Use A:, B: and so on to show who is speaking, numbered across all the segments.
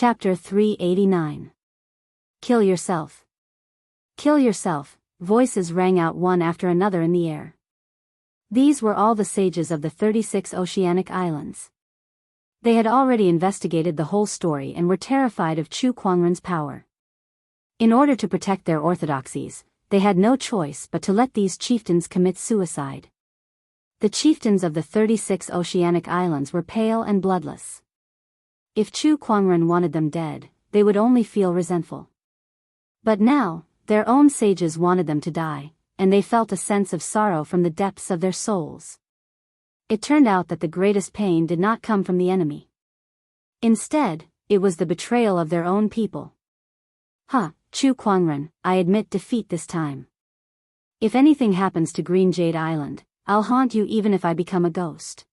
A: Chapter 389. Kill yourself. Kill yourself, voices rang out one after another in the air. These were all the sages of the 36 oceanic islands. They had already investigated the whole story and were terrified of Chu Kuangren's power. In order to protect their orthodoxies, they had no choice but to let these chieftains commit suicide. The chieftains of the 36 oceanic islands were pale and bloodless. If Chu Kuangren wanted them dead, they would only feel resentful. But now, their own sages wanted them to die, and they felt a sense of sorrow from the depths of their souls. It turned out that the greatest pain did not come from the enemy. Instead, it was the betrayal of their own people. Chu Kuangren, I admit defeat this time. If anything happens to Green Jade Island, I'll haunt you even if I become a ghost.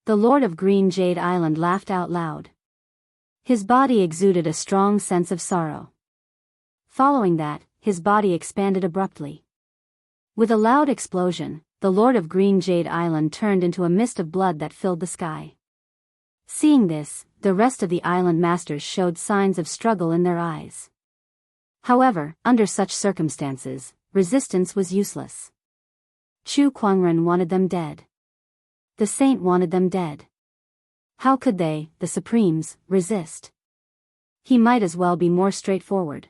A: The Lord of Green Jade Island laughed out loud. His body exuded a strong sense of sorrow. Following that, his body expanded abruptly. With a loud explosion, the Lord of Green Jade Island turned into a mist of blood that filled the sky. Seeing this, the rest of the island masters showed signs of struggle in their eyes. However, under such circumstances, resistance was useless. Chu Kuangren wanted them dead. The saint wanted them dead. How could they, the Supremes, resist? He might as well be more straightforward.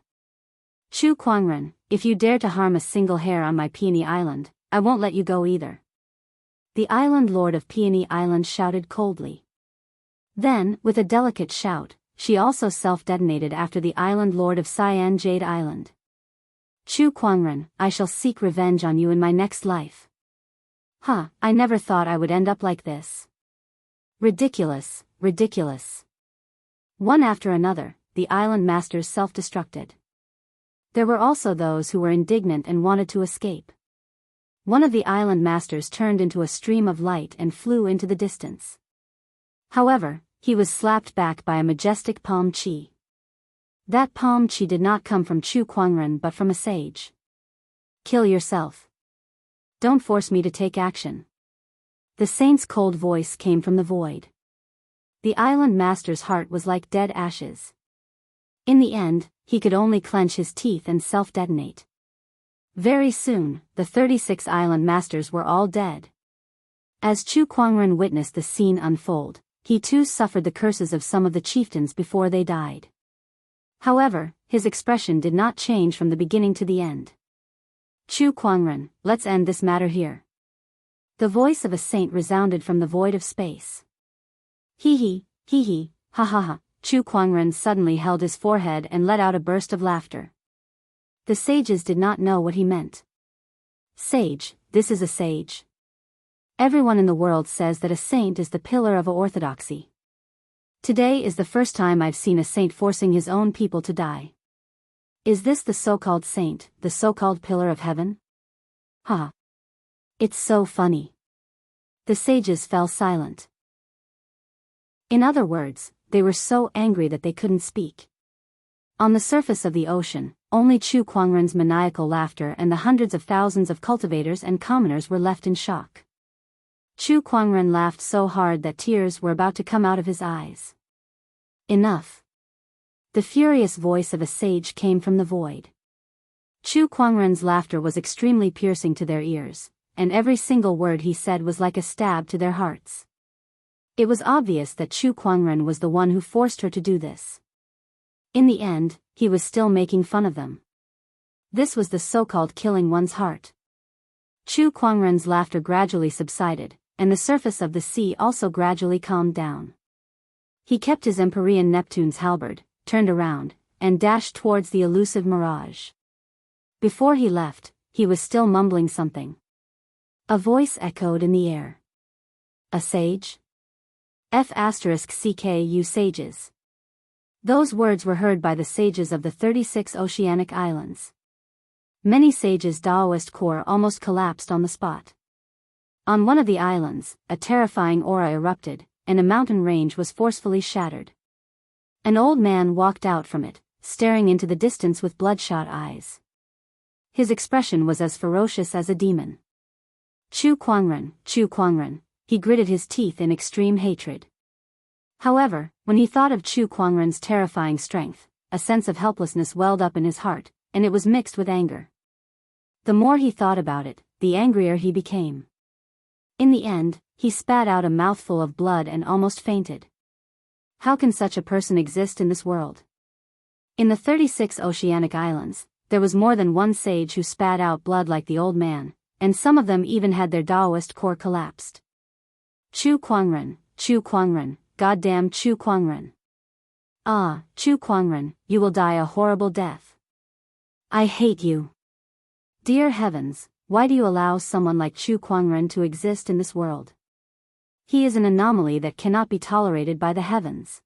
A: Chu Kuangren, if you dare to harm a single hair on my Peony Island, I won't let you go either. The island lord of Peony Island shouted coldly. Then, with a delicate shout, she also self-detonated after the island lord of Cyan Jade Island. Chu Kuangren, I shall seek revenge on you in my next life. I never thought I would end up like this. Ridiculous, ridiculous. One after another, the island masters self-destructed. There were also those who were indignant and wanted to escape. One of the island masters turned into a stream of light and flew into the distance. However, he was slapped back by a majestic palm chi. That palm chi did not come from Chu Kuangren but from a sage. Kill yourself. Don't force me to take action. The saint's cold voice came from the void. The island master's heart was like dead ashes. In the end, he could only clench his teeth and self-detonate. Very soon, the 36 island masters were all dead. As Chu Kuangren witnessed the scene unfold, he too suffered the curses of some of the chieftains before they died. However, his expression did not change from the beginning to the end. Chu Kuangren, let's end this matter here. The voice of a saint resounded from the void of space. Hee hee, ha ha ha. Chu Kuangren suddenly held his forehead and let out a burst of laughter. The sages did not know what he meant. Sage, this is a sage. Everyone in the world says that a saint is the pillar of orthodoxy. Today is the first time I've seen a saint forcing his own people to die. Is this the so-called saint, the so-called pillar of heaven? It's so funny. The sages fell silent. In other words, they were so angry that they couldn't speak. On the surface of the ocean, only Chu Kuangren's maniacal laughter and the hundreds of thousands of cultivators and commoners were left in shock. Chu Kuangren laughed so hard that tears were about to come out of his eyes. Enough. The furious voice of a sage came from the void. Chu Kuangren's laughter was extremely piercing to their ears, and every single word he said was like a stab to their hearts. It was obvious that Chu Kuangren was the one who forced her to do this. In the end, he was still making fun of them. This was the so-called killing one's heart. Chu Kuangren's laughter gradually subsided, and the surface of the sea also gradually calmed down. He kept his Empyrean Neptune's halberd, turned around, and dashed towards the elusive mirage. Before he left, he was still mumbling something. A voice echoed in the air. A sage? F***CKU sages. Those words were heard by the sages of the 36 oceanic islands. Many sages' Daoist core almost collapsed on the spot. On one of the islands, a terrifying aura erupted, and a mountain range was forcefully shattered. An old man walked out from it, staring into the distance with bloodshot eyes. His expression was as ferocious as a demon. Chu Kuangren, he gritted his teeth in extreme hatred. However, when he thought of Chu Kuangren's terrifying strength, a sense of helplessness welled up in his heart, and it was mixed with anger. The more he thought about it, the angrier he became. In the end, he spat out a mouthful of blood and almost fainted. How can such a person exist in this world? In the 36 oceanic islands, there was more than one sage who spat out blood like the old man, and some of them even had their Daoist core collapsed. Chu Kuangren, goddamn Chu Kuangren. Ah, Chu Kuangren, you will die a horrible death. I hate you. Dear heavens, why do you allow someone like Chu Kuangren to exist in this world? He is an anomaly that cannot be tolerated by the heavens.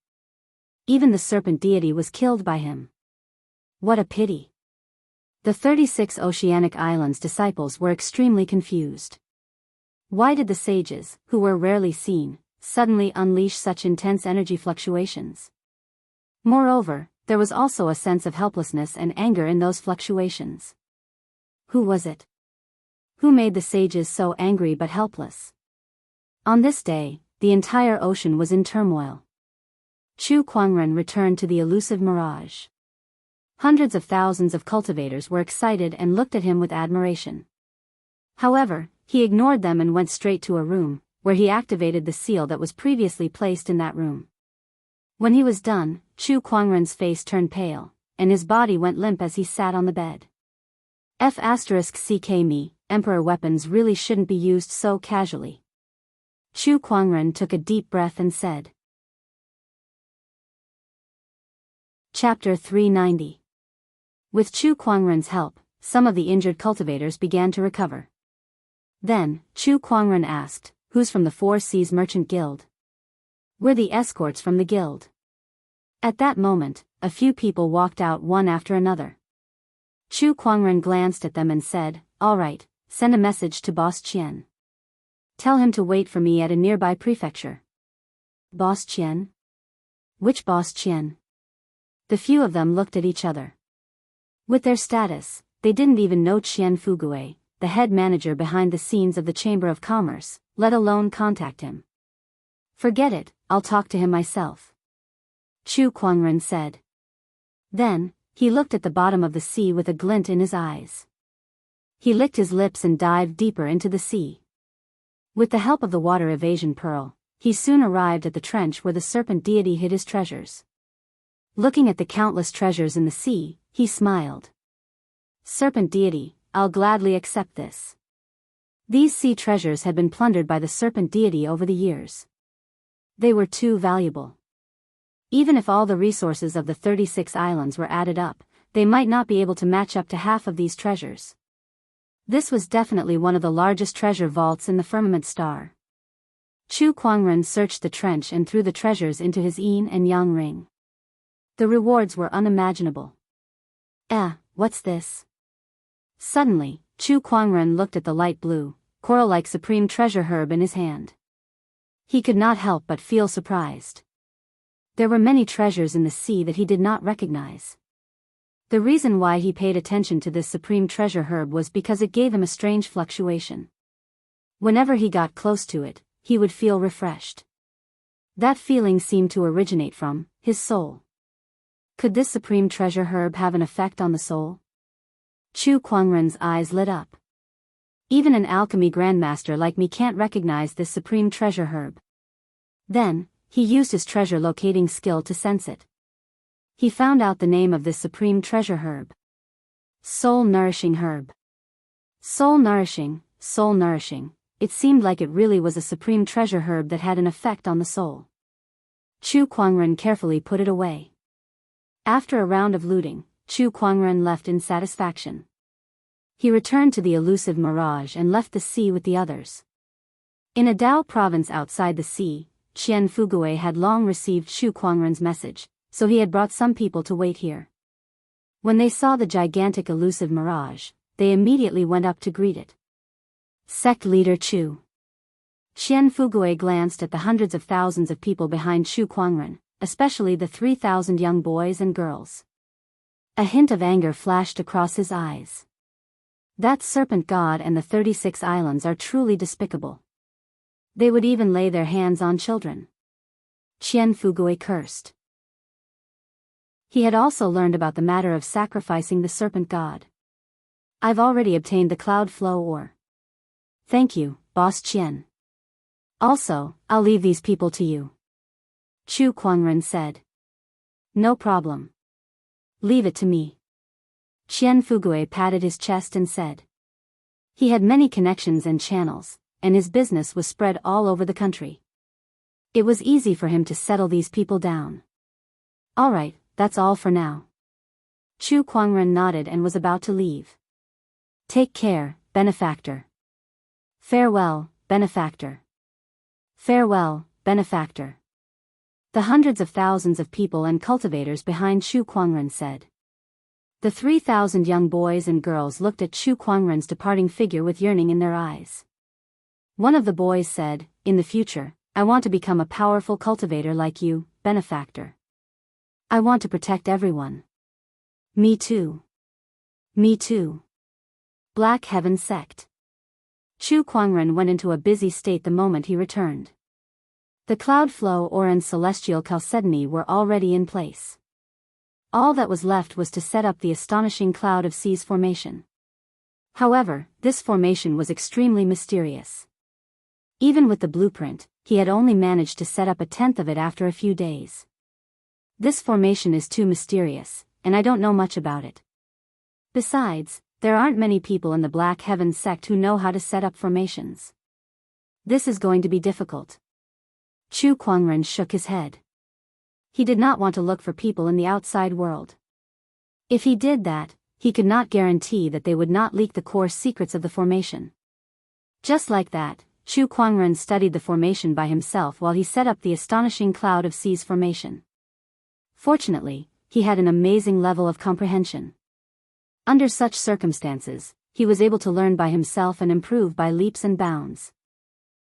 A: Even the serpent deity was killed by him. What a pity. The 36 oceanic islands' disciples were extremely confused. Why did the sages, who were rarely seen, suddenly unleash such intense energy fluctuations? Moreover, there was also a sense of helplessness and anger in those fluctuations. Who was it? Who made the sages so angry but helpless? On this day, the entire ocean was in turmoil. Chu Kuangren returned to the elusive mirage. Hundreds of thousands of cultivators were excited and looked at him with admiration. However, he ignored them and went straight to a room, where he activated the seal that was previously placed in that room. When he was done, Chu Kuangren's face turned pale, and his body went limp as he sat on the bed. F***ck me, Emperor weapons really shouldn't be used so casually. Chu Kuangren took a deep breath and said. Chapter 390. With Chu Kuangren's help, some of the injured cultivators began to recover. Then, Chu Kuangren asked, "Who's from the Four Seas Merchant Guild?" "We're the escorts from the guild." At that moment, a few people walked out one after another. Chu Kuangren glanced at them and said, "All right, send a message to Boss Qian. Tell him to wait for me at a nearby prefecture." Boss Qian? Which Boss Qian? The few of them looked at each other. With their status, they didn't even know Qian Fugue, the head manager behind the scenes of the Chamber of Commerce, let alone contact him. "Forget it, I'll talk to him myself," Chu Kuangren said. Then, he looked at the bottom of the sea with a glint in his eyes. He licked his lips and dived deeper into the sea. With the help of the water evasion pearl, he soon arrived at the trench where the serpent deity hid his treasures. Looking at the countless treasures in the sea, he smiled. "Serpent deity, I'll gladly accept this." These sea treasures had been plundered by the serpent deity over the years. They were too valuable. Even if all the resources of the 36 islands were added up, they might not be able to match up to half of these treasures. This was definitely one of the largest treasure vaults in the firmament star. Chu Kuangren searched the trench and threw the treasures into his yin and yang ring. The rewards were unimaginable. What's this? Suddenly, Chu Kuangren looked at the light blue, coral-like supreme treasure herb in his hand. He could not help but feel surprised. There were many treasures in the sea that he did not recognize. The reason why he paid attention to this supreme treasure herb was because it gave him a strange fluctuation. Whenever he got close to it, he would feel refreshed. That feeling seemed to originate from his soul. Could this supreme treasure herb have an effect on the soul? Chu Kuangren's eyes lit up. Even an alchemy grandmaster like me can't recognize this supreme treasure herb. Then, he used his treasure locating skill to sense it. He found out the name of this supreme treasure herb. Soul Nourishing Herb. Soul nourishing. It seemed like it really was a supreme treasure herb that had an effect on the soul. Chu Kuangren carefully put it away. After a round of looting, Chu Kuangren left in satisfaction. He returned to the elusive mirage and left the sea with the others. In a Dao province outside the sea, Qian Fugue had long received Chu Kuangren's message, so he had brought some people to wait here. When they saw the gigantic elusive mirage, they immediately went up to greet it. Sect Leader Chu. Qian Fugue glanced at the hundreds of thousands of people behind Chu Kuangren, especially the 3,000 young boys and girls. A hint of anger flashed across his eyes. That serpent god and the 36 islands are truly despicable. They would even lay their hands on children. Qian Fugui cursed. He had also learned about the matter of sacrificing the serpent god. I've already obtained the cloud flow ore. Thank you, Boss Qian. Also, I'll leave these people to you. Chu Kuangren said. No problem. Leave it to me. Qian Fugui patted his chest and said. He had many connections and channels, and his business was spread all over the country. It was easy for him to settle these people down. All right, that's all for now. Chu Kuangren nodded and was about to leave. Take care, benefactor. Farewell, benefactor. Farewell, benefactor. The hundreds of thousands of people and cultivators behind Chu Kuangren said. The 3,000 young boys and girls looked at Chu Kuangren's departing figure with yearning in their eyes. One of the boys said, in the future, I want to become a powerful cultivator like you, benefactor. I want to protect everyone. Me too. Me too. Black Heaven Sect. Chu Kuangren went into a busy state the moment he returned. The cloud flow ore and celestial chalcedony were already in place. All that was left was to set up the astonishing cloud of seas formation. However, this formation was extremely mysterious. Even with the blueprint, he had only managed to set up a tenth of it after a few days. This formation is too mysterious, and I don't know much about it. Besides, there aren't many people in the Black Heaven sect who know how to set up formations. This is going to be difficult. Chu Kuangren shook his head. He did not want to look for people in the outside world. If he did that, he could not guarantee that they would not leak the core secrets of the formation. Just like that, Chu Kuangren studied the formation by himself while he set up the astonishing cloud of seas formation. Fortunately, he had an amazing level of comprehension. Under such circumstances, he was able to learn by himself and improve by leaps and bounds.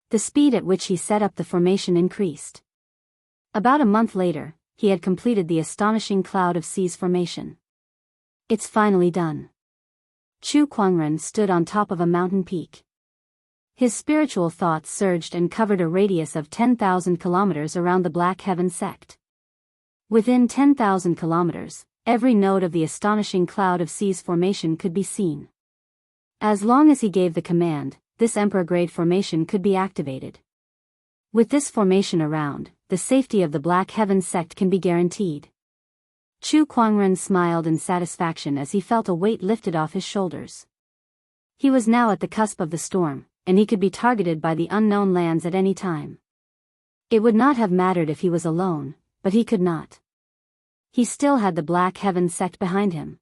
A: The speed at which he set up the formation increased. About a month later, he had completed the astonishing cloud of seas formation. It's finally done. Chu Kuangren stood on top of a mountain peak. His spiritual thoughts surged and covered a radius of 10,000 kilometers around the Black Heaven sect. Within 10,000 kilometers, every node of the astonishing cloud of seas formation could be seen. As long as he gave the command, this emperor-grade formation could be activated. With this formation around, the safety of the Black Heaven sect can be guaranteed. Chu Kuangren smiled in satisfaction as he felt a weight lifted off his shoulders. He was now at the cusp of the storm, and he could be targeted by the unknown lands at any time. It would not have mattered if he was alone, but he could not. He still had the Black Heaven sect behind him.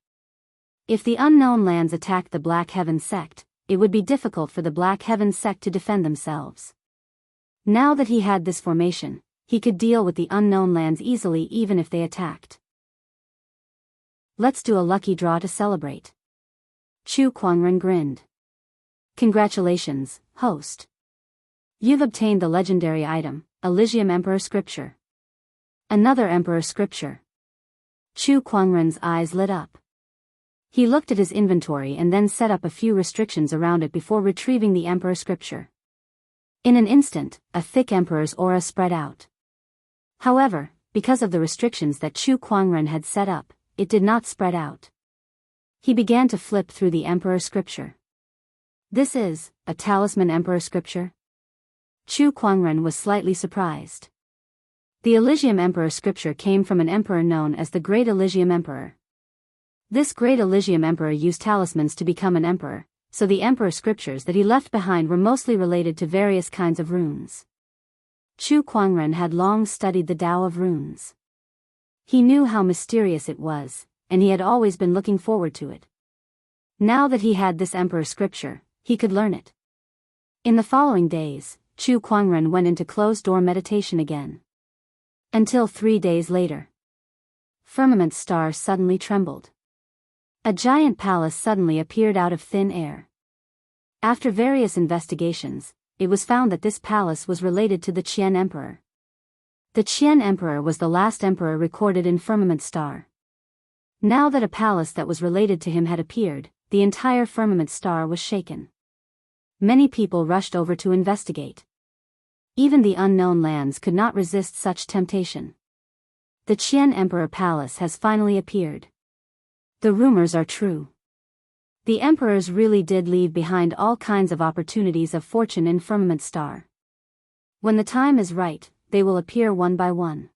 A: If the unknown lands attacked the Black Heaven sect, it would be difficult for the Black Heaven sect to defend themselves. Now that he had this formation, he could deal with the unknown lands easily even if they attacked. Let's do a lucky draw to celebrate. Chu Kuangren grinned. Congratulations, host. You've obtained the legendary item, Elysium Emperor Scripture. Another Emperor Scripture. Chu Kuangren's eyes lit up. He looked at his inventory and then set up a few restrictions around it before retrieving the Emperor Scripture. In an instant, a thick Emperor's aura spread out. However, because of the restrictions that Chu Kuangren had set up, it did not spread out. He began to flip through the Emperor Scripture. This is a talisman Emperor Scripture? Chu Kuangren was slightly surprised. The Elysium Emperor Scripture came from an emperor known as the Great Elysium Emperor. This Great Elysium Emperor used talismans to become an emperor, so the Emperor Scriptures that he left behind were mostly related to various kinds of runes. Chu Kuangren had long studied the Tao of runes. He knew how mysterious it was, and he had always been looking forward to it. Now that he had this Emperor Scripture, he could learn it. In the following days, Chu Kuangren went into closed-door meditation again. Until 3 days later. Firmament star suddenly trembled. A giant palace suddenly appeared out of thin air. After various investigations, it was found that this palace was related to the Qian Emperor. The Qian Emperor was the last emperor recorded in Firmament Star. Now that a palace that was related to him had appeared, the entire Firmament Star was shaken. Many people rushed over to investigate. Even the unknown lands could not resist such temptation. The Qian Emperor Palace has finally appeared. The rumors are true. The emperors really did leave behind all kinds of opportunities of fortune in Firmament Star. When the time is right, they will appear one by one.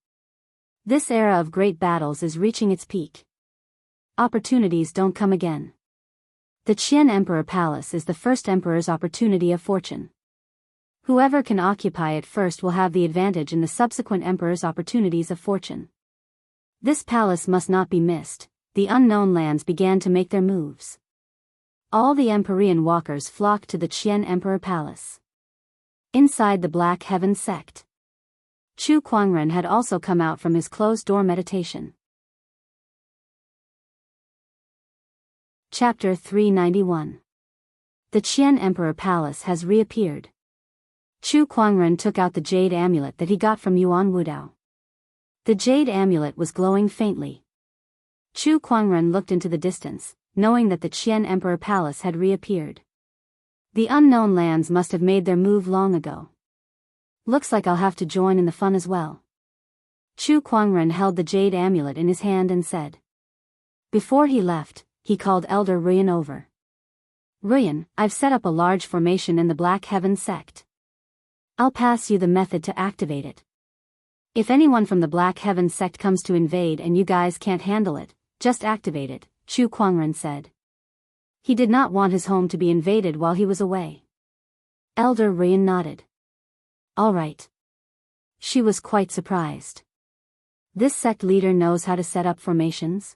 A: This era of great battles is reaching its peak. Opportunities don't come again. The Qian Emperor Palace is the first emperor's opportunity of fortune. Whoever can occupy it first will have the advantage in the subsequent emperor's opportunities of fortune. This palace must not be missed. The unknown lands began to make their moves. All the Empyrean walkers flocked to the Qian Emperor Palace. Inside the Black Heaven sect, Chu Kuangren had also come out from his closed-door meditation. Chapter 391. The Qian Emperor Palace has reappeared. Chu Kuangren took out the jade amulet that he got from Yuan Wudao. The jade amulet was glowing faintly. Chu Kuangren looked into the distance, knowing that the Qian Emperor Palace had reappeared. The unknown lands must have made their move long ago. Looks like I'll have to join in the fun as well. Chu Kuangren held the jade amulet in his hand and said. Before he left, he called Elder Ruyan over. Ruyan, I've set up a large formation in the Black Heaven sect. I'll pass you the method to activate it. If anyone from the Black Heaven sect comes to invade and you guys can't handle it, just activate it, Chu Kuangren said. He did not want his home to be invaded while he was away. Elder Ruyan nodded. All right. She was quite surprised. This sect leader knows how to set up formations?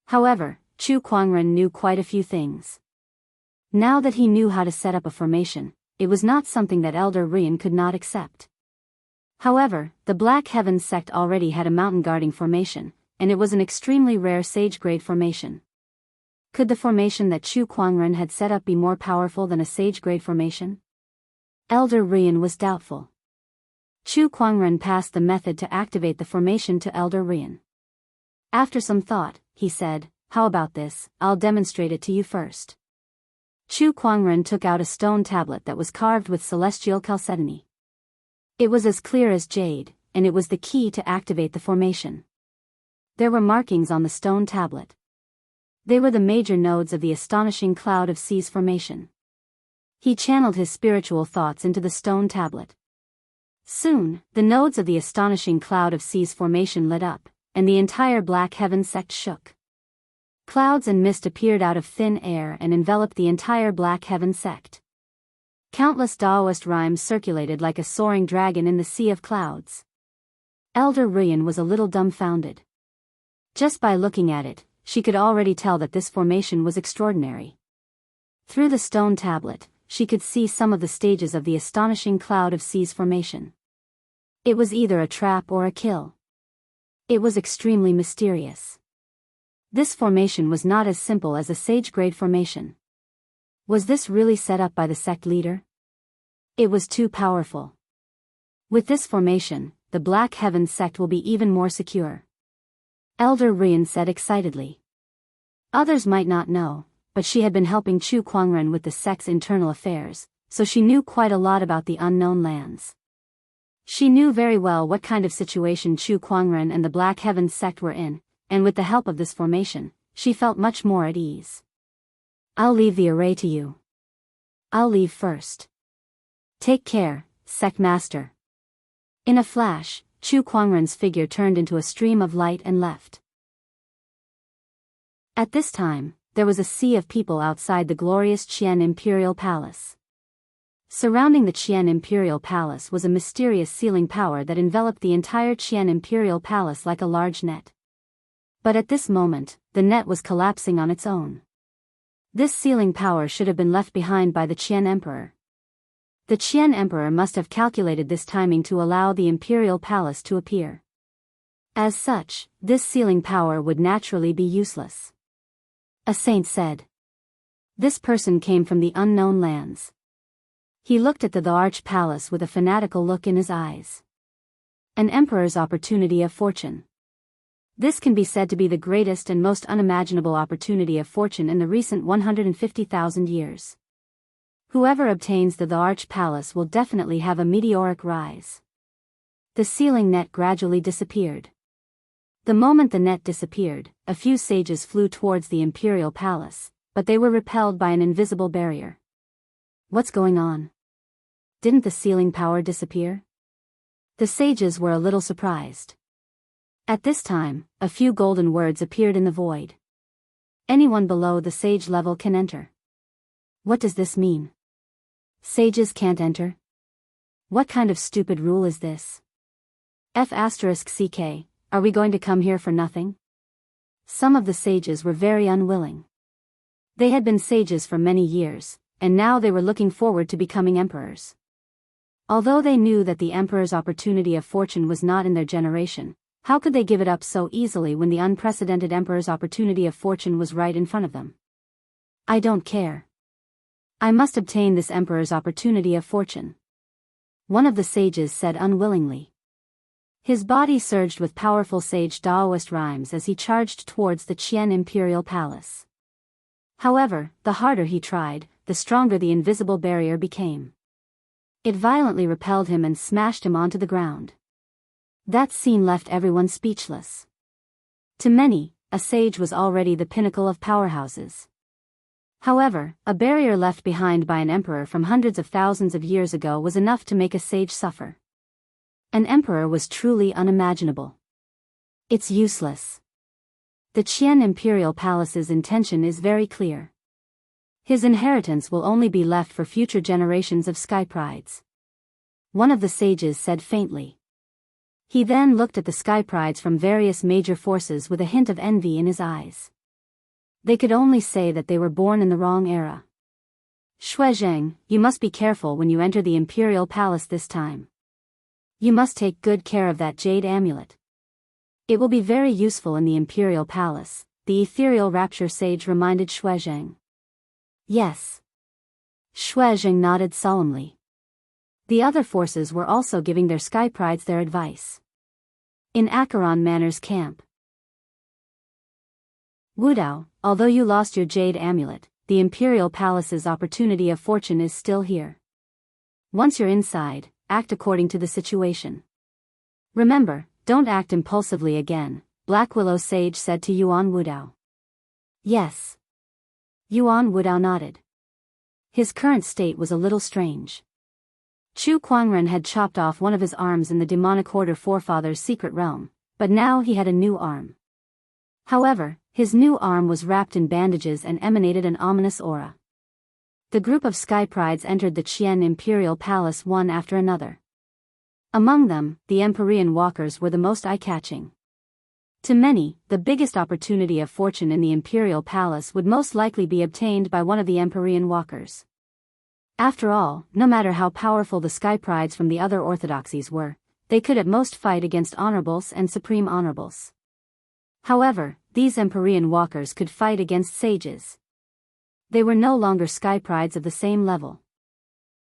A: However, Chu Kuangren knew quite a few things. Now that he knew how to set up a formation, it was not something that Elder Ruyan could not accept. However, the Black Heaven sect already had a mountain guarding formation, and it was an extremely rare sage-grade formation. Could the formation that Chu Kuangren had set up be more powerful than a sage-grade formation? Elder Ruyan was doubtful. Chu Kuangren passed the method to activate the formation to Elder Ruyan. After some thought, he said, how about this, I'll demonstrate it to you first. Chu Kuangren took out a stone tablet that was carved with celestial chalcedony. It was as clear as jade, and it was the key to activate the formation. There were markings on the stone tablet. They were the major nodes of the astonishing cloud of seas formation. He channeled his spiritual thoughts into the stone tablet. Soon, the nodes of the astonishing cloud of seas formation lit up, and the entire Black Heaven sect shook. Clouds and mist appeared out of thin air and enveloped the entire Black Heaven sect. Countless Daoist rhymes circulated like a soaring dragon in the sea of clouds. Elder Ruyan was a little dumbfounded. Just by looking at it, she could already tell that this formation was extraordinary. Through the stone tablet, she could see some of the stages of the astonishing cloud of seas formation. It was either a trap or a kill. It was extremely mysterious. This formation was not as simple as a sage-grade formation. Was this really set up by the sect leader? It was too powerful. With this formation, the Black Heaven sect will be even more secure. Elder Ruyan said excitedly. Others might not know, but she had been helping Chu Kuangren with the sect's internal affairs, so she knew quite a lot about the unknown lands. She knew very well what kind of situation Chu Kuangren and the Black Heaven sect were in, and with the help of this formation, she felt much more at ease. I'll leave the array to you. I'll leave first. Take care, sect master. In a flash, Chu Kuangren's figure turned into a stream of light and left. At this time, there was a sea of people outside the glorious Qian Imperial Palace. Surrounding the Qian Imperial Palace was a mysterious sealing power that enveloped the entire Qian Imperial Palace like a large net. But at this moment, the net was collapsing on its own. This sealing power should have been left behind by the Qian Emperor. The Qian Emperor must have calculated this timing to allow the Imperial Palace to appear. As such, this sealing power would naturally be useless. A saint said. This person came from the unknown lands. He looked at the Arch Palace with a fanatical look in his eyes. An emperor's opportunity of fortune. This can be said to be the greatest and most unimaginable opportunity of fortune in the recent 150,000 years. Whoever obtains the Arch Palace will definitely have a meteoric rise. The sealing net gradually disappeared. The moment the net disappeared, a few sages flew towards the Imperial Palace, but they were repelled by an invisible barrier. What's going on? Didn't the sealing power disappear? The sages were a little surprised. At this time, a few golden words appeared in the void. Anyone below the sage level can enter. What does this mean? Sages can't enter? What kind of stupid rule is this? F***ck, are we going to come here for nothing? Some of the sages were very unwilling. They had been sages for many years, and now they were looking forward to becoming emperors. Although they knew that the emperor's opportunity of fortune was not in their generation, how could they give it up so easily when the unprecedented emperor's opportunity of fortune was right in front of them? I don't care. I must obtain this emperor's opportunity of fortune. One of the sages said unwillingly. His body surged with powerful sage Daoist rhymes as he charged towards the Qian Imperial Palace. However, the harder he tried, the stronger the invisible barrier became. It violently repelled him and smashed him onto the ground. That scene left everyone speechless. To many, a sage was already the pinnacle of powerhouses. However, a barrier left behind by an emperor from hundreds of thousands of years ago was enough to make a sage suffer. An emperor was truly unimaginable. It's useless. The Qian Imperial Palace's intention is very clear. His inheritance will only be left for future generations of sky prides. One of the sages said faintly. He then looked at the sky prides from various major forces with a hint of envy in his eyes. They could only say that they were born in the wrong era. Shuizheng, you must be careful when you enter the Imperial Palace this time. You must take good care of that jade amulet. It will be very useful in the Imperial Palace, the ethereal rapture sage reminded Shuizheng. Yes. Shuizheng nodded solemnly. The other forces were also giving their sky prides their advice. In Acheron Manor's camp. Wudao, although you lost your jade amulet, the Imperial Palace's opportunity of fortune is still here. Once you're inside, act according to the situation. Remember, don't act impulsively again, Black Willow Sage said to Yuan Wudao. Yes. Yuan Wudao nodded. His current state was a little strange. Chu Kuangren had chopped off one of his arms in the demonic order forefather's secret realm, but now he had a new arm. However, his new arm was wrapped in bandages and emanated an ominous aura. The group of sky prides entered the Qian Imperial Palace one after another. Among them, the Empyrean walkers were the most eye-catching. To many, the biggest opportunity of fortune in the Imperial Palace would most likely be obtained by one of the Empyrean walkers. After all, no matter how powerful the sky prides from the other orthodoxies were, they could at most fight against honorables and supreme honorables. However, these Empyrean walkers could fight against sages. They were no longer sky prides of the same level.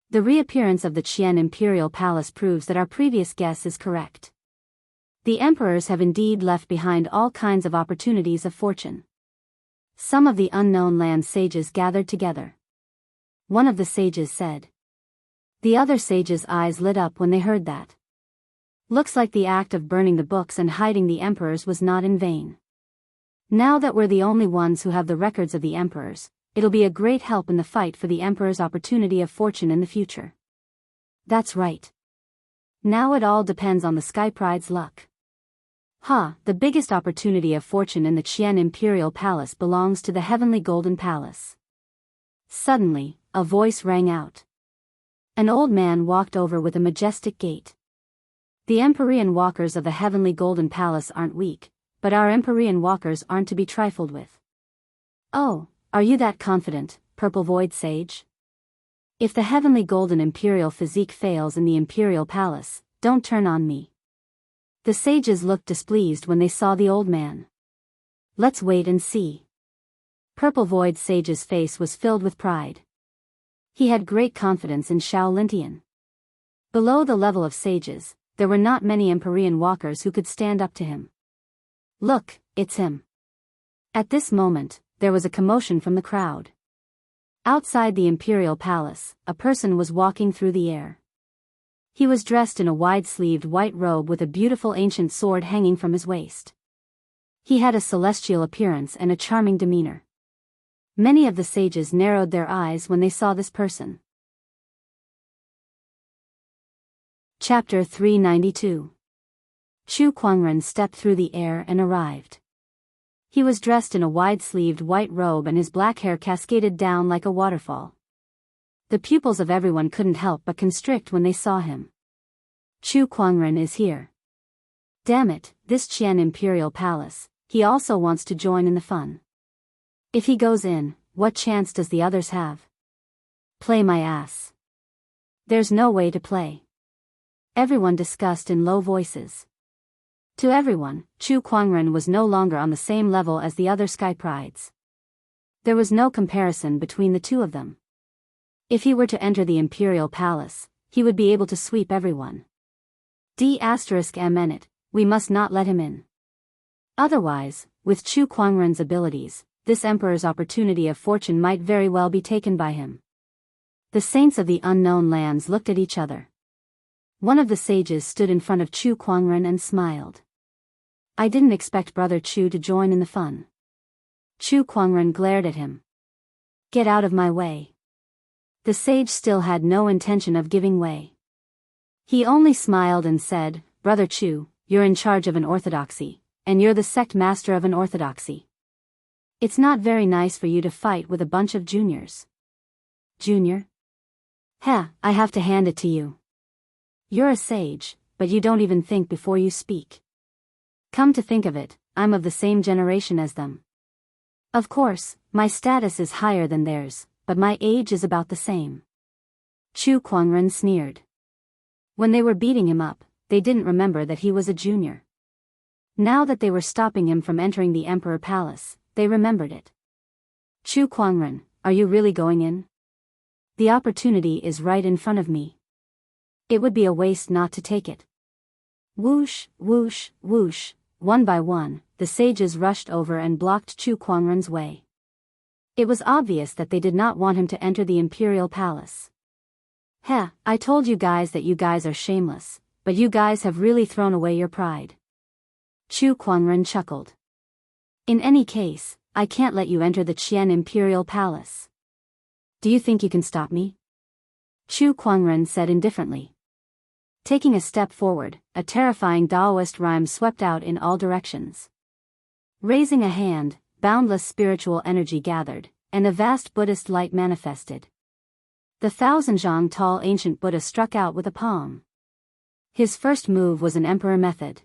A: The reappearance of the Qian Imperial Palace proves that our previous guess is correct. The emperors have indeed left behind all kinds of opportunities of fortune. Some of the unknown land sages gathered together. One of the sages said. The other sages' eyes lit up when they heard that. Looks like the act of burning the books and hiding the emperors was not in vain. Now that we're the only ones who have the records of the emperors, it'll be a great help in the fight for the emperor's opportunity of fortune in the future. That's right. Now it all depends on the sky pride's luck. The biggest opportunity of fortune in the Qian Imperial Palace belongs to the Heavenly Golden Palace. Suddenly, a voice rang out. An old man walked over with a majestic gait. The Empyrean walkers of the Heavenly Golden Palace aren't weak, but our Empyrean walkers aren't to be trifled with. Oh, are you that confident, Purple Void Sage? If the Heavenly Golden Imperial physique fails in the Imperial Palace, don't turn on me. The sages looked displeased when they saw the old man. Let's wait and see. Purple Void Sage's face was filled with pride. He had great confidence in Shaolin Tian. Below the level of sages, there were not many Empyrean walkers who could stand up to him. Look, it's him. At this moment, there was a commotion from the crowd. Outside the imperial palace, a person was walking through the air. He was dressed in a wide-sleeved white robe with a beautiful ancient sword hanging from his waist. He had a celestial appearance and a charming demeanor. Many of the sages narrowed their eyes when they saw this person. Chapter 392. Chu Kuangren stepped through the air and arrived. He was dressed in a wide-sleeved white robe and his black hair cascaded down like a waterfall. The pupils of everyone couldn't help but constrict when they saw him. Chu Kuangren is here. Damn it, this Qian Imperial Palace, he also wants to join in the fun. If he goes in, what chance does the others have? Play my ass. There's no way to play. Everyone discussed in low voices. To everyone, Chu Kuangren was no longer on the same level as the other sky prides. There was no comparison between the two of them. If he were to enter the imperial palace, he would be able to sweep everyone. D***, we must not let him in. Otherwise, with Chu Kuangren's abilities, this emperor's opportunity of fortune might very well be taken by him. The saints of the unknown lands looked at each other. One of the sages stood in front of Chu Kuangren and smiled. I didn't expect Brother Chu to join in the fun. Chu Kuangren glared at him. Get out of my way. The sage still had no intention of giving way. He only smiled and said, Brother Chu, you're in charge of an orthodoxy, and you're the sect master of an orthodoxy. It's not very nice for you to fight with a bunch of juniors. Junior? Heh, I have to hand it to you. You're a sage, but you don't even think before you speak. Come to think of it, I'm of the same generation as them. Of course, my status is higher than theirs, but my age is about the same. Chu Kuangren sneered. When they were beating him up, they didn't remember that he was a junior. Now that they were stopping him from entering the Emperor Palace, they remembered it. Chu Kuangren, are you really going in? The opportunity is right in front of me. It would be a waste not to take it. Whoosh, whoosh, whoosh, one by one, the sages rushed over and blocked Chu Kuangren's way. It was obvious that they did not want him to enter the imperial palace. Heh, I told you guys that you guys are shameless, but you guys have really thrown away your pride. Chu Kuangren chuckled. In any case, I can't let you enter the Qian imperial palace. Do you think you can stop me? Chu Kuangren said indifferently. Taking a step forward, a terrifying Daoist rhyme swept out in all directions. Raising a hand, boundless spiritual energy gathered, and a vast Buddhist light manifested. The 1,000-zhang tall ancient Buddha struck out with a palm. His first move was an emperor method.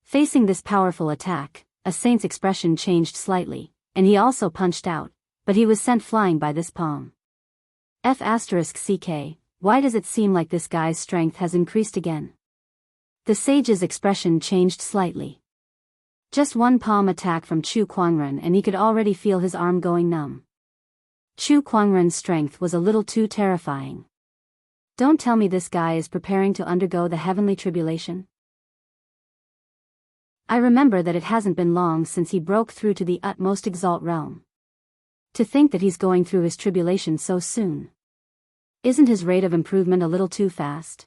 A: Facing this powerful attack, a saint's expression changed slightly, and he also punched out, but he was sent flying by this palm. F***ck, why does it seem like this guy's strength has increased again? The sage's expression changed slightly. Just one palm attack from Chu Kuangren and he could already feel his arm going numb. Chu Kuangren's strength was a little too terrifying. Don't tell me this guy is preparing to undergo the heavenly tribulation. I remember that it hasn't been long since he broke through to the utmost exalt realm. To think that he's going through his tribulation so soon. Isn't his rate of improvement a little too fast?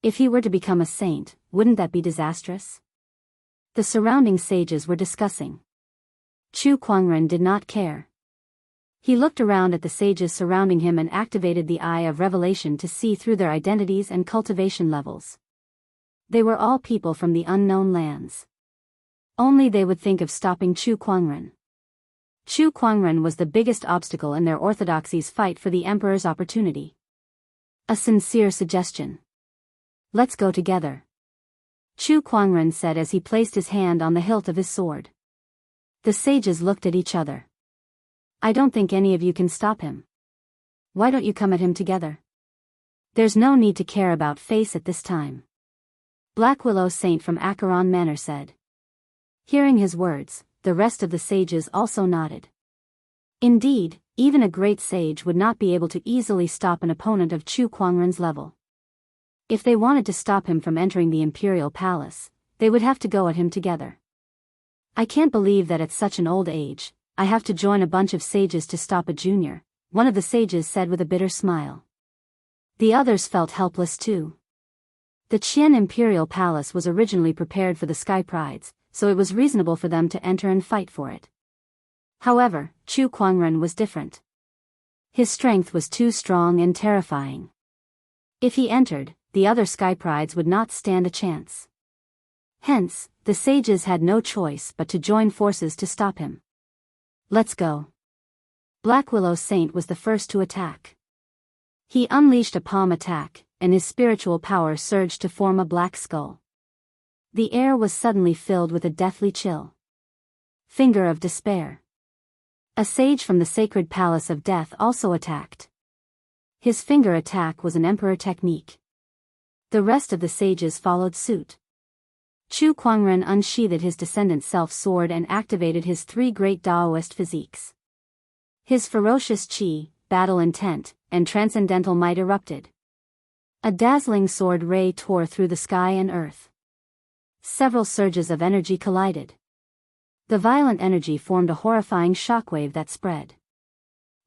A: If he were to become a saint, wouldn't that be disastrous? The surrounding sages were discussing. Chu Kuangren did not care. He looked around at the sages surrounding him and activated the Eye of Revelation to see through their identities and cultivation levels. They were all people from the unknown lands. Only they would think of stopping Chu Kuangren. Chu Kuangren was the biggest obstacle in their orthodoxy's fight for the emperor's opportunity. A sincere suggestion. Let's go together. Chu Kuangren said as he placed his hand on the hilt of his sword. The sages looked at each other. I don't think any of you can stop him. Why don't you come at him together? There's no need to care about face at this time. Black Willow Saint from Acheron Manor said. Hearing his words, the rest of the sages also nodded. Indeed, even a great sage would not be able to easily stop an opponent of Chu Kuangren's level. If they wanted to stop him from entering the imperial palace, they would have to go at him together. I can't believe that at such an old age, I have to join a bunch of sages to stop a junior, one of the sages said with a bitter smile. The others felt helpless too. The Qian Imperial Palace was originally prepared for the Sky Prides, so it was reasonable for them to enter and fight for it. However, Chu Kuangren was different. His strength was too strong and terrifying. If he entered, the other Sky Prides would not stand a chance. Hence, the sages had no choice but to join forces to stop him. Let's go. Black Willow Saint was the first to attack. He unleashed a palm attack, and his spiritual power surged to form a black skull. The air was suddenly filled with a deathly chill. Finger of Despair. A sage from the sacred palace of death also attacked. His finger attack was an emperor technique. The rest of the sages followed suit. Chu Kuangren unsheathed his descendant self-sword and activated his 3 great Daoist physiques. His ferocious qi, battle intent, and transcendental might erupted. A dazzling sword ray tore through the sky and earth. Several surges of energy collided. The violent energy formed a horrifying shockwave that spread.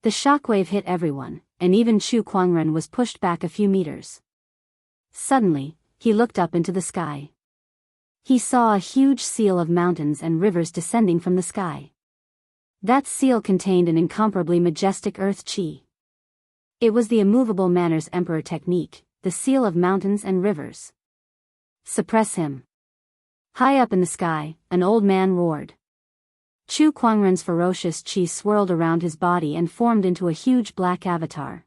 A: The shockwave hit everyone, and even Chu Kuangren was pushed back a few meters. Suddenly, he looked up into the sky. He saw a huge seal of mountains and rivers descending from the sky. That seal contained an incomparably majestic earth qi. It was the immovable manners emperor technique, the seal of mountains and rivers. Suppress him. High up in the sky, an old man roared. Chu Kuangren's ferocious qi swirled around his body and formed into a huge black avatar.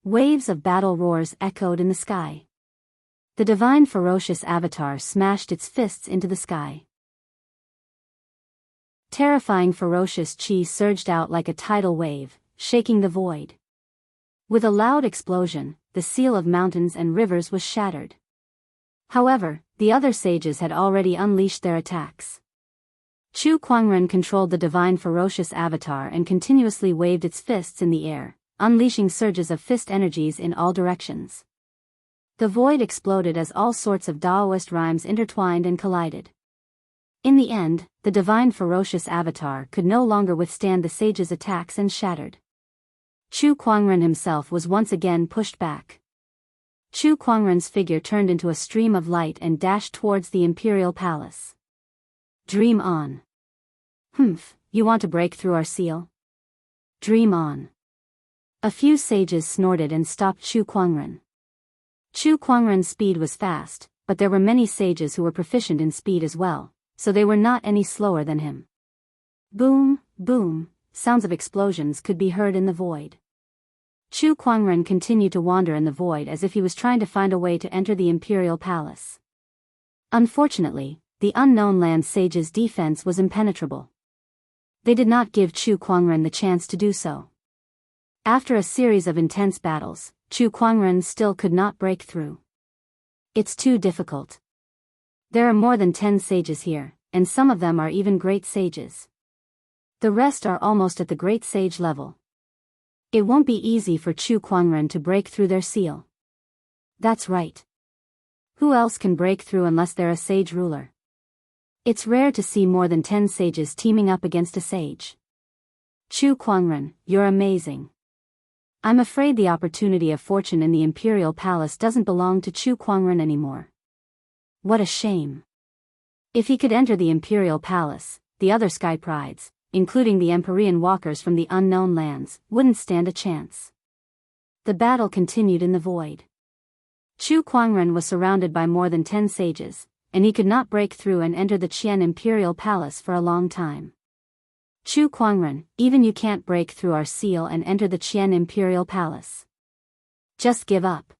A: Waves of battle roars echoed in the sky. The divine ferocious avatar smashed its fists into the sky. Terrifying ferocious qi surged out like a tidal wave, shaking the void. With a loud explosion, the seal of mountains and rivers was shattered. However, the other sages had already unleashed their attacks. Chu Kuangren controlled the divine ferocious avatar and continuously waved its fists in the air, unleashing surges of fist energies in all directions. The void exploded as all sorts of Daoist rhymes intertwined and collided. In the end, the divine ferocious avatar could no longer withstand the sage's attacks and shattered. Chu Kuangren himself was once again pushed back. Chu Kuangren's figure turned into a stream of light and dashed towards the imperial palace. Dream on. Humph, you want to break through our seal? Dream on. A few sages snorted and stopped Chu Kuangren. Chu Kuangren's speed was fast, but there were many sages who were proficient in speed as well, so they were not any slower than him. Boom, boom, sounds of explosions could be heard in the void. Chu Kuangren continued to wander in the void as if he was trying to find a way to enter the imperial palace. Unfortunately, the unknown land sage's defense was impenetrable. They did not give Chu Kuangren the chance to do so. After a series of intense battles, Chu Kuangren still could not break through. It's too difficult. There are more than 10 sages here, and some of them are even great sages. The rest are almost at the great sage level. It won't be easy for Chu Kuangren to break through their seal. That's right. Who else can break through unless they're a sage ruler? It's rare to see more than 10 sages teaming up against a sage. Chu Kuangren, you're amazing. I'm afraid the opportunity of fortune in the imperial palace doesn't belong to Chu Kuangren anymore. What a shame. If he could enter the imperial palace, the other sky prides, including the Empyrean walkers from the unknown lands, wouldn't stand a chance. The battle continued in the void. Chu Kuangren was surrounded by more than 10 sages, and he could not break through and enter the Qian Imperial Palace for a long time. Chu Kuangren, even you can't break through our seal and enter the Qian Imperial Palace. Just give up.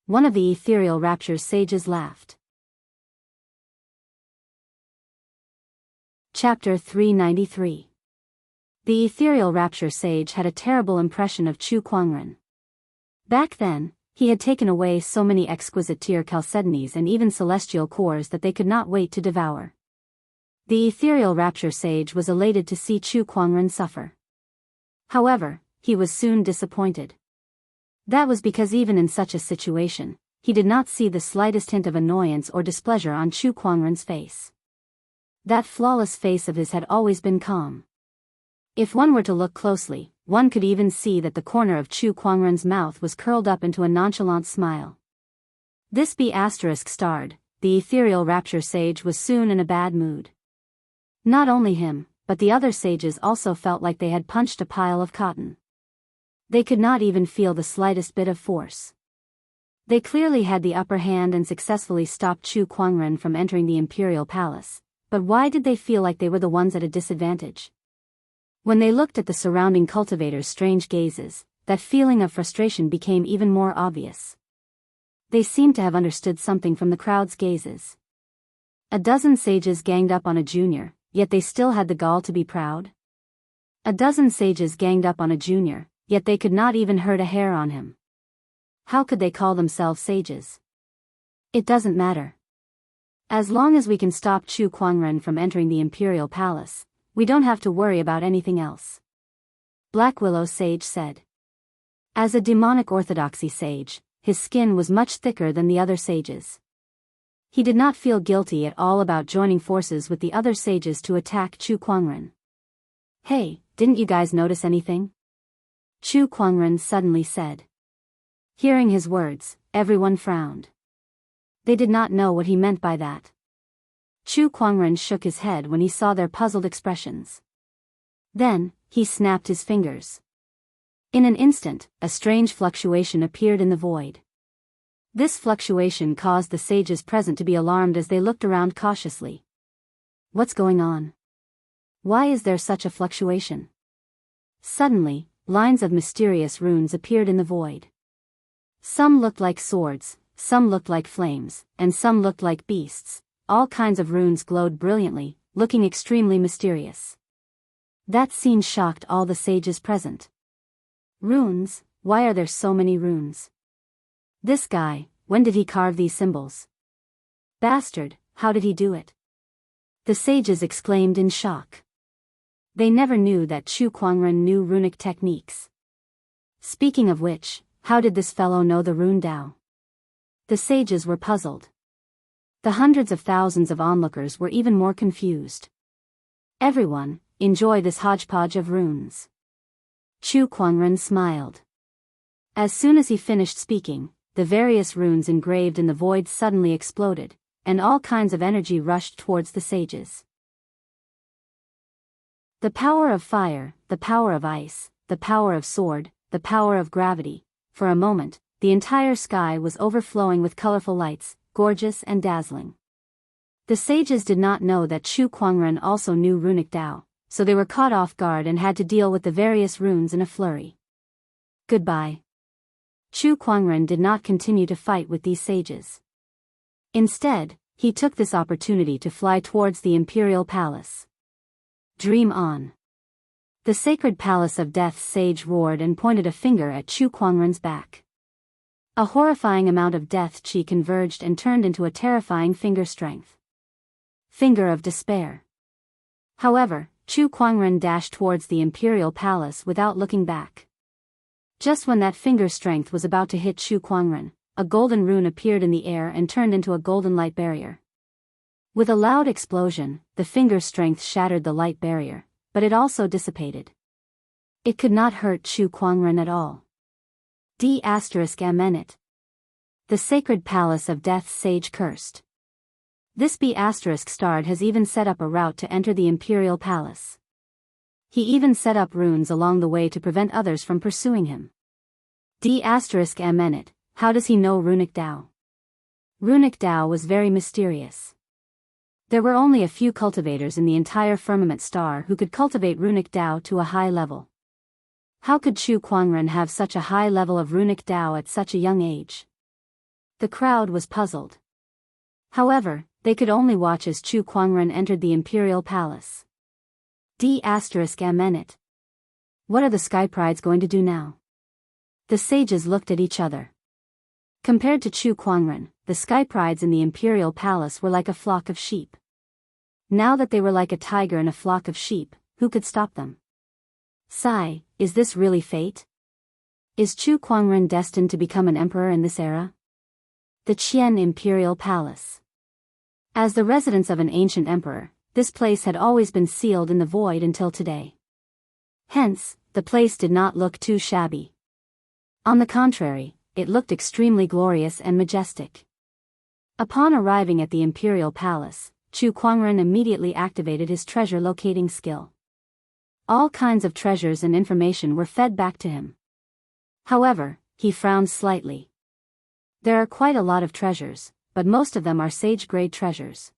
A: One of the ethereal rapture sages laughed. Chapter 393. The ethereal rapture sage had a terrible impression of Chu Kuangren. Back then, he had taken away so many exquisite tier chalcedonies and even celestial cores that they could not wait to devour. The ethereal rapture sage was elated to see Chu Kuangren suffer. However, he was soon disappointed. That was because even in such a situation, he did not see the slightest hint of annoyance or displeasure on Chu Kuangren's face. That flawless face of his had always been calm. If one were to look closely, one could even see that the corner of Chu Kuangren's mouth was curled up into a nonchalant smile. This B***starred, the ethereal rapture sage was soon in a bad mood. Not only him, but the other sages also felt like they had punched a pile of cotton. They could not even feel the slightest bit of force. They clearly had the upper hand and successfully stopped Chu Kuangren from entering the imperial palace, but why did they feel like they were the ones at a disadvantage? When they looked at the surrounding cultivators' strange gazes, that feeling of frustration became even more obvious. They seemed to have understood something from the crowd's gazes. A dozen sages ganged up on a junior, yet they still had the gall to be proud. A dozen sages ganged up on a junior, yet they could not even hurt a hair on him. How could they call themselves sages? It doesn't matter. As long as we can stop Chu Kuangren from entering the imperial palace, we don't have to worry about anything else. Black Willow Sage said. As a demonic orthodoxy sage, his skin was much thicker than the other sages. He did not feel guilty at all about joining forces with the other sages to attack Chu Kuangren. Hey, didn't you guys notice anything? Chu Kuangren suddenly said. Hearing his words, everyone frowned. They did not know what he meant by that. Chu Kuangren shook his head when he saw their puzzled expressions. Then, he snapped his fingers. In an instant, a strange fluctuation appeared in the void. This fluctuation caused the sages present to be alarmed as they looked around cautiously. What's going on? Why is there such a fluctuation? Suddenly, lines of mysterious runes appeared in the void. Some looked like swords, some looked like flames, and some looked like beasts. All kinds of runes glowed brilliantly, looking extremely mysterious. That scene shocked all the sages present. Runes? Why are there so many runes? This guy, when did he carve these symbols? Bastard, how did he do it? The sages exclaimed in shock. They never knew that Chu Kuangren knew runic techniques. Speaking of which, how did this fellow know the rune Dao? The sages were puzzled. The hundreds of thousands of onlookers were even more confused. Everyone, enjoy this hodgepodge of runes. Chu Kuangren smiled. As soon as he finished speaking, the various runes engraved in the void suddenly exploded, and all kinds of energy rushed towards the sages. The power of fire, the power of ice, the power of sword, the power of gravity. For a moment, the entire sky was overflowing with colorful lights, gorgeous and dazzling. The sages did not know that Chu Kuangren also knew runic Dao, so they were caught off guard and had to deal with the various runes in a flurry. Goodbye. Chu Kuangren did not continue to fight with these sages. Instead, he took this opportunity to fly towards the imperial palace. Dream on. The sacred palace of death's sage roared and pointed a finger at Chu Kuangren's back. A horrifying amount of death chi converged and turned into a terrifying finger strength. Finger of despair. However, Chu Kuangren dashed towards the imperial palace without looking back. Just when that finger strength was about to hit Chu Kuangren, a golden rune appeared in the air and turned into a golden light barrier. With a loud explosion, the finger strength shattered the light barrier, but it also dissipated. It could not hurt Chu Kuangren at all. D***amenit. The sacred palace of death's sage cursed. This B***starred has even set up a route to enter the imperial palace. He even set up runes along the way to prevent others from pursuing him. D***amenit. How does he know runic Dao? Runic Dao was very mysterious. There were only a few cultivators in the entire firmament star who could cultivate runic Dao to a high level. How could Chu Kuangren have such a high level of runic Dao at such a young age? The crowd was puzzled. However, they could only watch as Chu Kuangren entered the imperial palace. D***amenit. What are the Sky Prides going to do now? The sages looked at each other. Compared to Chu Kuangren, the Sky Prides in the imperial palace were like a flock of sheep. Now that they were like a tiger and a flock of sheep, who could stop them? Sigh, is this really fate? Is Chu Kuangren destined to become an emperor in this era? The Qian Imperial Palace. As the residence of an ancient emperor, this place had always been sealed in the void until today. Hence, the place did not look too shabby. On the contrary, it looked extremely glorious and majestic. Upon arriving at the imperial palace, Chu Kuangren immediately activated his treasure locating skill. All kinds of treasures and information were fed back to him. However, he frowned slightly. There are quite a lot of treasures, but most of them are sage-grade treasures.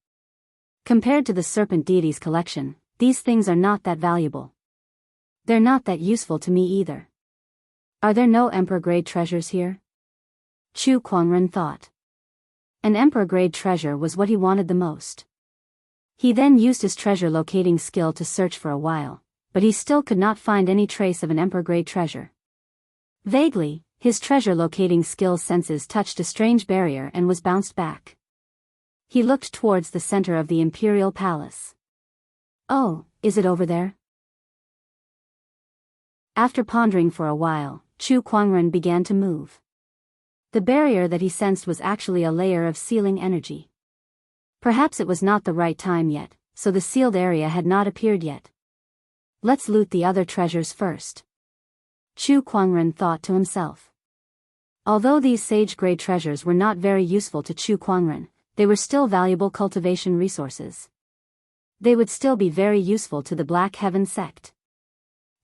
A: Compared to the serpent deity's collection, these things are not that valuable. They're not that useful to me either. Are there no emperor-grade treasures here? Chu Kuangren thought. An emperor-grade treasure was what he wanted the most. He then used his treasure locating skill to search for a while, but he still could not find any trace of an emperor-grade treasure. Vaguely, his treasure locating skill's senses touched a strange barrier and was bounced back. He looked towards the center of the imperial palace. Oh, is it over there? After pondering for a while, Chu Kuangren began to move. The barrier that he sensed was actually a layer of sealing energy. Perhaps it was not the right time yet, so the sealed area had not appeared yet. Let's loot the other treasures first. Chu Kuangren thought to himself. Although these sage-grade treasures were not very useful to Chu Kuangren, they were still valuable cultivation resources. They would still be very useful to the Black Heaven sect.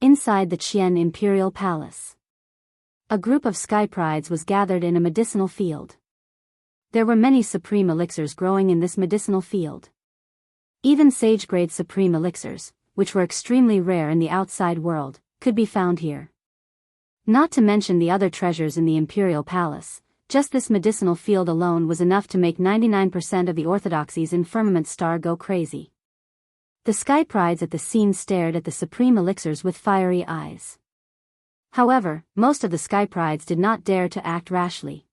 A: Inside the Qian Imperial Palace, a group of sky prides was gathered in a medicinal field. There were many supreme elixirs growing in this medicinal field. Even sage-grade supreme elixirs, which were extremely rare in the outside world, could be found here. Not to mention the other treasures in the Imperial Palace, just this medicinal field alone was enough to make 99% of the orthodoxies in Firmament Star go crazy. The sky prides at the scene stared at the supreme elixirs with fiery eyes. However, most of the sky prides did not dare to act rashly.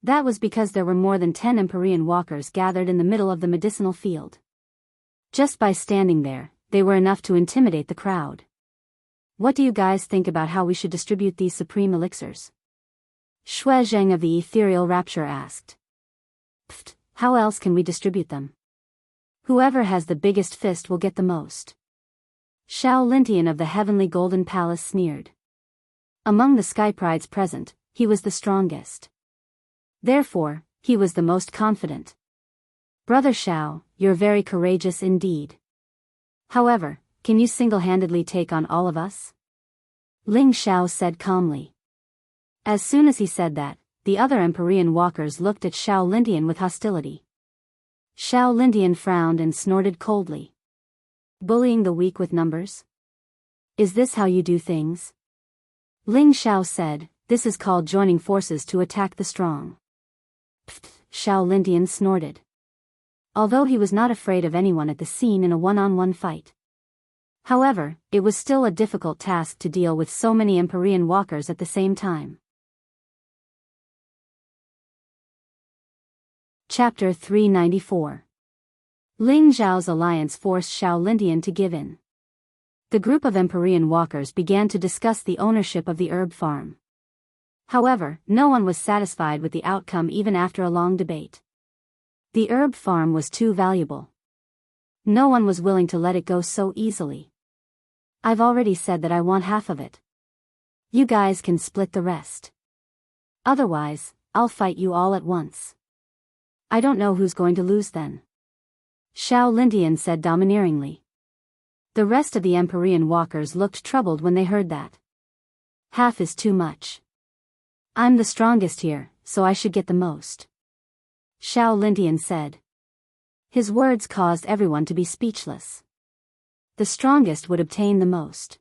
A: That was because there were more than 10 Empyrean walkers gathered in the middle of the medicinal field. Just by standing there, they were enough to intimidate the crowd. What do you guys think about how we should distribute these supreme elixirs? Shui Zheng of the Ethereal Rapture asked. Pfft, how else can we distribute them? Whoever has the biggest fist will get the most. Xiao Lintian of the Heavenly Golden Palace sneered. Among the sky prides present, he was the strongest. Therefore, he was the most confident. Brother Xiao, you're very courageous indeed. However, can you single-handedly take on all of us? Ling Xiao said calmly. As soon as he said that, the other Empyrean walkers looked at Xiao Lintian with hostility. Xiao Lintian frowned and snorted coldly. Bullying the weak with numbers? Is this how you do things? Ling Xiao said, this is called joining forces to attack the strong. Pfft, Xiao Lintian snorted. Although he was not afraid of anyone at the scene in a one-on-one fight. However, it was still a difficult task to deal with so many Empyrean walkers at the same time. Chapter 394. Ling Zhao's alliance forced Xiao Lintian to give in. The group of Empyrean walkers began to discuss the ownership of the herb farm. However, no one was satisfied with the outcome even after a long debate. The herb farm was too valuable. No one was willing to let it go so easily. I've already said that I want half of it. You guys can split the rest. Otherwise, I'll fight you all at once. I don't know who's going to lose then. Xiao Lintian said domineeringly. The rest of the Empyrean walkers looked troubled when they heard that. Half is too much. I'm the strongest here, so I should get the most. Xiao Lintian said. His words caused everyone to be speechless. The strongest would obtain the most.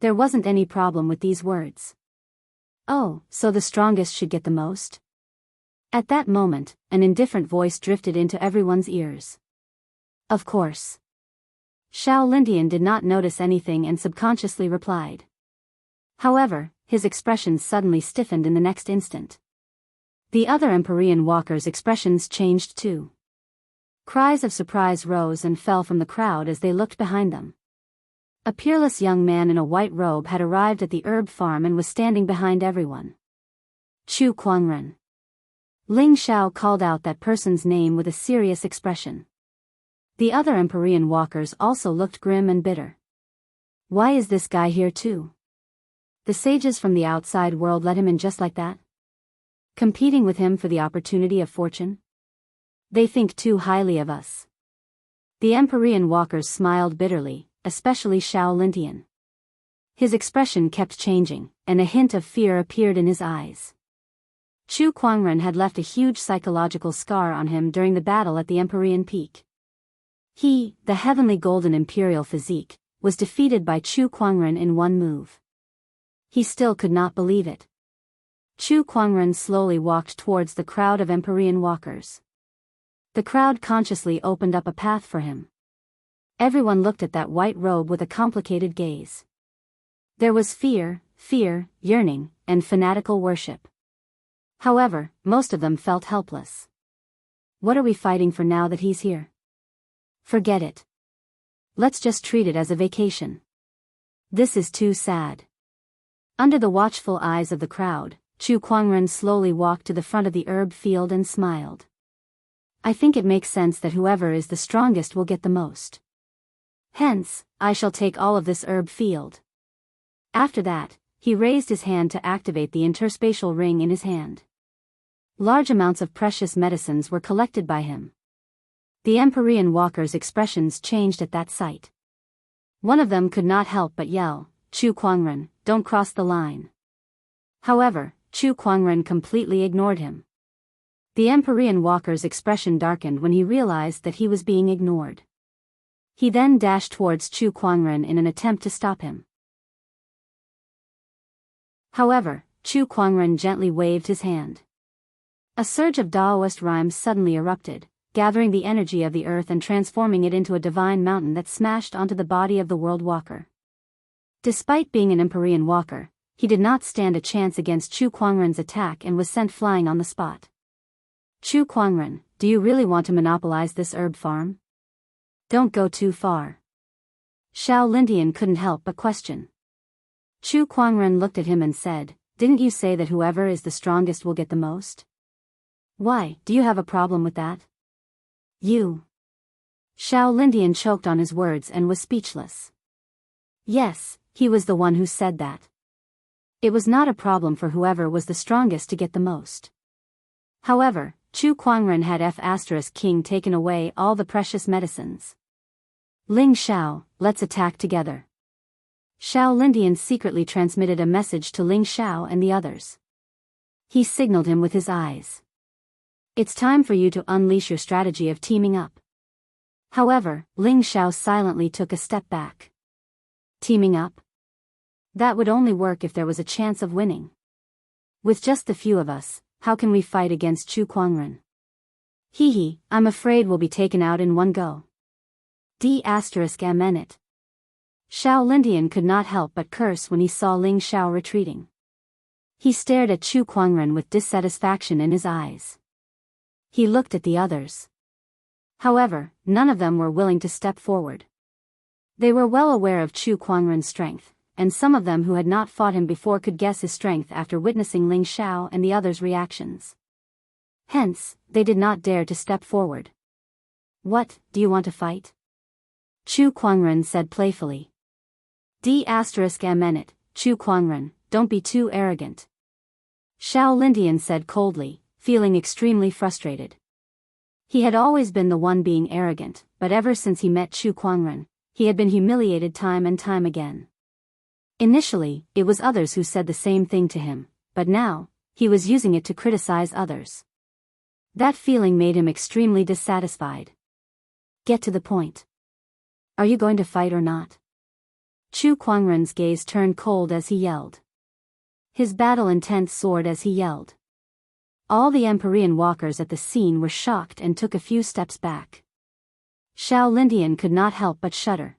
A: There wasn't any problem with these words. Oh, so the strongest should get the most? At that moment, an indifferent voice drifted into everyone's ears. Of course. Xiao Lintian did not notice anything and subconsciously replied. However, his expression suddenly stiffened in the next instant. The other Empyrean walkers' expressions changed too. Cries of surprise rose and fell from the crowd as they looked behind them. A peerless young man in a white robe had arrived at the herb farm and was standing behind everyone. Chu Kuangren. Ling Xiao called out that person's name with a serious expression. The other Empyrean walkers also looked grim and bitter. Why is this guy here too? The sages from the outside world let him in just like that? Competing with him for the opportunity of fortune? They think too highly of us. The Empyrean walkers smiled bitterly, especially Xiao Lintian. His expression kept changing, and a hint of fear appeared in his eyes. Chu Kuangren had left a huge psychological scar on him during the battle at the Empyrean Peak. He, the heavenly golden imperial physique, was defeated by Chu Kuangren in one move. He still could not believe it. Chu Kuangren slowly walked towards the crowd of Empyrean walkers. The crowd consciously opened up a path for him. Everyone looked at that white robe with a complicated gaze. There was fear, yearning, and fanatical worship. However, most of them felt helpless. What are we fighting for now that he's here? Forget it. Let's just treat it as a vacation. This is too sad. Under the watchful eyes of the crowd, Chu Kuangren slowly walked to the front of the herb field and smiled. I think it makes sense that whoever is the strongest will get the most. Hence, I shall take all of this herb field. After that, he raised his hand to activate the interspatial ring in his hand. Large amounts of precious medicines were collected by him. The Empyrean walkers' expressions changed at that sight. One of them could not help but yell, Chu Kuangren, don't cross the line. However, Chu Kuangren completely ignored him. The Empyrean walker's expression darkened when he realized that he was being ignored. He then dashed towards Chu Kuangren in an attempt to stop him. However, Chu Kuangren gently waved his hand. A surge of Daoist rhymes suddenly erupted, gathering the energy of the earth and transforming it into a divine mountain that smashed onto the body of the world walker. Despite being an Empyrean walker, he did not stand a chance against Chu Kuangren's attack and was sent flying on the spot. Chu Kuangren, do you really want to monopolize this herb farm? Don't go too far. Xiao Lintian couldn't help but question. Chu Kuangren looked at him and said, didn't you say that whoever is the strongest will get the most? Why, do you have a problem with that? You. Xiao Lintian choked on his words and was speechless. Yes, he was the one who said that. It was not a problem for whoever was the strongest to get the most. However, Chu Kuangren had F*King taken away all the precious medicines. Ling Xiao, let's attack together. Xiao Lintian secretly transmitted a message to Ling Xiao and the others. He signaled him with his eyes. It's time for you to unleash your strategy of teaming up. However, Ling Xiao silently took a step back. Teaming up? That would only work if there was a chance of winning. With just the few of us, how can we fight against Chu Kuangren? I'm afraid we'll be taken out in one go. D****. Xiao Lintian could not help but curse when he saw Ling Xiao retreating. He stared at Chu Kuangren with dissatisfaction in his eyes. He looked at the others. However, none of them were willing to step forward. They were well aware of Chu Kuangren's strength, and some of them who had not fought him before could guess his strength after witnessing Ling Xiao and the others' reactions. Hence, they did not dare to step forward. What, do you want to fight? Chu Kuangren said playfully. D****, Chu Kuangren, don't be too arrogant. Xiao Lintian said coldly, feeling extremely frustrated. He had always been the one being arrogant, but ever since he met Chu Kuangren, he had been humiliated time and time again. Initially, it was others who said the same thing to him, but now, he was using it to criticize others. That feeling made him extremely dissatisfied. Get to the point. Are you going to fight or not? Chu Kuangren's gaze turned cold as he yelled. His battle intent soared as he yelled. All the Empyrean walkers at the scene were shocked and took a few steps back. Xiao Lintian could not help but shudder.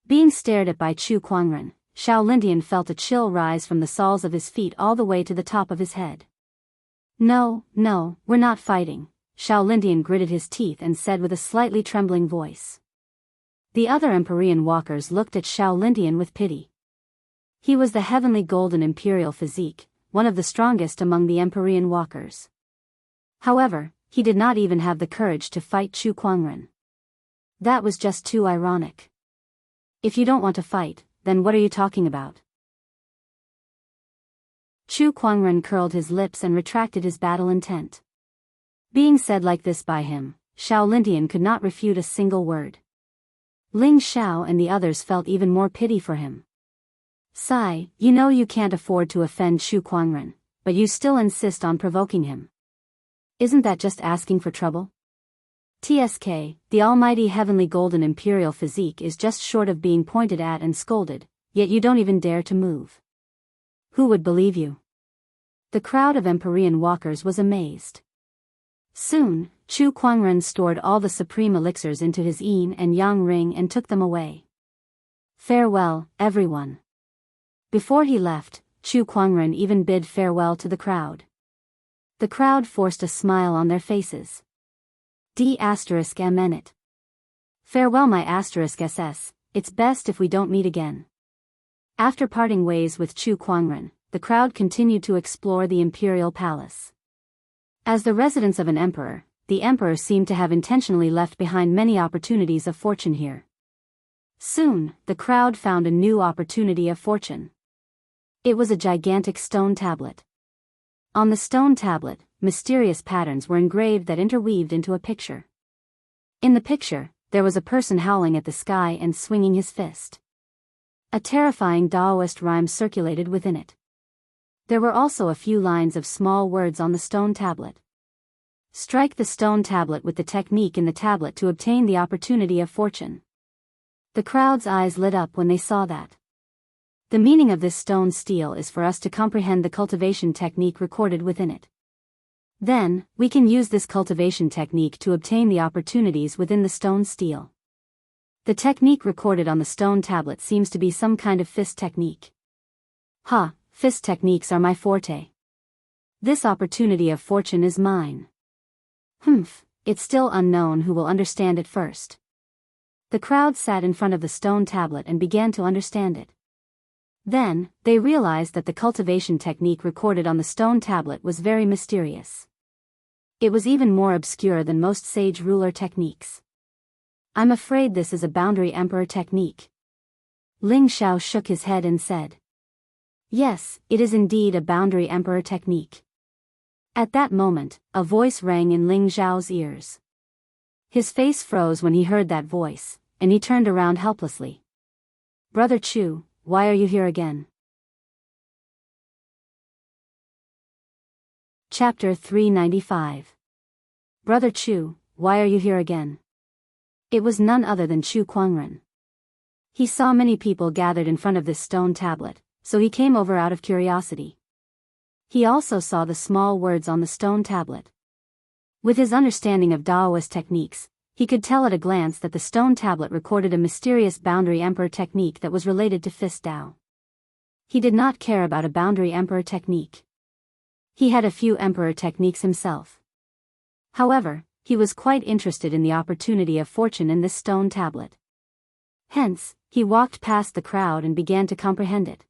A: Being stared at by Chu Kuangren, Xiao Lintian felt a chill rise from the soles of his feet all the way to the top of his head. No, we're not fighting, Xiao Lintian gritted his teeth and said with a slightly trembling voice. The other Empyrean walkers looked at Xiao Lintian with pity. He was the heavenly golden imperial physique, one of the strongest among the Empyrean walkers. However, he did not even have the courage to fight Chu Kuangren. That was just too ironic. If you don't want to fight, then what are you talking about? Chu Kuangren curled his lips and retracted his battle intent. Being said like this by him, Xiao Lintian could not refute a single word. Ling Xiao and the others felt even more pity for him. Sigh, you know you can't afford to offend Chu Kuangren, but you still insist on provoking him. Isn't that just asking for trouble? TSK, the almighty heavenly golden imperial physique is just short of being pointed at and scolded, yet you don't even dare to move. Who would believe you? The crowd of Empyrean walkers was amazed. Soon, Chu Kuangren stored all the supreme elixirs into his yin and yang ring and took them away. Farewell, everyone. Before he left, Chu Kuangren even bid farewell to the crowd. The crowd forced a smile on their faces. D**M it. Farewell my *SS, it's best if we don't meet again. After parting ways with Chu Kuangren, the crowd continued to explore the imperial palace. As the residence of an emperor, the emperor seemed to have intentionally left behind many opportunities of fortune here. Soon, the crowd found a new opportunity of fortune. It was a gigantic stone tablet. On the stone tablet, mysterious patterns were engraved that interweaved into a picture. In the picture, there was a person howling at the sky and swinging his fist. A terrifying Daoist rhyme circulated within it. There were also a few lines of small words on the stone tablet. Strike the stone tablet with the technique in the tablet to obtain the opportunity of fortune. The crowd's eyes lit up when they saw that. The meaning of this stone stele is for us to comprehend the cultivation technique recorded within it. Then, we can use this cultivation technique to obtain the opportunities within the stone stele. The technique recorded on the stone tablet seems to be some kind of fist technique. Fist techniques are my forte. This opportunity of fortune is mine. It's still unknown who will understand it first. The crowd sat in front of the stone tablet and began to understand it. Then, they realized that the cultivation technique recorded on the stone tablet was very mysterious. It was even more obscure than most sage ruler techniques. I'm afraid this is a boundary emperor technique. Ling Xiao shook his head and said. Yes, it is indeed a boundary emperor technique. At that moment, a voice rang in Ling Xiao's ears. His face froze when he heard that voice, and he turned around helplessly. Brother Chu, why are you here again? Chapter 395. Brother Chu, why are you here again? It was none other than Chu Kuangren. He saw many people gathered in front of this stone tablet, so he came over out of curiosity. He also saw the small words on the stone tablet. With his understanding of Daoist techniques, he could tell at a glance that the stone tablet recorded a mysterious boundary emperor technique that was related to Fist Dao. He did not care about a boundary emperor technique. He had a few emperor techniques himself. However, he was quite interested in the opportunity of fortune in this stone tablet. Hence, he walked past the crowd and began to comprehend it.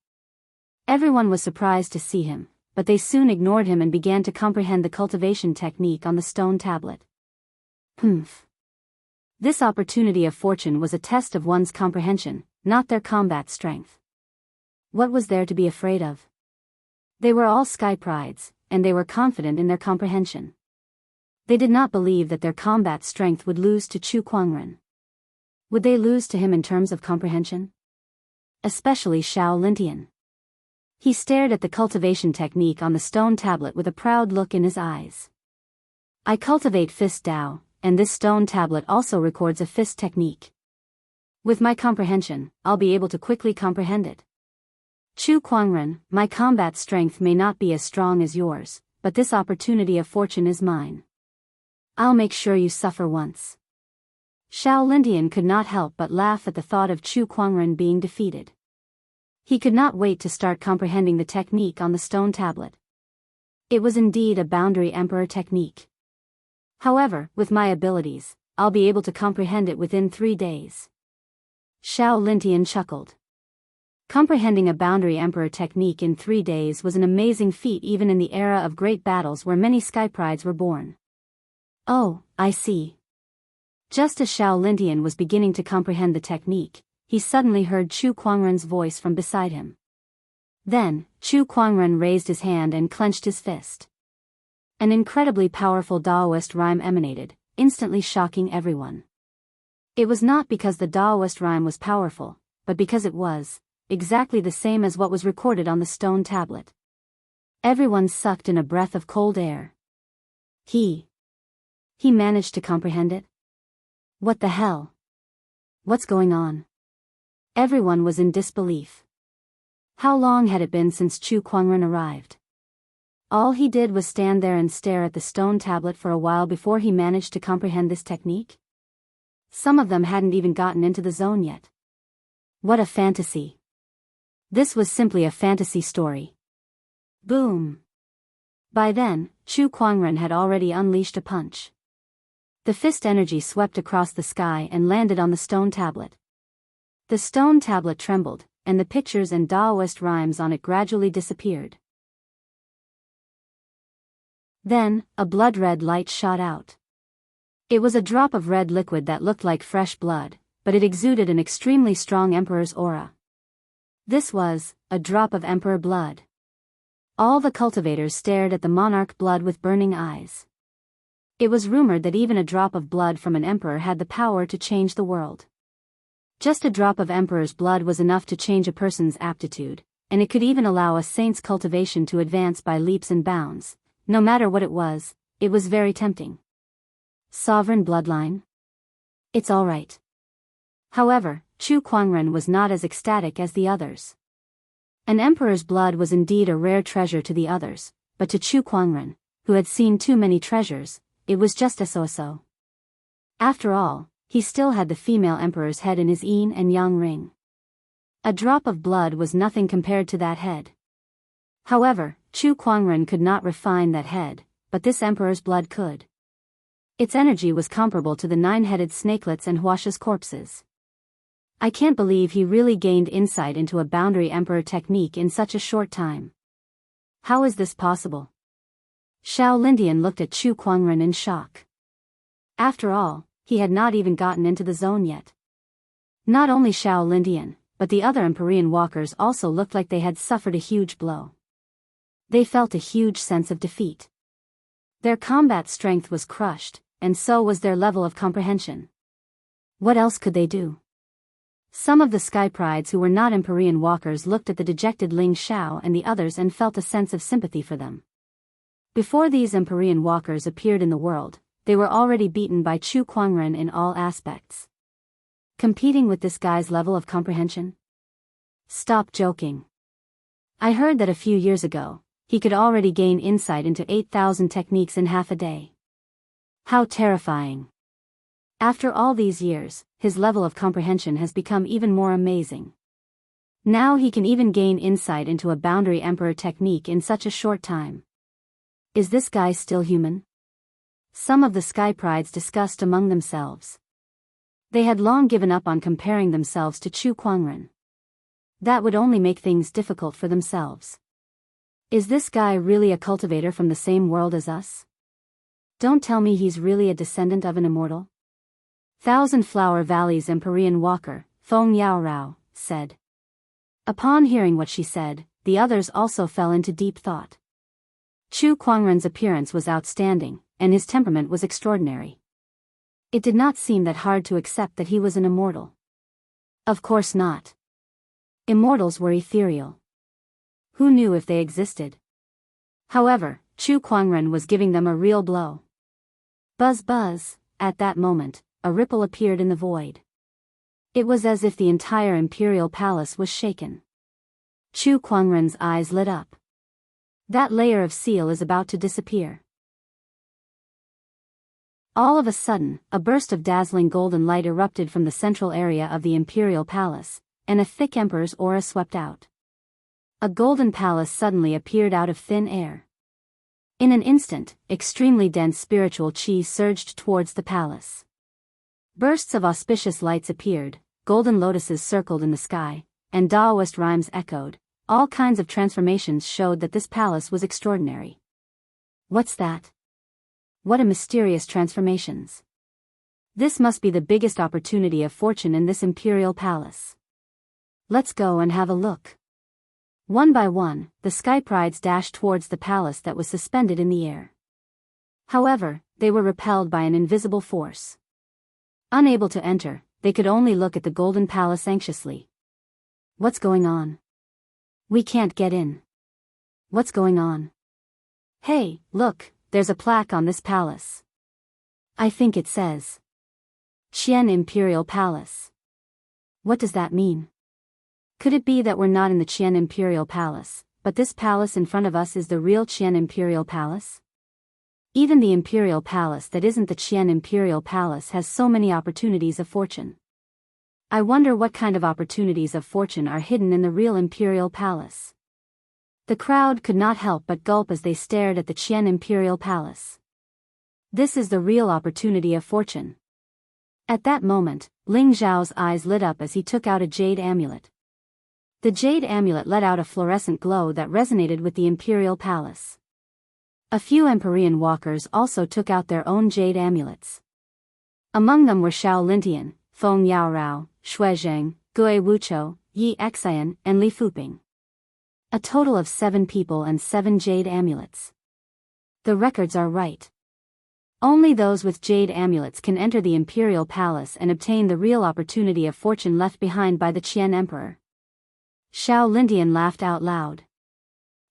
A: Everyone was surprised to see him, but they soon ignored him and began to comprehend the cultivation technique on the stone tablet. This opportunity of fortune was a test of one's comprehension, not their combat strength. What was there to be afraid of? They were all sky prides, and they were confident in their comprehension. They did not believe that their combat strength would lose to Chu Kuangren. Would they lose to him in terms of comprehension? Especially Xiao Lintian. He stared at the cultivation technique on the stone tablet with a proud look in his eyes. I cultivate Fist Dao, and this stone tablet also records a fist technique. With my comprehension, I'll be able to quickly comprehend it. Chu Kuangren, my combat strength may not be as strong as yours, but this opportunity of fortune is mine. I'll make sure you suffer once. Xiao Lintian could not help but laugh at the thought of Chu Kuangren being defeated. He could not wait to start comprehending the technique on the stone tablet. It was indeed a boundary emperor technique. However, with my abilities, I'll be able to comprehend it within 3 days. Xiao Lintian chuckled. Comprehending a boundary emperor technique in 3 days was an amazing feat even in the era of great battles where many sky prides were born. Oh, I see. Just as Xiao Lintian was beginning to comprehend the technique, he suddenly heard Chu Kuangren's voice from beside him. Then, Chu Kuangren raised his hand and clenched his fist. An incredibly powerful Daoist rhyme emanated, instantly shocking everyone. It was not because the Daoist rhyme was powerful, but because it was exactly the same as what was recorded on the stone tablet. Everyone sucked in a breath of cold air. He managed to comprehend it? What the hell? What's going on? Everyone was in disbelief. How long had it been since Chu Kuangren arrived? All he did was stand there and stare at the stone tablet for a while before he managed to comprehend this technique? Some of them hadn't even gotten into the zone yet. What a fantasy. This was simply a fantasy story. Boom. By then, Chu Kuangren had already unleashed a punch. The fist energy swept across the sky and landed on the stone tablet. The stone tablet trembled, and the pictures and Daoist rhymes on it gradually disappeared. Then, a blood-red light shot out. It was a drop of red liquid that looked like fresh blood, but it exuded an extremely strong Emperor's aura. This was a drop of Emperor blood. All the cultivators stared at the monarch blood with burning eyes. It was rumored that even a drop of blood from an emperor had the power to change the world. Just a drop of Emperor's blood was enough to change a person's aptitude, and it could even allow a saint's cultivation to advance by leaps and bounds. No matter what it was very tempting. Sovereign bloodline? It's all right. However, Chu Kuangren was not as ecstatic as the others. An emperor's blood was indeed a rare treasure to the others, but to Chu Kuangren, who had seen too many treasures, it was just a so-so. After all, he still had the female emperor's head in his yin and yang ring. A drop of blood was nothing compared to that head. However, Chu Kuangren could not refine that head, but this emperor's blood could. Its energy was comparable to the 9-headed snakelets and Huasha's corpses. I can't believe he really gained insight into a boundary emperor technique in such a short time. How is this possible? Xiao Lindian looked at Chu Kuangren in shock. After all, he had not even gotten into the zone yet. Not only Xiao Lindian, but the other Empyrean walkers also looked like they had suffered a huge blow. They felt a huge sense of defeat. Their combat strength was crushed, and so was their level of comprehension. What else could they do? Some of the Sky Prides who were not Empyrean walkers looked at the dejected Ling Xiao and the others and felt a sense of sympathy for them. Before these Empyrean walkers appeared in the world, they were already beaten by Chu Kuangren in all aspects. Competing with this guy's level of comprehension? Stop joking. I heard that a few years ago, he could already gain insight into 8,000 techniques in half a day. How terrifying. After all these years, his level of comprehension has become even more amazing. Now he can even gain insight into a boundary emperor technique in such a short time. Is this guy still human? Some of the Sky Prides discussed among themselves. They had long given up on comparing themselves to Chu Kuangren. That would only make things difficult for themselves. Is this guy really a cultivator from the same world as us? Don't tell me he's really a descendant of an immortal? Thousand Flower Valley's Empyrean walker, Feng Yaorao, said. Upon hearing what she said, the others also fell into deep thought. Chu Kuangren's appearance was outstanding, and his temperament was extraordinary. It did not seem that hard to accept that he was an immortal. Of course not. Immortals were ethereal. Who knew if they existed? However, Chu Kuangren was giving them a real blow. Buzz buzz, at that moment, a ripple appeared in the void. It was as if the entire imperial palace was shaken. Chu Kuangren's eyes lit up. That layer of seal is about to disappear. All of a sudden, a burst of dazzling golden light erupted from the central area of the imperial palace, and a thick emperor's aura swept out. A golden palace suddenly appeared out of thin air. In an instant, extremely dense spiritual chi surged towards the palace. Bursts of auspicious lights appeared, golden lotuses circled in the sky, and Daoist rhymes echoed. All kinds of transformations showed that this palace was extraordinary. What's that? What a mysterious transformations. This must be the biggest opportunity of fortune in this imperial palace. Let's go and have a look. One by one, the sky prides dashed towards the palace that was suspended in the air. However, they were repelled by an invisible force. Unable to enter, they could only look at the golden palace anxiously. What's going on? We can't get in. What's going on? Hey, look, there's a plaque on this palace. I think it says Qian Imperial Palace. What does that mean? Could it be that we're not in the Qian Imperial Palace, but this palace in front of us is the real Qian Imperial Palace? Even the Imperial Palace that isn't the Qian Imperial Palace has so many opportunities of fortune. I wonder what kind of opportunities of fortune are hidden in the real Imperial Palace. The crowd could not help but gulp as they stared at the Qian Imperial Palace. This is the real opportunity of fortune. At that moment, Ling Zhao's eyes lit up as he took out a jade amulet. The jade amulet let out a fluorescent glow that resonated with the Imperial Palace. A few Empyrean walkers also took out their own jade amulets. Among them were Xiao Lintian, Feng Yaorao, Shui Zheng, Gui Wuqiu, Yi Xian, and Li Fuping. A total of 7 people and 7 jade amulets. The records are right. Only those with jade amulets can enter the Imperial Palace and obtain the real opportunity of fortune left behind by the Qian Emperor. Xiao Lindian laughed out loud.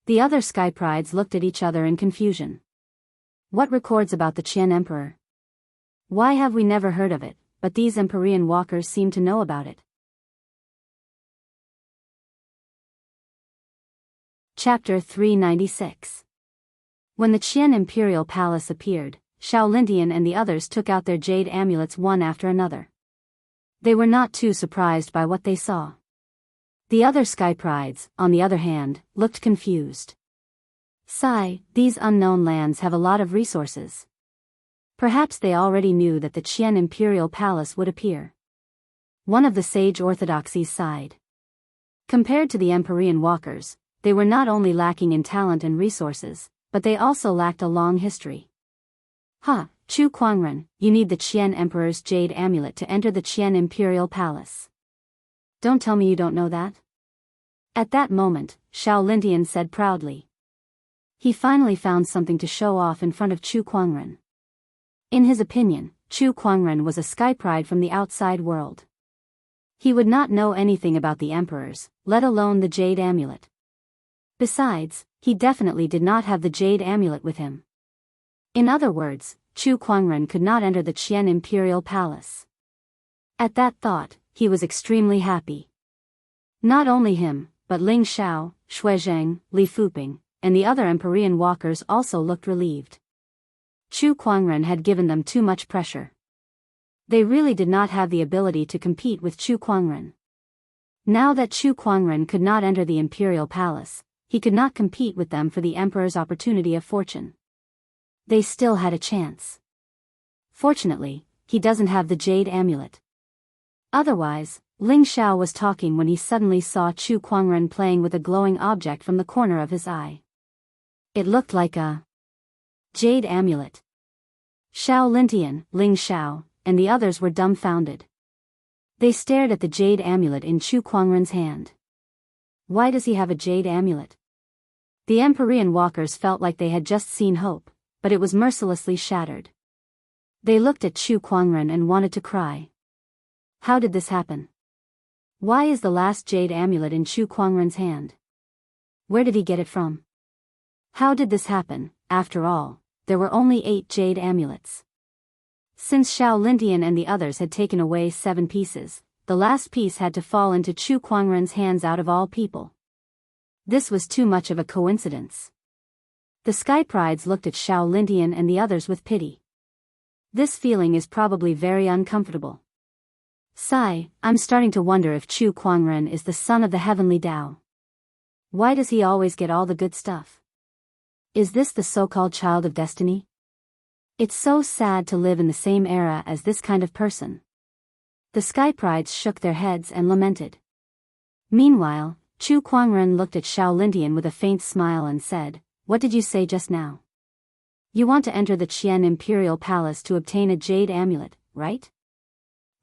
A: The other sky prides looked at each other in confusion. What records about the Qian Emperor? Why have we never heard of it, but these Empyrean walkers seem to know about it? Chapter 396. When the Qian Imperial Palace appeared, Xiao Lindian and the others took out their jade amulets one after another. They were not too surprised by what they saw. The other sky prides, on the other hand, looked confused. Sigh, these unknown lands have a lot of resources. Perhaps they already knew that the Qian Imperial Palace would appear. One of the sage orthodoxies sighed. Compared to the Empyrean walkers, they were not only lacking in talent and resources, but they also lacked a long history. Chu Kuangren, you need the Qian Emperor's jade amulet to enter the Qian Imperial Palace. Don't tell me you don't know that. At that moment, Xiao Lindian said proudly. He finally found something to show off in front of Chu Kuangren. In his opinion, Chu Kuangren was a sky pride from the outside world. He would not know anything about the emperors, let alone the jade amulet. Besides, he definitely did not have the jade amulet with him. In other words, Chu Kuangren could not enter the Qian Imperial Palace. At that thought, he was extremely happy. Not only him, but Ling Xiao, Shui Zheng, Li Fuping, and the other Empyrean walkers also looked relieved. Chu Kuangren had given them too much pressure. They really did not have the ability to compete with Chu Kuangren. Now that Chu Kuangren could not enter the Imperial Palace, he could not compete with them for the Emperor's opportunity of fortune. They still had a chance. Fortunately, he doesn't have the jade amulet. Otherwise, Ling Xiao was talking when he suddenly saw Chu Kuangren playing with a glowing object from the corner of his eye. It looked like a jade amulet. Xiao Lintian, Ling Xiao, and the others were dumbfounded. They stared at the jade amulet in Chu Kuangren's hand. Why does he have a jade amulet? The Empyrean walkers felt like they had just seen hope, but it was mercilessly shattered. They looked at Chu Kuangren and wanted to cry. How did this happen? Why is the last jade amulet in Chu Kuangren's hand? Where did he get it from? How did this happen? After all, there were only 8 jade amulets. Since Xiao Lindian and the others had taken away 7 pieces, the last piece had to fall into Chu Kuangren's hands out of all people. This was too much of a coincidence. The sky prides looked at Xiao Lindian and the others with pity. This feeling is probably very uncomfortable. Sigh, I'm starting to wonder if Chu Kuangren is the son of the heavenly Tao. Why does he always get all the good stuff? Is this the so-called child of destiny? It's so sad to live in the same era as this kind of person. The sky prides shook their heads and lamented. Meanwhile, Chu Kuangren looked at Xiao Lindian with a faint smile and said, "What did you say just now? You want to enter the Qian Imperial Palace to obtain a jade amulet, right?"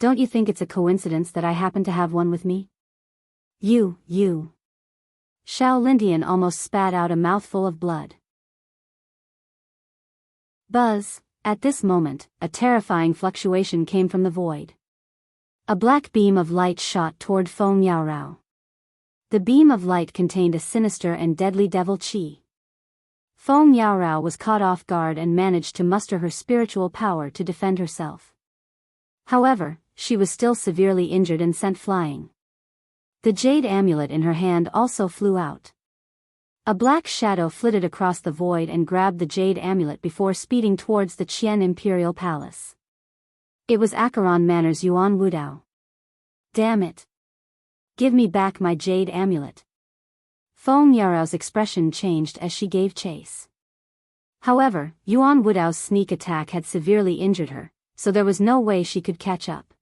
A: Don't you think it's a coincidence that I happen to have one with me? You. Xiao Lintian almost spat out a mouthful of blood. Buzz. At this moment, a terrifying fluctuation came from the void. A black beam of light shot toward Feng Yaorao. The beam of light contained a sinister and deadly devil qi. Feng Yaorao was caught off guard and managed to muster her spiritual power to defend herself. However, she was still severely injured and sent flying. The jade amulet in her hand also flew out. A black shadow flitted across the void and grabbed the jade amulet before speeding towards the Qian Imperial Palace. It was Acheron Manor's Yuan Wudao. Damn it! Give me back my jade amulet. Feng Yaorao's expression changed as she gave chase. However, Yuan Wudao's sneak attack had severely injured her, so there was no way she could catch up.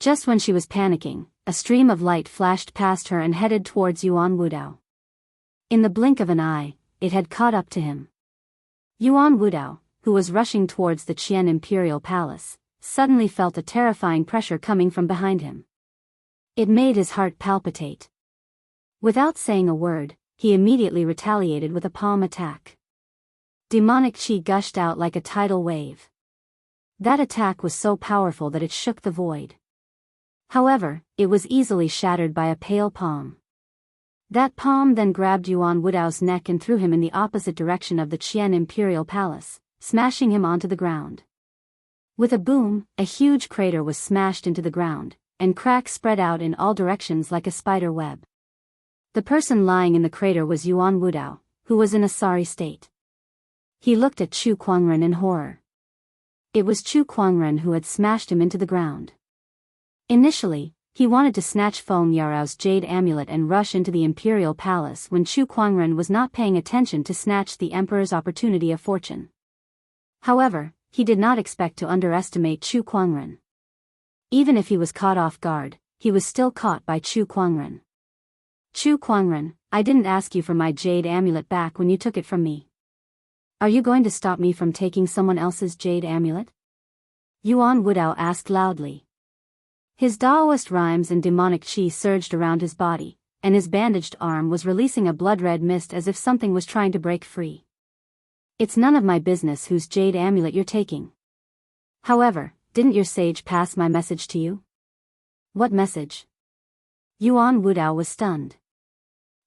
A: Just when she was panicking, a stream of light flashed past her and headed towards Yuan Wudao. In the blink of an eye, it had caught up to him. Yuan Wudao, who was rushing towards the Qian Imperial Palace, suddenly felt a terrifying pressure coming from behind him. It made his heart palpitate. Without saying a word, he immediately retaliated with a palm attack. Demonic qi gushed out like a tidal wave. That attack was so powerful that it shook the void. However, it was easily shattered by a pale palm. That palm then grabbed Yuan Wudao's neck and threw him in the opposite direction of the Qian Imperial Palace, smashing him onto the ground. With a boom, a huge crater was smashed into the ground, and cracks spread out in all directions like a spider web. The person lying in the crater was Yuan Wudao, who was in a sorry state. He looked at Chu Kuangren in horror. It was Chu Kuangren who had smashed him into the ground. Initially, he wanted to snatch Feng Yaorao's jade amulet and rush into the imperial palace when Chu Kuangren was not paying attention to snatch the emperor's opportunity of fortune. However, he did not expect to underestimate Chu Kuangren. Even if he was caught off guard, he was still caught by Chu Kuangren. Chu Kuangren, I didn't ask you for my jade amulet back when you took it from me. Are you going to stop me from taking someone else's jade amulet? Yuan Wudao asked loudly. His Daoist rhymes and demonic qi surged around his body, and his bandaged arm was releasing a blood-red mist as if something was trying to break free. It's none of my business whose jade amulet you're taking. However, didn't your sage pass my message to you? What message? Yuan Wudao was stunned.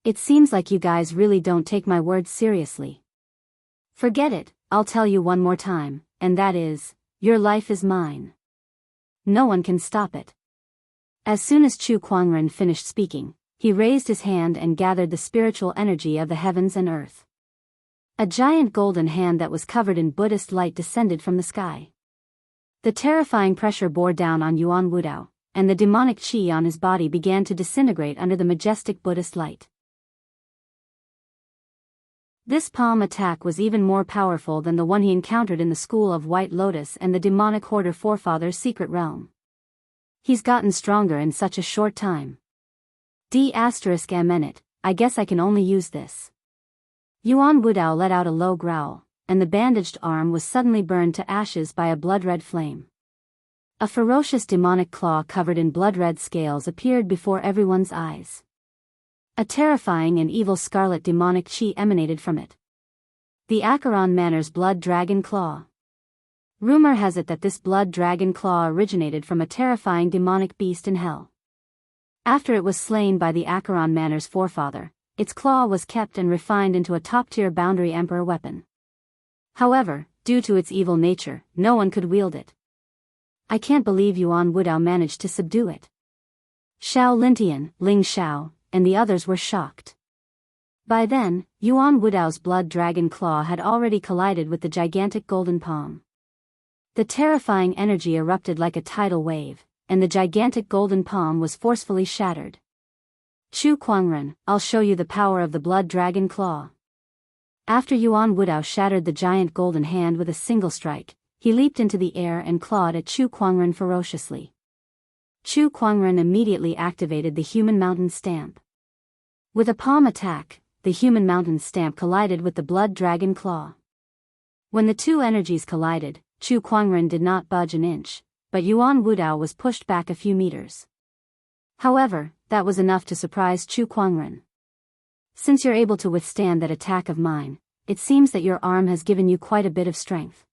A: It seems like you guys really don't take my words seriously. Forget it, I'll tell you one more time, and that is, your life is mine. No one can stop it. As soon as Chu Kuangren finished speaking, he raised his hand and gathered the spiritual energy of the heavens and earth. A giant golden hand that was covered in Buddhist light descended from the sky. The terrifying pressure bore down on Yuan Wudao, and the demonic qi on his body began to disintegrate under the majestic Buddhist light. This palm attack was even more powerful than the one he encountered in the School of White Lotus and the demonic hoarder forefather's secret realm. He's gotten stronger in such a short time. D****, I guess I can only use this. Yuan Wudao let out a low growl, and the bandaged arm was suddenly burned to ashes by a blood-red flame. A ferocious demonic claw covered in blood-red scales appeared before everyone's eyes. A terrifying and evil scarlet demonic qi emanated from it. The Acheron Manor's blood dragon claw. Rumor has it that this blood dragon claw originated from a terrifying demonic beast in hell. After it was slain by the Acheron Manor's forefather, its claw was kept and refined into a top-tier boundary emperor weapon. However, due to its evil nature, no one could wield it. I can't believe Yuan Wudao managed to subdue it. Xiao Lintian, Ling Xiao, and the others were shocked. By then, Yuan Wudao's blood dragon claw had already collided with the gigantic golden palm. The terrifying energy erupted like a tidal wave, and the gigantic golden palm was forcefully shattered. Chu Kuangren, I'll show you the power of the blood dragon claw. After Yuan Wudao shattered the giant golden hand with a single strike, he leaped into the air and clawed at Chu Kuangren ferociously. Chu Kuangren immediately activated the human mountain stamp. With a palm attack, the human mountain stamp collided with the blood dragon claw. When the two energies collided, Chu Kuangren did not budge an inch, but Yuan Wudao was pushed back a few meters. However, that was enough to surprise Chu Kuangren. Since you're able to withstand that attack of mine, it seems that your arm has given you quite a bit of strength.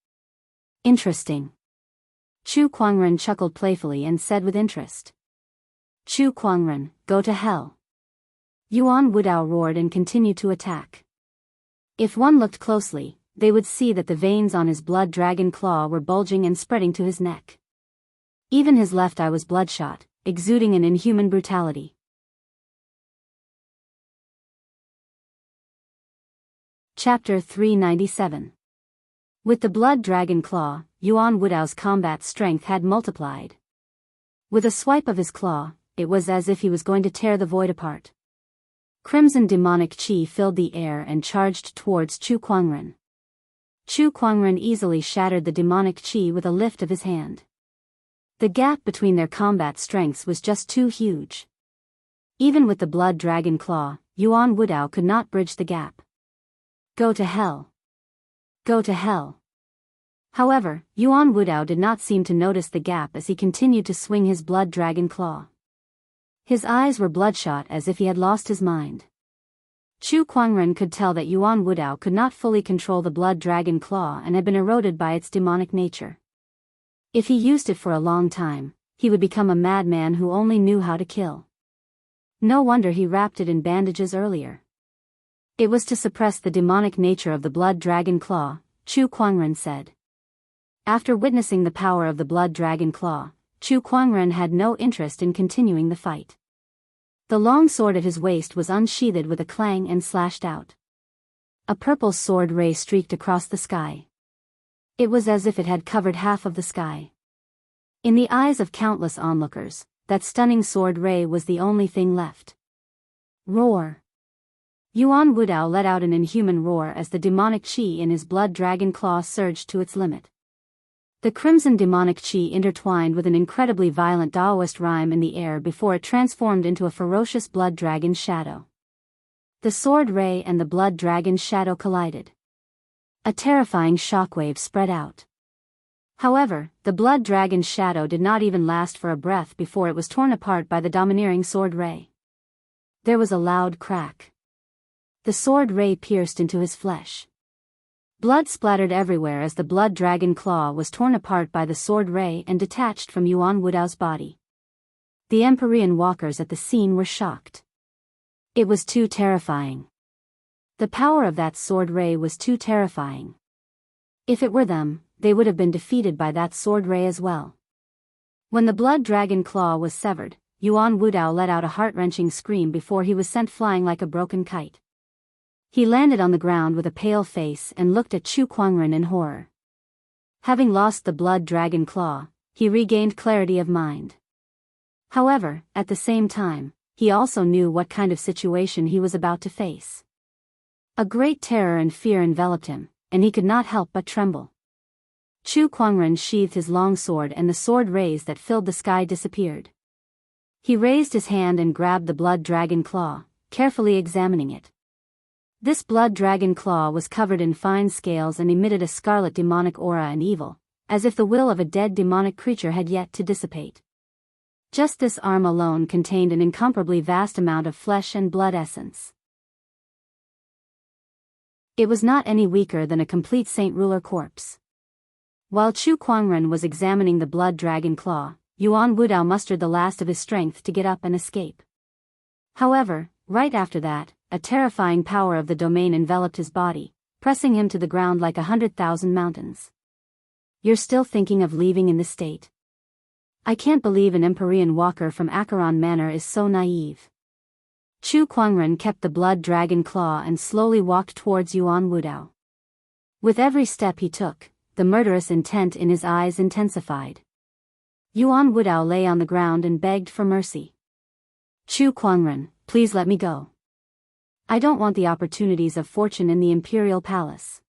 A: Interesting. Chu Kuangren chuckled playfully and said with interest. Chu Kuangren, go to hell. Yuan Wudao roared and continued to attack. If one looked closely, they would see that the veins on his blood dragon claw were bulging and spreading to his neck. Even his left eye was bloodshot, exuding an inhuman brutality. Chapter 397. With the blood dragon claw, Yuan Wudao's combat strength had multiplied. With a swipe of his claw, it was as if he was going to tear the void apart. Crimson demonic chi filled the air and charged towards Chu Kuangren. Chu Kuangren easily shattered the demonic chi with a lift of his hand. The gap between their combat strengths was just too huge. Even with the blood dragon claw, Yuan Wudao could not bridge the gap. Go to hell. Go to hell. However, Yuan Wudao did not seem to notice the gap as he continued to swing his blood dragon claw. His eyes were bloodshot as if he had lost his mind. Chu Kuangren could tell that Yuan Wudao could not fully control the blood dragon claw and had been eroded by its demonic nature. If he used it for a long time, he would become a madman who only knew how to kill. No wonder he wrapped it in bandages earlier. It was to suppress the demonic nature of the blood dragon claw, Chu Kuangren said. After witnessing the power of the blood dragon claw, Chu Kuangren had no interest in continuing the fight. The long sword at his waist was unsheathed with a clang and slashed out. A purple sword ray streaked across the sky. It was as if it had covered half of the sky. In the eyes of countless onlookers, that stunning sword ray was the only thing left. Roar! Yuan Wudao let out an inhuman roar as the demonic chi in his blood dragon claw surged to its limit. The crimson demonic chi intertwined with an incredibly violent Daoist rhyme in the air before it transformed into a ferocious blood dragon shadow. The sword ray and the blood dragon shadow collided. A terrifying shockwave spread out. However, the blood dragon shadow did not even last for a breath before it was torn apart by the domineering sword ray. There was a loud crack. The sword ray pierced into his flesh. Blood splattered everywhere as the blood dragon claw was torn apart by the sword ray and detached from Yuan Wudao's body. The Empyrean walkers at the scene were shocked. It was too terrifying. The power of that sword ray was too terrifying. If it were them, they would have been defeated by that sword ray as well. When the blood dragon claw was severed, Yuan Wudao let out a heart-wrenching scream before he was sent flying like a broken kite. He landed on the ground with a pale face and looked at Chu Kuangren in horror. Having lost the blood dragon claw, he regained clarity of mind. However, at the same time, he also knew what kind of situation he was about to face. A great terror and fear enveloped him, and he could not help but tremble. Chu Kuangren sheathed his long sword and the sword rays that filled the sky disappeared. He raised his hand and grabbed the blood dragon claw, carefully examining it. This blood dragon claw was covered in fine scales and emitted a scarlet demonic aura and evil, as if the will of a dead demonic creature had yet to dissipate. Just this arm alone contained an incomparably vast amount of flesh and blood essence. It was not any weaker than a complete Saint Ruler corpse. While Chu Kuangren was examining the blood dragon claw, Yuan Wudao mustered the last of his strength to get up and escape. However, right after that, a terrifying power of the domain enveloped his body, pressing him to the ground like 100,000 mountains. You're still thinking of leaving in this state? I can't believe an Empyrean walker from Acheron Manor is so naive. Chu Kuangren kept the blood dragon claw and slowly walked towards Yuan Wudao. With every step he took, the murderous intent in his eyes intensified. Yuan Wudao lay on the ground and begged for mercy. Chu Kuangren, please let me go. I don't want the opportunities of fortune in the imperial palace.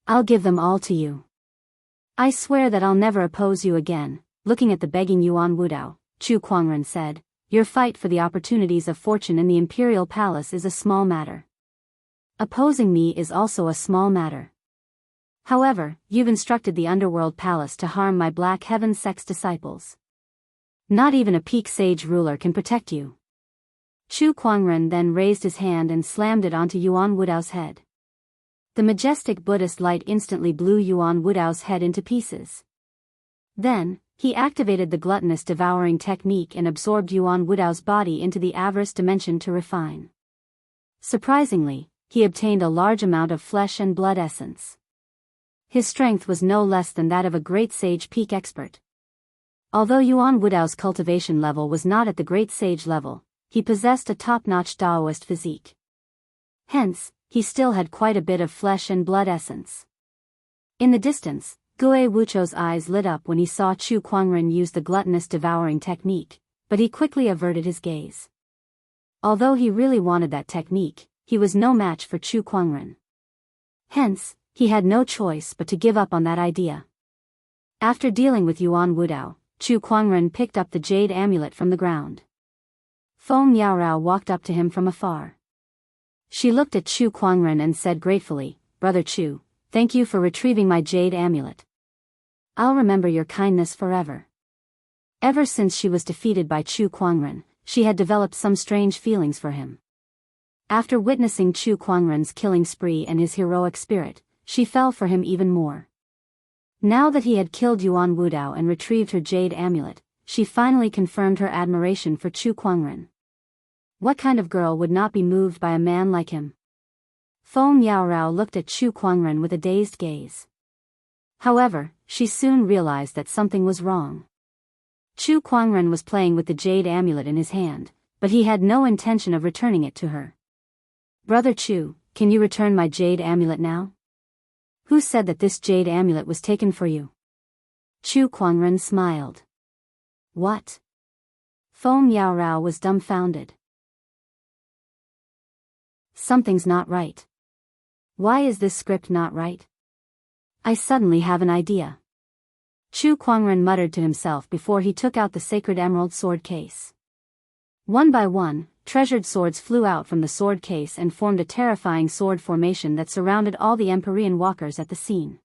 A: I'll give them all to you. I swear that I'll never oppose you again. Looking at the begging Yuan Wudao, Chu Kuangren said, your fight for the opportunities of fortune in the imperial palace is a small matter. Opposing me is also a small matter. However, you've instructed the underworld palace to harm my Black Heaven sect's disciples. Not even a peak sage ruler can protect you. Chu Kuangren then raised his hand and slammed it onto Yuan Wudao's head. The majestic Buddhist light instantly blew Yuan Wudao's head into pieces. Then, he activated the gluttonous devouring technique and absorbed Yuan Wudao's body into the avarice dimension to refine. Surprisingly, he obtained a large amount of flesh and blood essence. His strength was no less than that of a great sage peak expert. Although Yuan Wudao's cultivation level was not at the great sage level, he possessed a top-notch Daoist physique. Hence, he still had quite a bit of flesh and blood essence. In the distance, Gue Wucho's eyes lit up when he saw Chu Kuangren use the gluttonous devouring technique, but he quickly averted his gaze. Although he really wanted that technique, he was no match for Chu Kuangren. Hence, he had no choice but to give up on that idea. After dealing with Yuan Wudao, Chu Kuangren picked up the jade amulet from the ground. Feng Miaorao walked up to him from afar. She looked at Chu Kuangren and said gratefully, "Brother Chu, thank you for retrieving my jade amulet. I'll remember your kindness forever." Ever since she was defeated by Chu Kuangren, she had developed some strange feelings for him. After witnessing Chu Kuangren's killing spree and his heroic spirit, she fell for him even more. Now that he had killed Yuan Wudao and retrieved her jade amulet, she finally confirmed her admiration for Chu Kuangren. What kind of girl would not be moved by a man like him? Feng Miaorao looked at Chu Kuangren with a dazed gaze. However, she soon realized that something was wrong. Chu Kuangren was playing with the jade amulet in his hand, but he had no intention of returning it to her. "Brother Chu, can you return my jade amulet now? Who said that this jade amulet was taken for you?" Chu Kuangren smiled. "What?" Feng Miaorao was dumbfounded. Something's not right. Why is this script not right? I suddenly have an idea. Chu Kuangren muttered to himself before he took out the sacred emerald sword case. One by one, treasured swords flew out from the sword case and formed a terrifying sword formation that surrounded all the Empyrean walkers at the scene.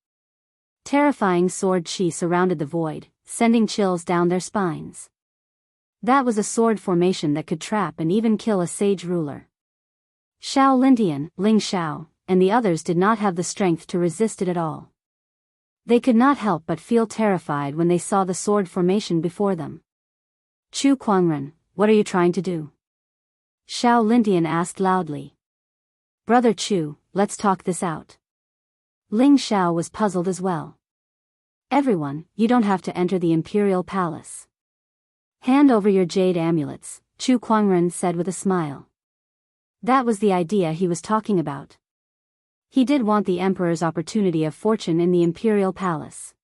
A: Terrifying sword chi surrounded the void, sending chills down their spines. That was a sword formation that could trap and even kill a sage ruler. Xiao Lintian, Ling Xiao, and the others did not have the strength to resist it at all. They could not help but feel terrified when they saw the sword formation before them. "Chu Kuangren, what are you trying to do?" Xiao Lintian asked loudly. "Brother Chu, let's talk this out." Ling Xiao was puzzled as well. "Everyone, you don't have to enter the imperial palace. Hand over your jade amulets," Chu Kuangren said with a smile. That was the idea he was talking about. He did want the emperor's opportunity of fortune in the imperial palace.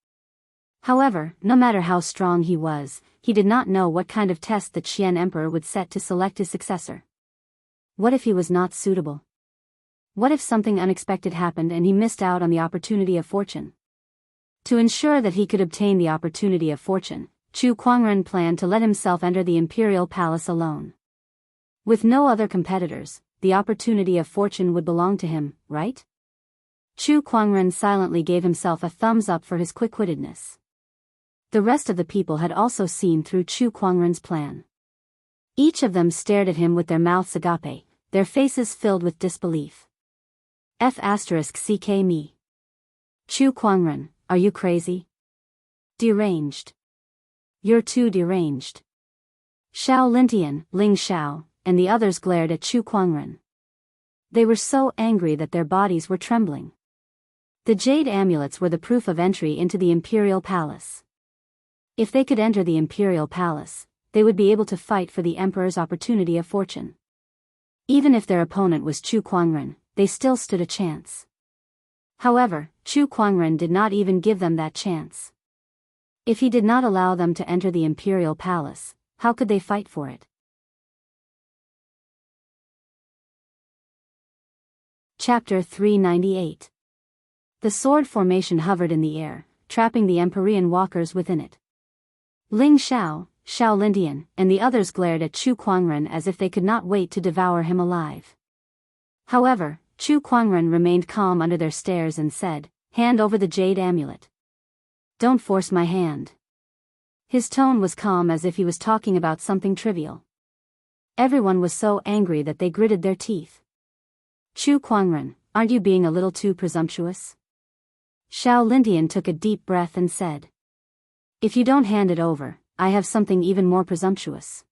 A: However, no matter how strong he was, he did not know what kind of test the Qian emperor would set to select his successor. What if he was not suitable? What if something unexpected happened and he missed out on the opportunity of fortune? To ensure that he could obtain the opportunity of fortune, Chu Kuangren planned to let himself enter the imperial palace alone. With no other competitors, the opportunity of fortune would belong to him, right? Chu Kuangren silently gave himself a thumbs up for his quick-wittedness. The rest of the people had also seen through Chu Kuangren's plan. Each of them stared at him with their mouths agape, their faces filled with disbelief. F***ck me. Chu Kuangren, are you crazy? Deranged. You're too deranged. Xiao Lintian, Ling Xiao, and the others glared at Chu Kuangren. They were so angry that their bodies were trembling. The jade amulets were the proof of entry into the imperial palace. If they could enter the imperial palace, they would be able to fight for the emperor's opportunity of fortune. Even if their opponent was Chu Kuangren, they still stood a chance. However, Chu Kuangren did not even give them that chance. If he did not allow them to enter the imperial palace, how could they fight for it? Chapter 398. The sword formation hovered in the air, trapping the Empyrean walkers within it. Ling Xiao, Xiao Lintian, and the others glared at Chu Kuangren as if they could not wait to devour him alive. However, Chu Kuangren remained calm under their stares and said, hand over the jade amulet. Don't force my hand. His tone was calm as if he was talking about something trivial. Everyone was so angry that they gritted their teeth. Chu Kuangren, aren't you being a little too presumptuous? Xiao Lintian took a deep breath and said. If you don't hand it over, I have something even more presumptuous.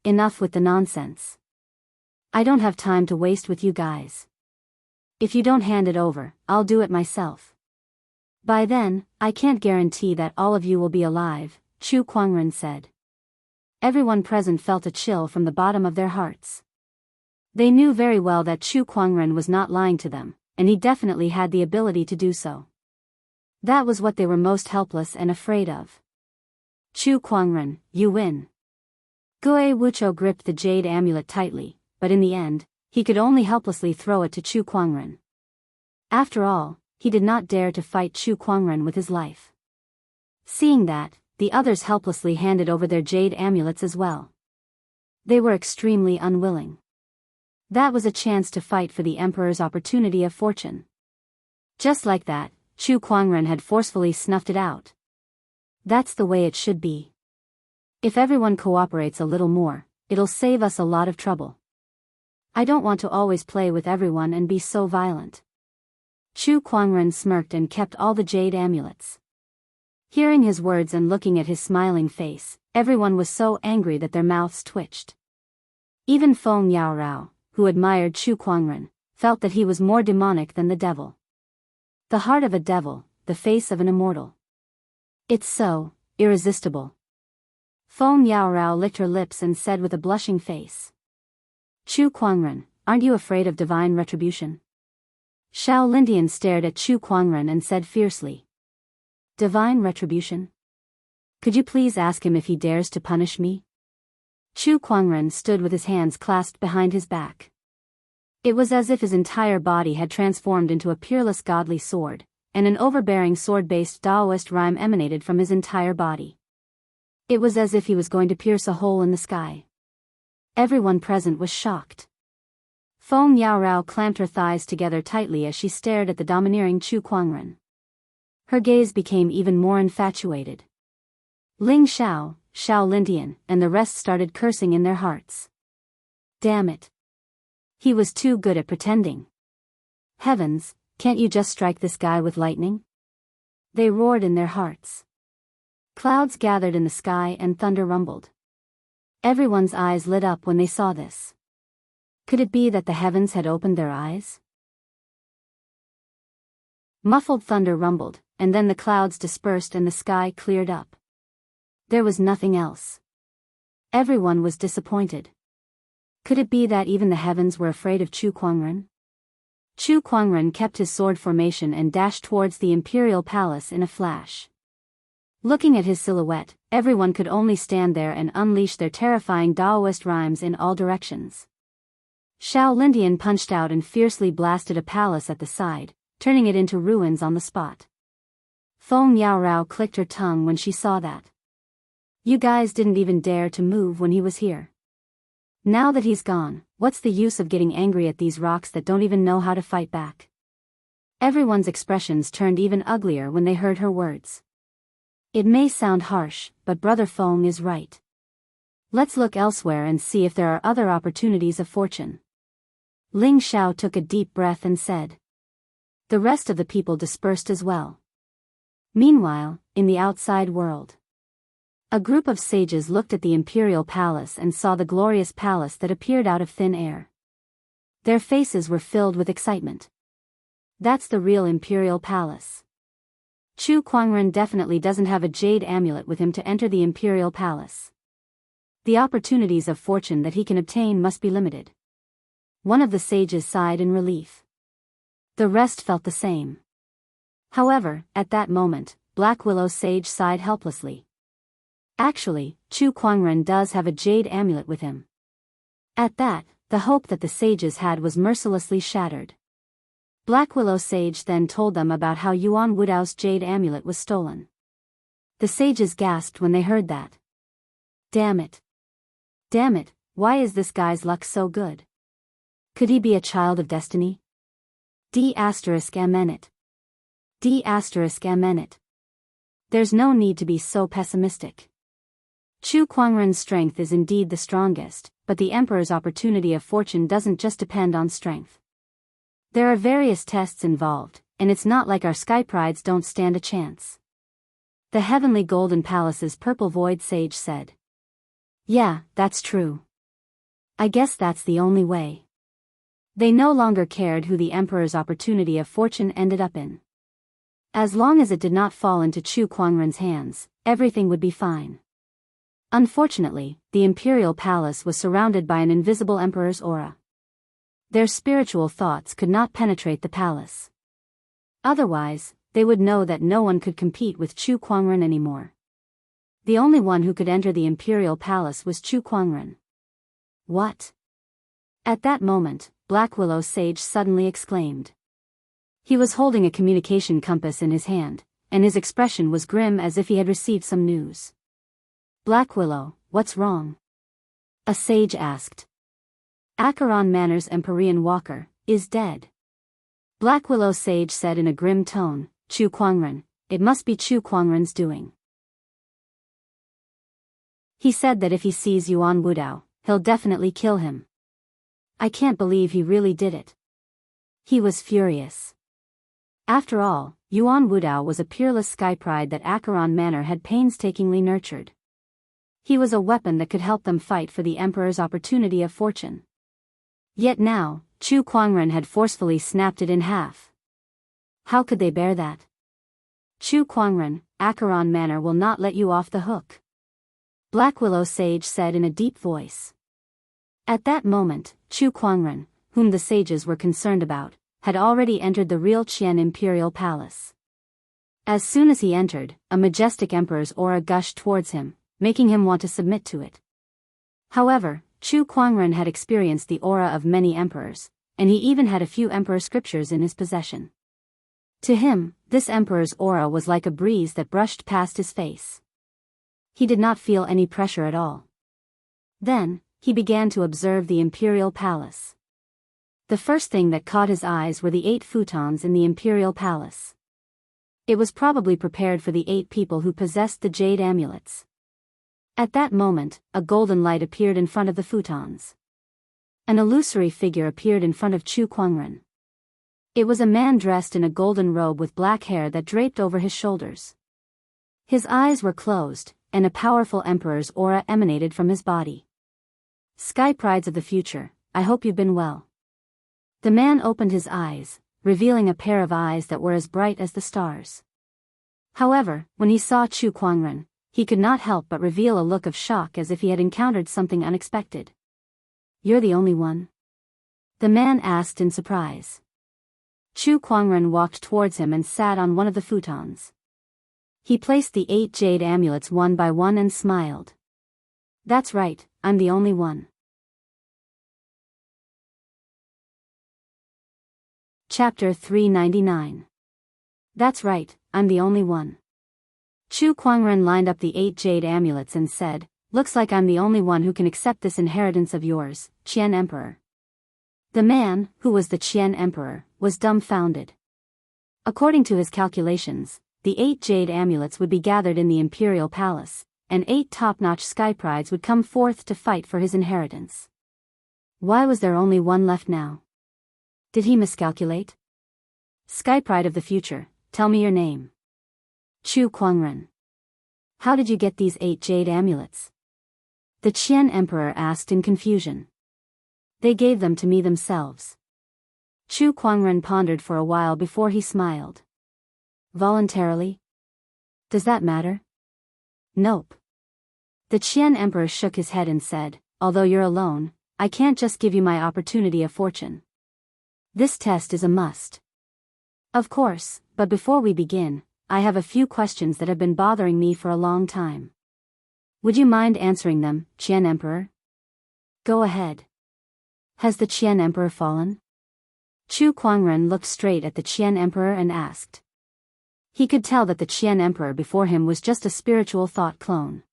A: Enough with the nonsense. I don't have time to waste with you guys. If you don't hand it over, I'll do it myself. By then, I can't guarantee that all of you will be alive, Chu Kuangren said. Everyone present felt a chill from the bottom of their hearts. They knew very well that Chu Kuangren was not lying to them, and he definitely had the ability to do so. That was what they were most helpless and afraid of. Chu Kuangren, you win. Gue Wuchou gripped the jade amulet tightly, but in the end, he could only helplessly throw it to Chu Kuangren. After all, he did not dare to fight Chu Kuangren with his life. Seeing that, the others helplessly handed over their jade amulets as well. They were extremely unwilling. That was a chance to fight for the Emperor's opportunity of fortune. Just like that, Chu Kuangren had forcefully snuffed it out. That's the way it should be. If everyone cooperates a little more, it'll save us a lot of trouble. I don't want to always play with everyone and be so violent. Chu Kuangren smirked and kept all the jade amulets. Hearing his words and looking at his smiling face, everyone was so angry that their mouths twitched. Even Feng Yaorao, who admired Chu Kuangren, felt that he was more demonic than the devil. The heart of a devil, the face of an immortal. It's so irresistible. Feng Yaorao licked her lips and said with a blushing face. Chu Kuangren, aren't you afraid of divine retribution? Xiao Lintian stared at Chu Kuangren and said fiercely. Divine retribution? Could you please ask him if he dares to punish me? Chu Kuangren stood with his hands clasped behind his back. It was as if his entire body had transformed into a peerless godly sword, and an overbearing sword-based Daoist rhyme emanated from his entire body. It was as if he was going to pierce a hole in the sky. Everyone present was shocked. Feng Yaorao clamped her thighs together tightly as she stared at the domineering Chu Kuangren. Her gaze became even more infatuated. Ling Xiao, Xiao Lintian, and the rest started cursing in their hearts. Damn it. He was too good at pretending. Heavens, can't you just strike this guy with lightning? They roared in their hearts. Clouds gathered in the sky and thunder rumbled. Everyone's eyes lit up when they saw this. Could it be that the heavens had opened their eyes? Muffled thunder rumbled, and then the clouds dispersed and the sky cleared up. There was nothing else. Everyone was disappointed. Could it be that even the heavens were afraid of Chu Kuangren? Chu Kuangren kept his sword formation and dashed towards the imperial palace in a flash. Looking at his silhouette, everyone could only stand there and unleash their terrifying Daoist rhymes in all directions. Xiao Lintian punched out and fiercely blasted a palace at the side, turning it into ruins on the spot. Feng Yaorao clicked her tongue when she saw that. You guys didn't even dare to move when he was here. Now that he's gone, what's the use of getting angry at these rocks that don't even know how to fight back? Everyone's expressions turned even uglier when they heard her words. It may sound harsh, but Brother Feng is right. Let's look elsewhere and see if there are other opportunities of fortune. Ling Xiao took a deep breath and said. The rest of the people dispersed as well. Meanwhile, in the outside world, a group of sages looked at the imperial palace and saw the glorious palace that appeared out of thin air. Their faces were filled with excitement. That's the real imperial palace. Chu Kuangren definitely doesn't have a jade amulet with him to enter the imperial palace. The opportunities of fortune that he can obtain must be limited. One of the sages sighed in relief. The rest felt the same. However, at that moment, Black Willow Sage sighed helplessly. Actually, Chu Kuangren does have a jade amulet with him. At that, the hope that the sages had was mercilessly shattered. Black Willow Sage then told them about how Yuan Wudao's jade amulet was stolen. The sages gasped when they heard that. Damn it. Damn it, why is this guy's luck so good? Could he be a child of destiny? D***MN it. D***mn. There's no need to be so pessimistic. Chu Kuangren's strength is indeed the strongest, but the Emperor's opportunity of fortune doesn't just depend on strength. There are various tests involved, and it's not like our sky prides don't stand a chance. The Heavenly Golden Palace's Purple Void Sage said. Yeah, that's true. I guess that's the only way. They no longer cared who the Emperor's opportunity of fortune ended up in. As long as it did not fall into Chu Kuangren's hands, everything would be fine. Unfortunately, the Imperial Palace was surrounded by an invisible Emperor's aura. Their spiritual thoughts could not penetrate the palace. Otherwise, they would know that no one could compete with Chu Kuangren anymore. The only one who could enter the Imperial Palace was Chu Kuangren. What? At that moment, Black Willow Sage suddenly exclaimed. He was holding a communication compass in his hand, and his expression was grim as if he had received some news. Black Willow, what's wrong? A sage asked. Acheron Manor's Empyrean Walker is dead. Black Willow Sage said in a grim tone, Chu Kuangren, it must be Chu Kuangren's doing. He said that if he sees Yuan Wudao, he'll definitely kill him. I can't believe he really did it. He was furious. After all, Yuan Wudao was a peerless sky pride that Acheron Manor had painstakingly nurtured. He was a weapon that could help them fight for the Emperor's opportunity of fortune. Yet now, Chu Kuangren had forcefully snapped it in half. How could they bear that? Chu Kuangren, Acheron Manor will not let you off the hook. Black Willow Sage said in a deep voice. At that moment, Chu Kuangren, whom the sages were concerned about, had already entered the real Qian Imperial Palace. As soon as he entered, a majestic emperor's aura gushed towards him, making him want to submit to it. However, Chu Kuangren had experienced the aura of many emperors, and he even had a few emperor scriptures in his possession. To him, this emperor's aura was like a breeze that brushed past his face. He did not feel any pressure at all. Then, he began to observe the imperial palace. The first thing that caught his eyes were the 8 futons in the imperial palace. It was probably prepared for the 8 people who possessed the jade amulets. At that moment, a golden light appeared in front of the futons. An illusory figure appeared in front of Chu Kuangren. It was a man dressed in a golden robe with black hair that draped over his shoulders. His eyes were closed, and a powerful emperor's aura emanated from his body. Sky prides of the future, I hope you've been well. The man opened his eyes, revealing a pair of eyes that were as bright as the stars. However, when he saw Chu Kuangren, he could not help but reveal a look of shock as if he had encountered something unexpected. You're the only one? The man asked in surprise. Chu Kuangren walked towards him and sat on one of the futons. He placed the 8 jade amulets one by one and smiled. That's right, I'm the only one. Chapter 399. That's right, I'm the only one. Chu Kuangren lined up the 8 jade amulets and said, looks like I'm the only one who can accept this inheritance of yours, Qian Emperor. The man, who was the Qian Emperor, was dumbfounded. According to his calculations, the 8 jade amulets would be gathered in the imperial palace, and 8 top-notch sky prides would come forth to fight for his inheritance. Why was there only one left now? Did he miscalculate? Sky pride of the future, tell me your name. Chu Kuangren. How did you get these 8 jade amulets? The Qian Emperor asked in confusion. They gave them to me themselves. Chu Kuangren pondered for a while before he smiled. Voluntarily? Does that matter? Nope. The Qian Emperor shook his head and said, although you're alone, I can't just give you my opportunity of fortune. This test is a must. Of course, but before we begin, I have a few questions that have been bothering me for a long time. Would you mind answering them, Qian Emperor? Go ahead. Has the Qian Emperor fallen? Chu Kuangren looked straight at the Qian Emperor and asked. He could tell that the Qian Emperor before him was just a spiritual thought clone.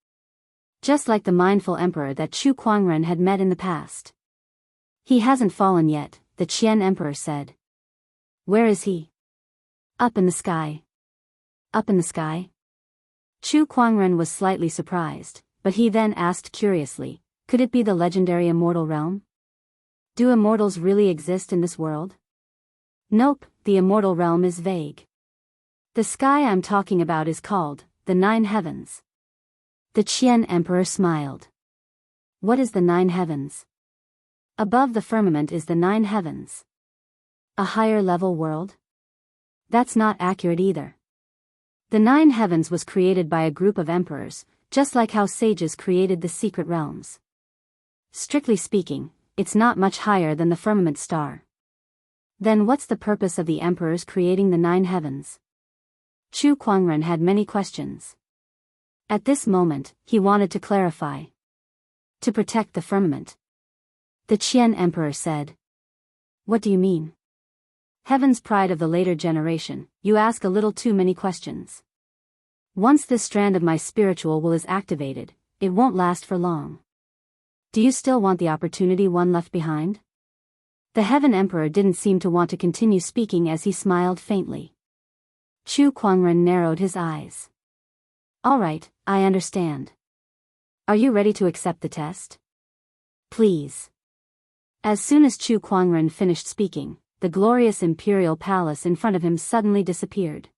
A: Just like the mindful emperor that Chu Kuangren had met in the past. He hasn't fallen yet, the Qian Emperor said. Where is he? Up in the sky. Up in the sky? Chu Kuangren was slightly surprised, but he then asked curiously, could it be the legendary immortal realm? Do immortals really exist in this world? Nope, the immortal realm is vague. The sky I'm talking about is called the Nine Heavens. The Qian Emperor smiled. What is the Nine Heavens? Above the firmament is the Nine Heavens. A higher level world? That's not accurate either. The Nine Heavens was created by a group of emperors, just like how sages created the secret realms. Strictly speaking, it's not much higher than the firmament star. Then what's the purpose of the emperors creating the Nine Heavens? Chu Kuangren had many questions. At this moment, he wanted to clarify. To protect the firmament. The Qian Emperor said. What do you mean? Heaven's pride of the later generation, you ask a little too many questions. Once this strand of my spiritual will is activated, it won't last for long. Do you still want the opportunity one left behind? The Heaven Emperor didn't seem to want to continue speaking as he smiled faintly. Chu Kuangren narrowed his eyes. All right, I understand. Are you ready to accept the test? Please. As soon as Chu Kuangren finished speaking, the glorious imperial palace in front of him suddenly disappeared.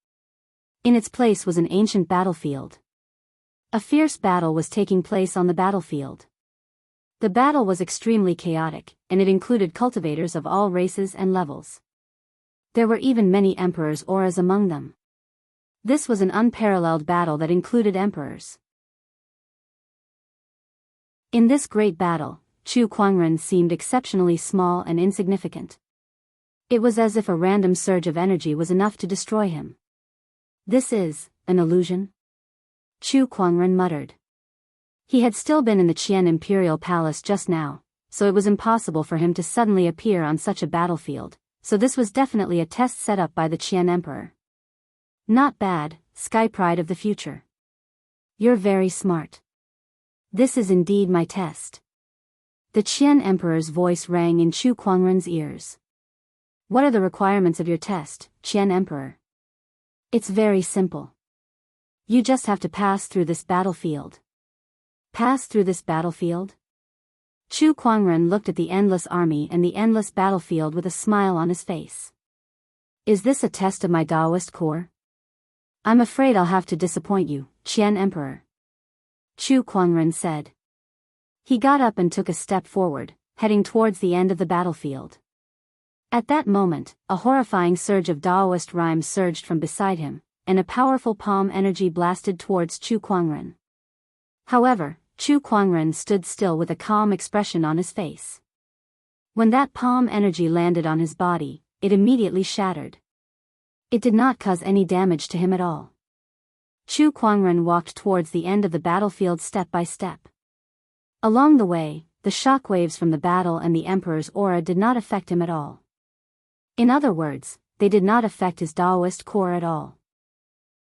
A: In its place was an ancient battlefield. A fierce battle was taking place on the battlefield. The battle was extremely chaotic, and it included cultivators of all races and levels. There were even many emperors' auras among them. This was an unparalleled battle that included emperors. In this great battle, Chu Kuangren seemed exceptionally small and insignificant. It was as if a random surge of energy was enough to destroy him. This is an illusion? Chu Kuangren muttered. He had still been in the Qian Imperial Palace just now, so it was impossible for him to suddenly appear on such a battlefield, so this was definitely a test set up by the Qian Emperor. Not bad, Sky Pride of the future. You're very smart. This is indeed my test. The Qian Emperor's voice rang in Chu Kuangren's ears. What are the requirements of your test, Qian Emperor? It's very simple. You just have to pass through this battlefield. Pass through this battlefield? Chu Kuangren looked at the endless army and the endless battlefield with a smile on his face. Is this a test of my Daoist core? I'm afraid I'll have to disappoint you, Qian Emperor. Chu Kuangren said. He got up and took a step forward, heading towards the end of the battlefield. At that moment, a horrifying surge of Daoist rhymes surged from beside him, and a powerful palm energy blasted towards Chu Kuangren. However, Chu Kuangren stood still with a calm expression on his face. When that palm energy landed on his body, it immediately shattered. It did not cause any damage to him at all. Chu Kuangren walked towards the end of the battlefield step by step. Along the way, the shockwaves from the battle and the Emperor's aura did not affect him at all. In other words, they did not affect his Daoist core at all.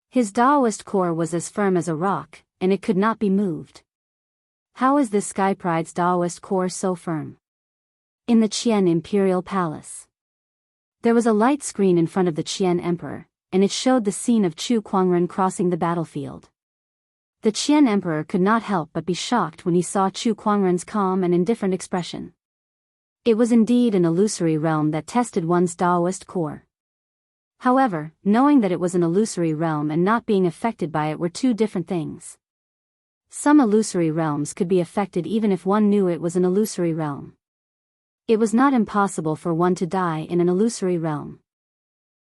A: His Daoist core was as firm as a rock, and it could not be moved. How is this Sky Pride's Daoist core so firm? In the Qian Imperial Palace. There was a light screen in front of the Qian Emperor, and it showed the scene of Chu Kuangren crossing the battlefield. The Qian Emperor could not help but be shocked when he saw Chu Kuangren's calm and indifferent expression. It was indeed an illusory realm that tested one's Daoist core. However, knowing that it was an illusory realm and not being affected by it were two different things. Some illusory realms could be affected even if one knew it was an illusory realm. It was not impossible for one to die in an illusory realm.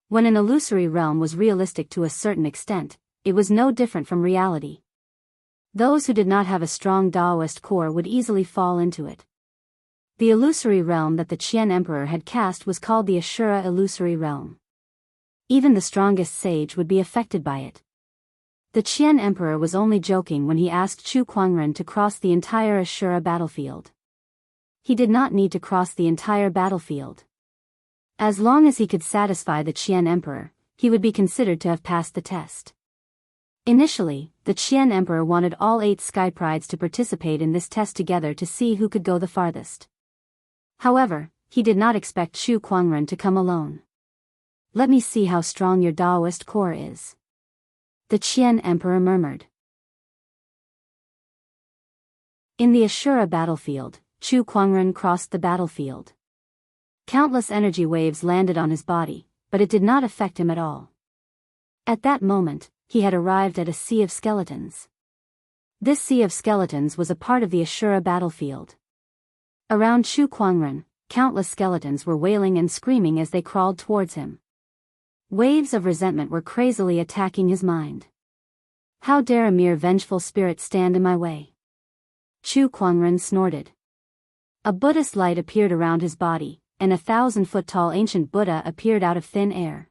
A: When an illusory realm was realistic to a certain extent, it was no different from reality. Those who did not have a strong Daoist core would easily fall into it. The illusory realm that the Qian Emperor had cast was called the Ashura illusory realm. Even the strongest sage would be affected by it. The Qian Emperor was only joking when he asked Chu Kuangren to cross the entire Ashura battlefield. He did not need to cross the entire battlefield. As long as he could satisfy the Qian Emperor, he would be considered to have passed the test. Initially, the Qian Emperor wanted all 8 Sky Prides to participate in this test together to see who could go the farthest. However, he did not expect Chu Kuangren to come alone. Let me see how strong your Daoist core is. The Qian Emperor murmured. In the Ashura battlefield, Chu Kuangren crossed the battlefield. Countless energy waves landed on his body, but it did not affect him at all. At that moment, he had arrived at a sea of skeletons. This sea of skeletons was a part of the Ashura battlefield. Around Chu Kuangren, countless skeletons were wailing and screaming as they crawled towards him. Waves of resentment were crazily attacking his mind. How dare a mere vengeful spirit stand in my way? Chu Kuangren snorted. A Buddhist light appeared around his body, and a 1,000-foot-tall ancient Buddha appeared out of thin air.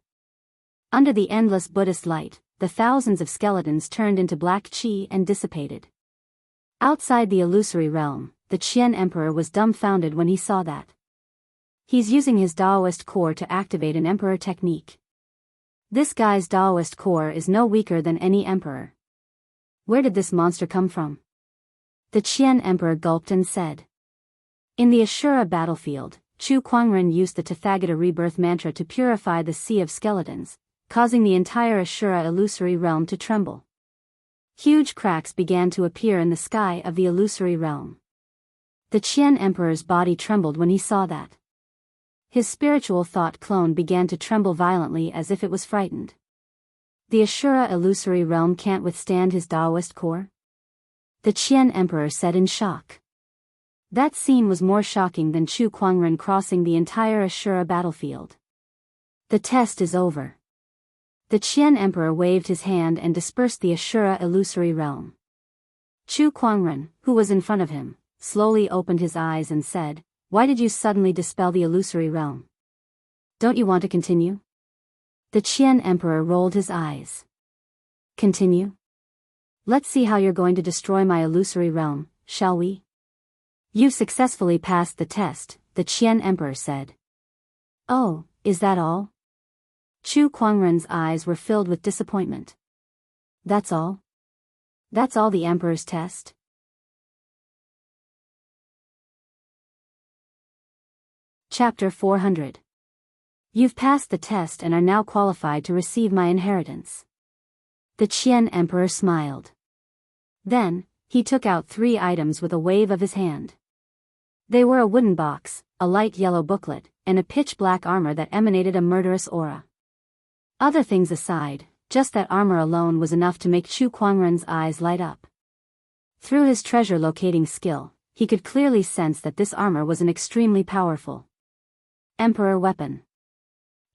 A: Under the endless Buddhist light, the thousands of skeletons turned into black qi and dissipated. Outside the illusory realm, the Qian Emperor was dumbfounded when he saw that. He's using his Daoist core to activate an emperor technique. This guy's Daoist core is no weaker than any emperor. Where did this monster come from? The Qian Emperor gulped and said. In the Ashura battlefield, Chu Kuangren used the Tathagata rebirth mantra to purify the sea of skeletons, causing the entire Ashura illusory realm to tremble. Huge cracks began to appear in the sky of the illusory realm. The Qian Emperor's body trembled when he saw that. His spiritual thought clone began to tremble violently as if it was frightened. The Ashura illusory realm can't withstand his Daoist core? The Qian Emperor said in shock. That scene was more shocking than Chu Kuangren crossing the entire Ashura battlefield. The test is over. The Qian Emperor waved his hand and dispersed the Ashura illusory realm. Chu Kuangren, who was in front of him, slowly opened his eyes and said, "Why did you suddenly dispel the illusory realm? Don't you want to continue?" The Qian Emperor rolled his eyes. Continue? Let's see how you're going to destroy my illusory realm, shall we? You've successfully passed the test, the Qian Emperor said. Oh, is that all? Chu Kuangren's eyes were filled with disappointment. That's all? That's all the Emperor's test? Chapter 400. You've passed the test and are now qualified to receive my inheritance. The Qian Emperor smiled. Then, he took out 3 items with a wave of his hand. They were a wooden box, a light yellow booklet, and a pitch-black armor that emanated a murderous aura. Other things aside, just that armor alone was enough to make Chu Kuangren's eyes light up. Through his treasure-locating skill, he could clearly sense that this armor was an extremely powerful Emperor weapon.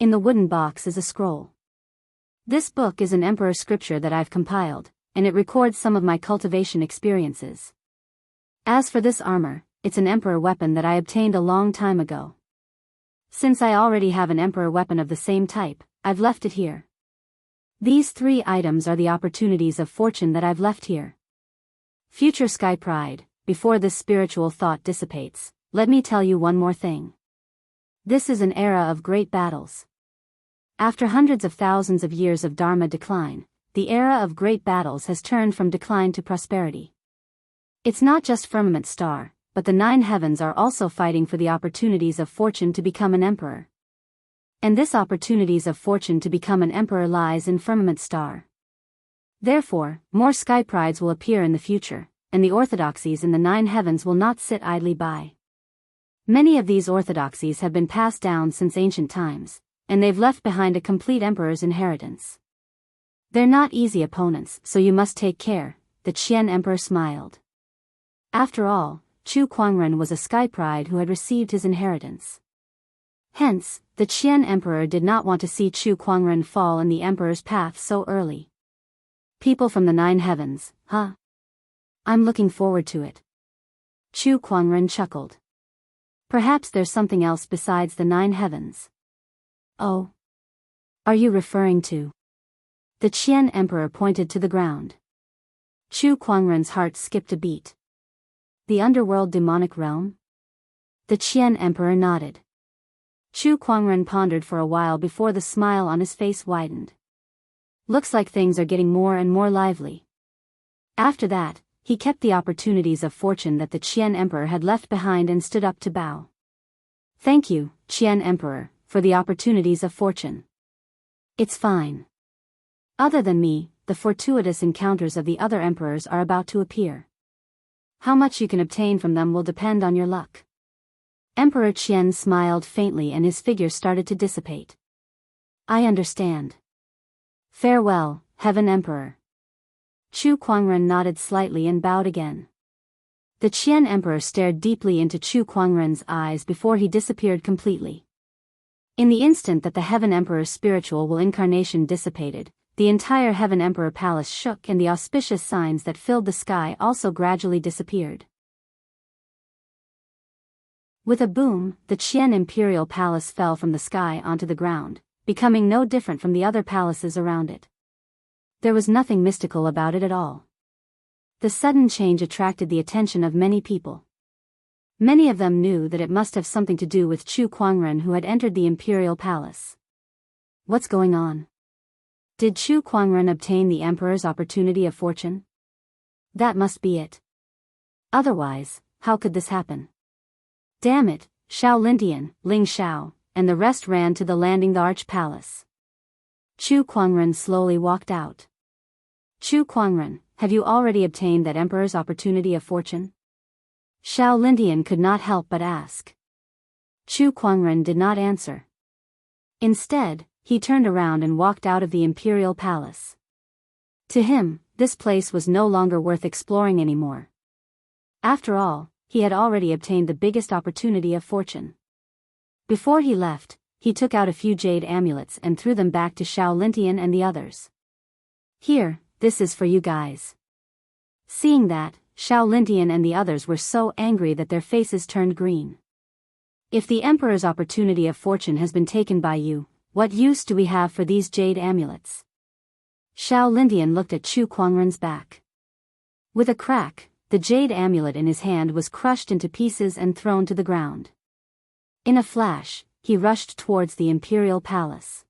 A: In the wooden box is a scroll. This book is an Emperor scripture that I've compiled, and it records some of my cultivation experiences. As for this armor, it's an Emperor weapon that I obtained a long time ago. Since I already have an Emperor weapon of the same type, I've left it here. These 3 items are the opportunities of fortune that I've left here. Future Sky Pride, before this spiritual thought dissipates, let me tell you one more thing. This is an era of great battles. After hundreds of thousands of years of Dharma decline, the era of great battles has turned from decline to prosperity. It's not just Firmament Star, but the 9 heavens are also fighting for the opportunities of fortune to become an emperor. And this opportunities of fortune to become an emperor lies in Firmament Star. Therefore, more sky prides will appear in the future, and the orthodoxies in the 9 heavens will not sit idly by. Many of these orthodoxies have been passed down since ancient times, and they've left behind a complete emperor's inheritance. They're not easy opponents, so you must take care, the Qian Emperor smiled. After all, Chu Kuangren was a sky pride who had received his inheritance. Hence, the Qian Emperor did not want to see Chu Kuangren fall in the emperor's path so early. People from the 9 heavens, huh? I'm looking forward to it. Chu Kuangren chuckled. Perhaps there's something else besides the 9 heavens. Oh. Are you referring to? The Qian Emperor pointed to the ground. Chu Kuangren's heart skipped a beat. The underworld demonic realm? The Qian Emperor nodded. Chu Kuangren pondered for a while before the smile on his face widened. Looks like things are getting more and more lively. After that, he kept the opportunities of fortune that the Qian Emperor had left behind and stood up to bow. Thank you, Qian Emperor, for the opportunities of fortune. It's fine. Other than me, the fortuitous encounters of the other emperors are about to appear. How much you can obtain from them will depend on your luck. Emperor Qian smiled faintly and his figure started to dissipate. I understand. Farewell, Heaven Emperor. Chu Kuangren nodded slightly and bowed again. The Qian Emperor stared deeply into Chu Kuangren's eyes before he disappeared completely. In the instant that the Heaven Emperor's spiritual will incarnation dissipated, the entire Heaven Emperor palace shook and the auspicious signs that filled the sky also gradually disappeared. With a boom, the Qian Imperial Palace fell from the sky onto the ground, becoming no different from the other palaces around it. There was nothing mystical about it at all. The sudden change attracted the attention of many people. Many of them knew that it must have something to do with Chu Kuangren who had entered the Imperial Palace. What's going on? Did Chu Kuangren obtain the Emperor's opportunity of fortune? That must be it. Otherwise, how could this happen? Damn it, Xiao Lintian, Ling Xiao, and the rest ran to the landing the Arch Palace. Chu Kuangren slowly walked out. Chu Kuangren, have you already obtained that Emperor's opportunity of fortune? Xiao Lintian could not help but ask. Chu Kuangren did not answer. Instead, he turned around and walked out of the Imperial Palace. To him, this place was no longer worth exploring anymore. After all, he had already obtained the biggest opportunity of fortune. Before he left, he took out a few jade amulets and threw them back to Xiao Lintian and the others. Here, this is for you guys. Seeing that, Xiao Lintian and the others were so angry that their faces turned green. If the Emperor's opportunity of fortune has been taken by you, what use do we have for these jade amulets? Xiao Lintian looked at Chu Kuangren's back. With a crack, the jade amulet in his hand was crushed into pieces and thrown to the ground. In a flash, he rushed towards the Imperial Palace.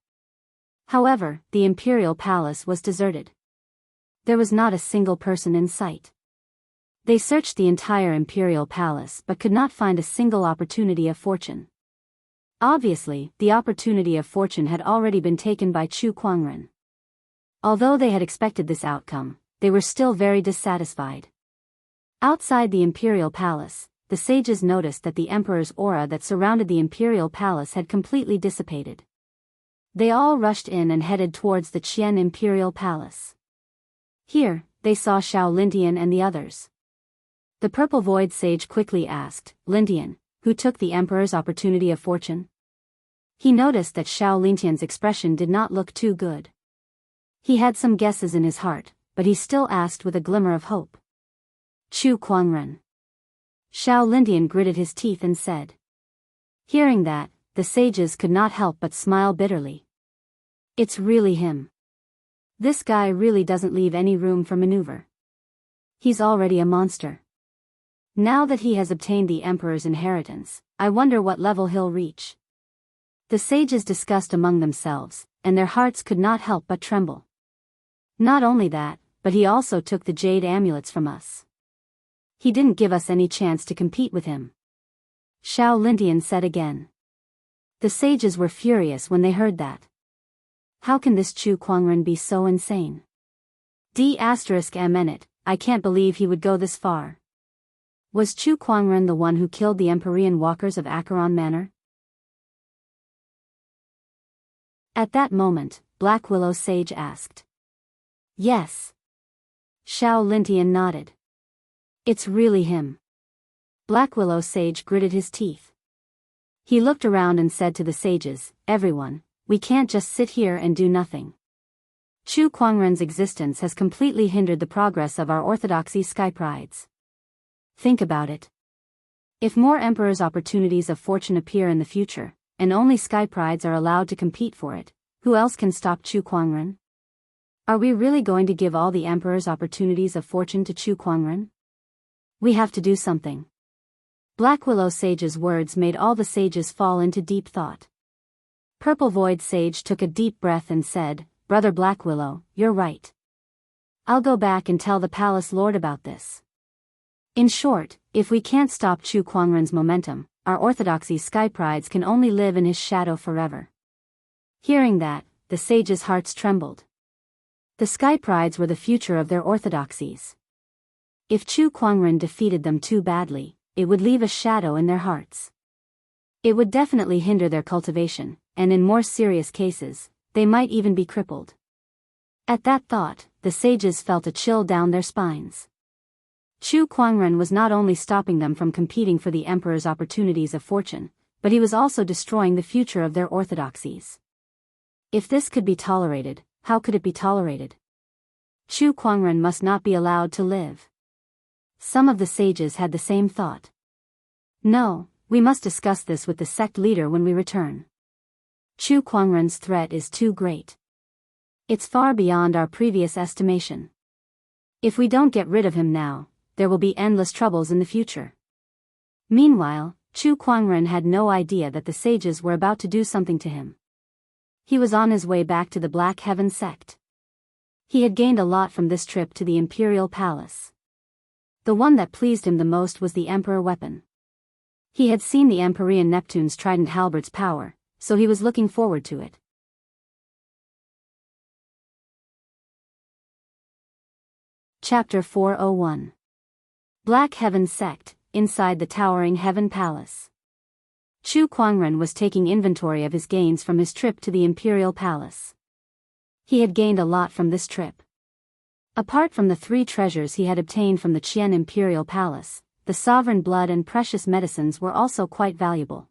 A: However, the Imperial Palace was deserted. There was not a single person in sight. They searched the entire Imperial Palace but could not find a single opportunity of fortune. Obviously, the opportunity of fortune had already been taken by Chu Kuangren. Although they had expected this outcome, they were still very dissatisfied. Outside the Imperial Palace, the sages noticed that the Emperor's aura that surrounded the Imperial Palace had completely dissipated. They all rushed in and headed towards the Qian Imperial Palace. Here, they saw Xiao Lintian and the others. The Purple Void Sage quickly asked, Lintian, who took the Emperor's opportunity of fortune? He noticed that Xiao Lintian's expression did not look too good. He had some guesses in his heart, but he still asked with a glimmer of hope. Chu Kuangren. Xiao Lintian gritted his teeth and said. Hearing that, the sages could not help but smile bitterly. It's really him. This guy really doesn't leave any room for maneuver. He's already a monster. Now that he has obtained the Emperor's inheritance, I wonder what level he'll reach. The sages discussed among themselves, and their hearts could not help but tremble. Not only that, but he also took the jade amulets from us. He didn't give us any chance to compete with him. Xiao Lintian said again. The sages were furious when they heard that. How can this Chu Kuangren be so insane? D***M. I can't believe he would go this far. Was Chu Kuangren the one who killed the Empyrean walkers of Acheron Manor? At that moment, Black Willow Sage asked. Yes. Xiao Lintian nodded. It's really him. Black Willow Sage gritted his teeth. He looked around and said to the sages, everyone, we can't just sit here and do nothing. Chu Kuangren's existence has completely hindered the progress of our orthodoxy sky prides. Think about it. If more Emperor's opportunities of fortune appear in the future, and only sky prides are allowed to compete for it, who else can stop Chu Kuangren? Are we really going to give all the Emperor's opportunities of fortune to Chu Kuangren? We have to do something. Black Willow Sage's words made all the sages fall into deep thought. Purple Void Sage took a deep breath and said, Brother Black Willow, you're right. I'll go back and tell the Palace Lord about this. In short, if we can't stop Chu Kuangren's momentum, our orthodoxy sky prides can only live in his shadow forever. Hearing that, the sages' hearts trembled. The sky prides were the future of their orthodoxies. If Chu Kuangren defeated them too badly, it would leave a shadow in their hearts. It would definitely hinder their cultivation, and in more serious cases, they might even be crippled. At that thought, the sages felt a chill down their spines. Chu Kuangren was not only stopping them from competing for the emperor's opportunities of fortune, but he was also destroying the future of their orthodoxies. If this could be tolerated, how could it be tolerated? Chu Kuangren must not be allowed to live. Some of the sages had the same thought. No, we must discuss this with the sect leader when we return. Chu Kuangren's threat is too great. It's far beyond our previous estimation. If we don't get rid of him now, there will be endless troubles in the future. Meanwhile, Chu Kuangren had no idea that the sages were about to do something to him. He was on his way back to the Black Heaven sect. He had gained a lot from this trip to the Imperial Palace. The one that pleased him the most was the Emperor weapon. He had seen the Empyrean Neptune's trident halberd's power, so he was looking forward to it. Chapter 401. Black Heaven Sect, inside the towering Heaven Palace. Chu Kuangren was taking inventory of his gains from his trip to the Imperial Palace. He had gained a lot from this trip. Apart from the 3 treasures he had obtained from the Qian Imperial Palace, the sovereign blood and precious medicines were also quite valuable.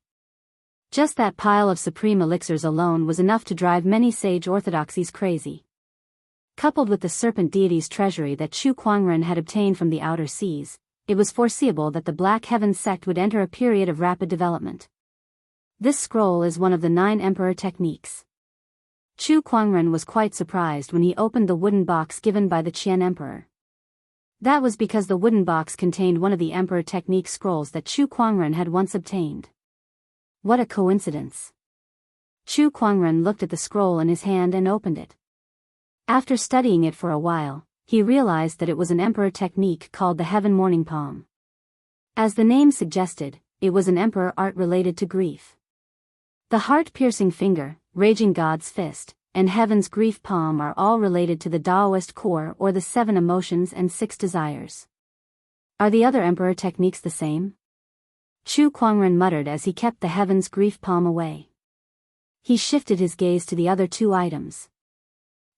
A: Just that pile of supreme elixirs alone was enough to drive many sage orthodoxies crazy. Coupled with the serpent deity's treasury that Chu Kuangren had obtained from the outer seas, it was foreseeable that the Black Heaven sect would enter a period of rapid development. This scroll is one of the 9 emperor techniques. Chu Kuangren was quite surprised when he opened the wooden box given by the Qian emperor. That was because the wooden box contained one of the emperor technique scrolls that Chu Kuangren had once obtained. What a coincidence. Chu Kuangren looked at the scroll in his hand and opened it. After studying it for a while, he realized that it was an emperor technique called the Heaven Morning Palm. As the name suggested, it was an emperor art related to grief. The heart-piercing finger, raging God's fist, and Heaven's grief palm are all related to the Daoist core or the 7 emotions and 6 desires. Are the other emperor techniques the same? Chu Kuangren muttered as he kept the Heaven's grief palm away. He shifted his gaze to the other 2 items.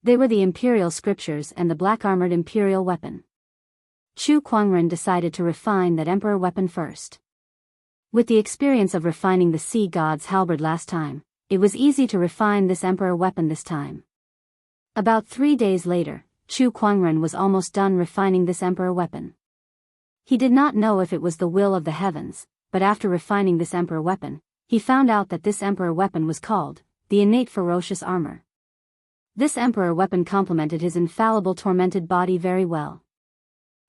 A: They were the imperial scriptures and the black-armored imperial weapon. Chu Kuangren decided to refine that emperor weapon first. With the experience of refining the sea god's halberd last time, it was easy to refine this emperor weapon this time. About 3 days later, Chu Kuangren was almost done refining this emperor weapon. He did not know if it was the will of the heavens, but after refining this emperor weapon, he found out that this emperor weapon was called the innate ferocious armor. This emperor weapon complemented his infallible tormented body very well.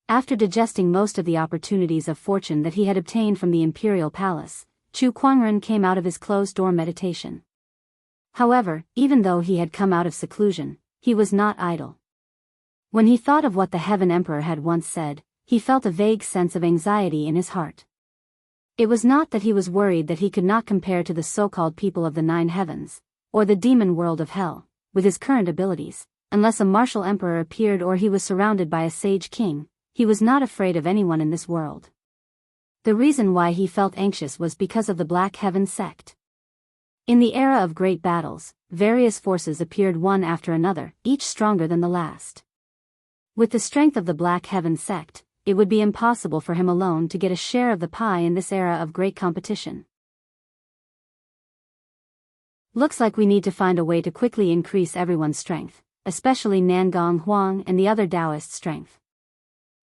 A: After digesting most of the opportunities of fortune that he had obtained from the imperial palace, Chu Kuangren came out of his closed-door meditation. However, even though he had come out of seclusion, he was not idle. When he thought of what the Heaven Emperor had once said, he felt a vague sense of anxiety in his heart. It was not that he was worried that he could not compare to the so-called people of the 9 heavens, or the demon world of hell, with his current abilities, unless a martial emperor appeared or he was surrounded by a sage king. He was not afraid of anyone in this world. The reason why he felt anxious was because of the Black Heaven sect. In the era of great battles, various forces appeared one after another, each stronger than the last. With the strength of the Black Heaven sect, it would be impossible for him alone to get a share of the pie in this era of great competition. Looks like we need to find a way to quickly increase everyone's strength, especially Nangong Huang and the other Daoist strength.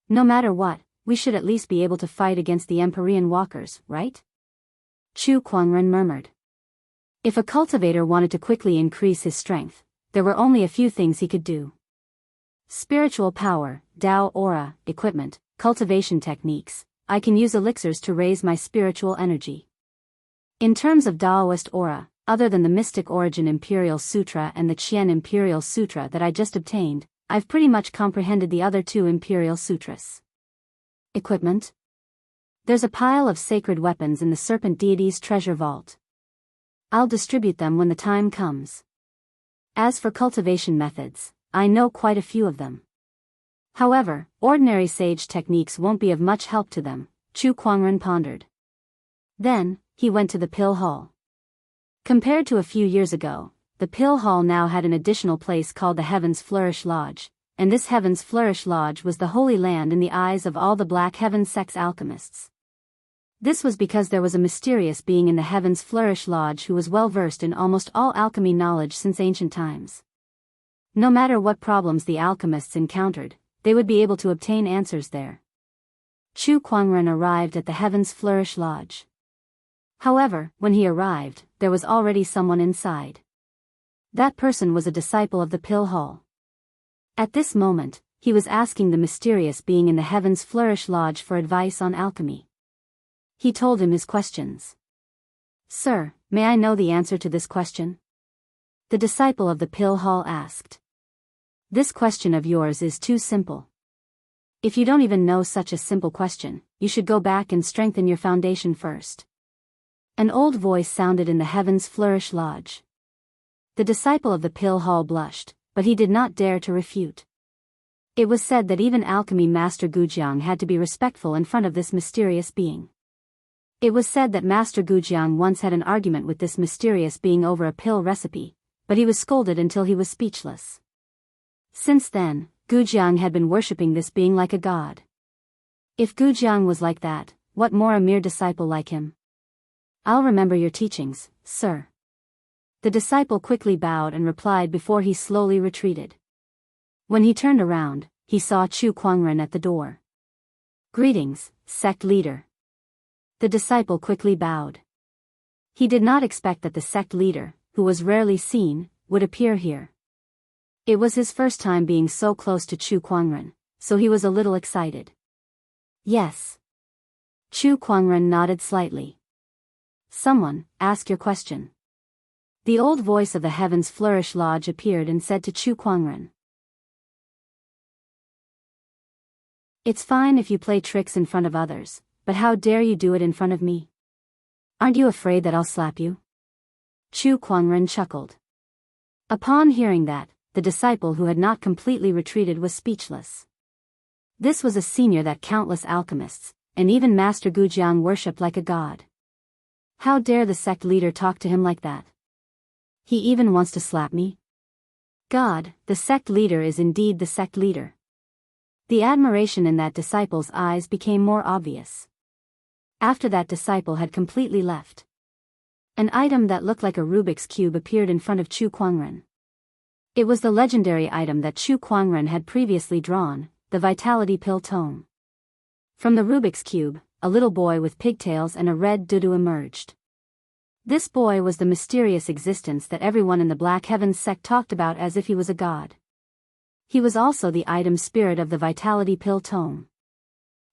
A: No matter what, we should at least be able to fight against the Empyrean walkers, right? Chu Kuangren murmured. If a cultivator wanted to quickly increase his strength, there were only a few things he could do. Spiritual power, Dao aura, equipment, cultivation techniques. I can use elixirs to raise my spiritual energy. In terms of Daoist aura, other than the Mystic Origin Imperial Sutra and the Qian Imperial Sutra that I just obtained, I've pretty much comprehended the other 2 Imperial Sutras. Equipment? There's a pile of sacred weapons in the Serpent Deity's treasure vault. I'll distribute them when the time comes. As for cultivation methods, I know quite a few of them. However, ordinary sage techniques won't be of much help to them, Chu Kuangren pondered. Then, he went to the pill hall. Compared to a few years ago, the pill hall now had an additional place called the Heavens Flourish Lodge, and this Heavens Flourish Lodge was the holy land in the eyes of all the Black Heaven sect's alchemists. This was because there was a mysterious being in the Heavens Flourish Lodge who was well versed in almost all alchemy knowledge since ancient times. No matter what problems the alchemists encountered, they would be able to obtain answers there. Chu Kuangren arrived at the Heavens Flourish Lodge. However, when he arrived, there was already someone inside. That person was a disciple of the pill hall. At this moment, he was asking the mysterious being in the Heavens Flourish Lodge for advice on alchemy. He told him his questions. "Sir, may I know the answer to this question?" The disciple of the pill hall asked. "This question of yours is too simple. If you don't even know such a simple question, you should go back and strengthen your foundation first." An old voice sounded in the Heavens Flourish Lodge. The disciple of the pill hall blushed, but he did not dare to refute. It was said that even alchemy master Gujiang had to be respectful in front of this mysterious being. It was said that Master Gujiang once had an argument with this mysterious being over a pill recipe, but he was scolded until he was speechless. Since then, Gujiang had been worshipping this being like a god. If Gujiang was like that, what more a mere disciple like him? "I'll remember your teachings, sir." The disciple quickly bowed and replied before he slowly retreated. When he turned around, he saw Chu Kuangren at the door. "Greetings, sect leader." The disciple quickly bowed. He did not expect that the sect leader, who was rarely seen, would appear here. It was his first time being so close to Chu Kuangren, so he was a little excited. "Yes." Chu Kuangren nodded slightly. "Someone, ask your question." The old voice of the Heavens Flourish Lodge appeared and said to Chu Kuangren, "It's fine if you play tricks in front of others, but how dare you do it in front of me? Aren't you afraid that I'll slap you?" Chu Kuangren chuckled. Upon hearing that, the disciple who had not completely retreated was speechless. This was a senior that countless alchemists, and even Master Gujiang worshipped like a god. How dare the sect leader talk to him like that? He even wants to slap me? God, the sect leader is indeed the sect leader. The admiration in that disciple's eyes became more obvious. After that disciple had completely left, an item that looked like a Rubik's Cube appeared in front of Chu Kuangren. It was the legendary item that Chu Kuangren had previously drawn, the Vitality Pill Tome. From the Rubik's Cube, a little boy with pigtails and a red doodoo emerged. This boy was the mysterious existence that everyone in the Black Heavens sect talked about as if he was a god. He was also the item spirit of the Vitality Pill Tome.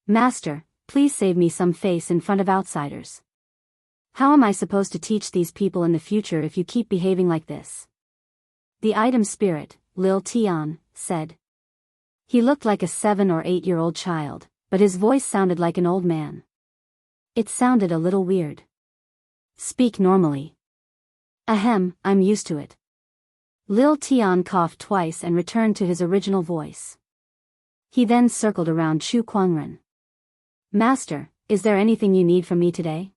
A: "Master, please save me some face in front of outsiders. How am I supposed to teach these people in the future if you keep behaving like this?" The item spirit, Lil Tian, said. He looked like a 7 or 8-year-old child, but his voice sounded like an old man. It sounded a little weird. "Speak normally." "Ahem, I'm used to it." Lil Tian coughed twice and returned to his original voice. He then circled around Chu Kuangren. "Master, is there anything you need from me today?"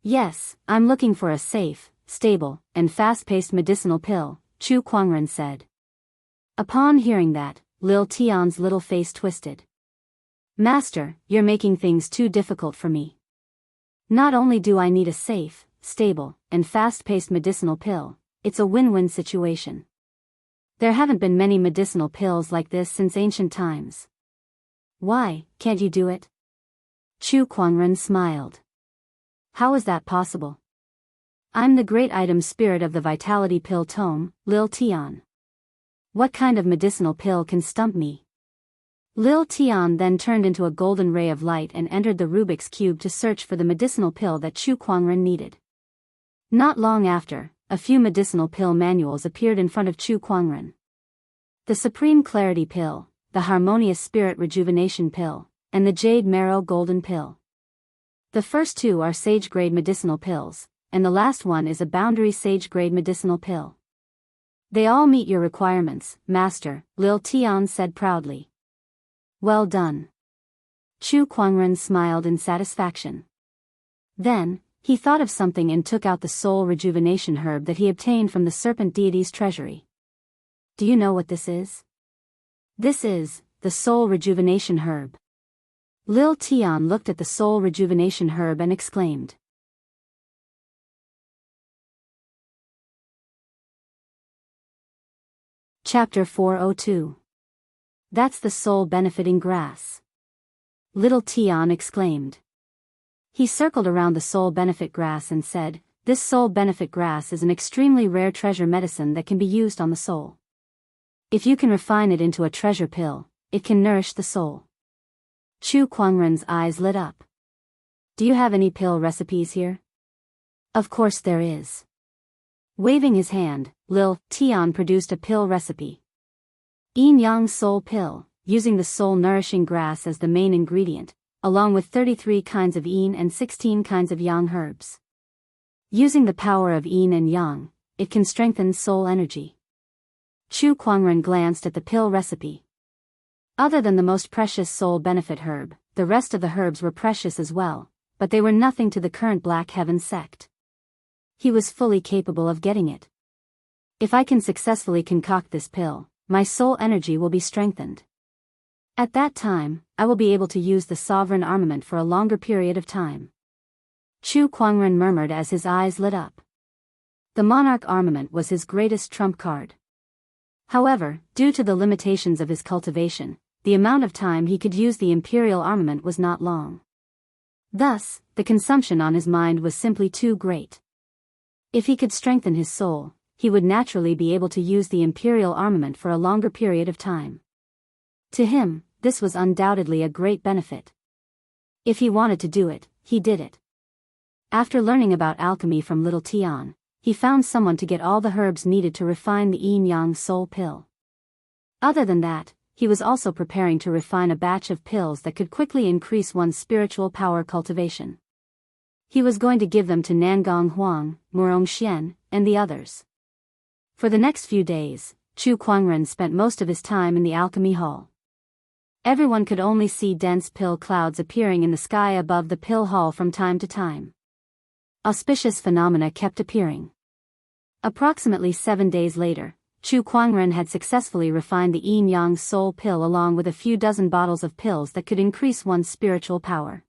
A: "Yes, I'm looking for a safe, stable, and fast-paced medicinal pill," Chu Kuangren said. Upon hearing that, Lil Tian's little face twisted. "Master, you're making things too difficult for me. Not only do I need a safe, stable, and fast-paced medicinal pill, it's a win-win situation. There haven't been many medicinal pills like this since ancient times. Why, can't you do it?" Chu Kuangren smiled. "How is that possible? I'm the great item spirit of the Vitality Pill Tome, Lil Tian. What kind of medicinal pill can stump me?" Lil Tian then turned into a golden ray of light and entered the Rubik's Cube to search for the medicinal pill that Chu Kuangren needed. Not long after, a few medicinal pill manuals appeared in front of Chu Kuangren. The Supreme Clarity Pill, the Harmonious Spirit Rejuvenation Pill, and the Jade Marrow Golden Pill. The first two are sage-grade medicinal pills, and the last one is a Boundary Sage-grade medicinal pill. They all meet your requirements, Master, Lil Tian said proudly. Well done. Chu Kuangren smiled in satisfaction. Then, he thought of something and took out the soul rejuvenation herb that he obtained from the serpent deity's treasury. Do you know what this is? This is the soul rejuvenation herb. Lil Tian looked at the soul rejuvenation herb and exclaimed. Chapter 402. That's the soul-benefiting grass. Little Tian exclaimed. He circled around the soul-benefit grass and said, this soul-benefit grass is an extremely rare treasure medicine that can be used on the soul. If you can refine it into a treasure pill, it can nourish the soul. Chu Kuangren's eyes lit up. Do you have any pill recipes here? Of course there is. Waving his hand, Lil Tian produced a pill recipe. Yin Yang Soul Pill, using the soul-nourishing grass as the main ingredient, along with 33 kinds of yin and 16 kinds of yang herbs. Using the power of yin and yang, it can strengthen soul energy. Chu Kuangren glanced at the pill recipe. Other than the most precious soul benefit herb, the rest of the herbs were precious as well, but they were nothing to the current Black Heaven sect. He was fully capable of getting it. If I can successfully concoct this pill, my soul energy will be strengthened. At that time, I will be able to use the sovereign armament for a longer period of time. Chu Kuangren murmured as his eyes lit up. The monarch armament was his greatest trump card. However, due to the limitations of his cultivation, the amount of time he could use the imperial armament was not long. Thus, the consumption on his mind was simply too great. If he could strengthen his soul, he would naturally be able to use the imperial armament for a longer period of time. To him, this was undoubtedly a great benefit. If he wanted to do it, he did it. After learning about alchemy from Little Tian, he found someone to get all the herbs needed to refine the Yin Yang Soul Pill. Other than that, he was also preparing to refine a batch of pills that could quickly increase one's spiritual power cultivation. He was going to give them to Nangong Huang, Murong Xian, and the others. For the next few days, Chu Kuangren spent most of his time in the alchemy hall. Everyone could only see dense pill clouds appearing in the sky above the pill hall from time to time. Auspicious phenomena kept appearing. Approximately 7 days later, Chu Kuangren had successfully refined the Yin Yang Soul Pill along with a few dozen bottles of pills that could increase one's spiritual power.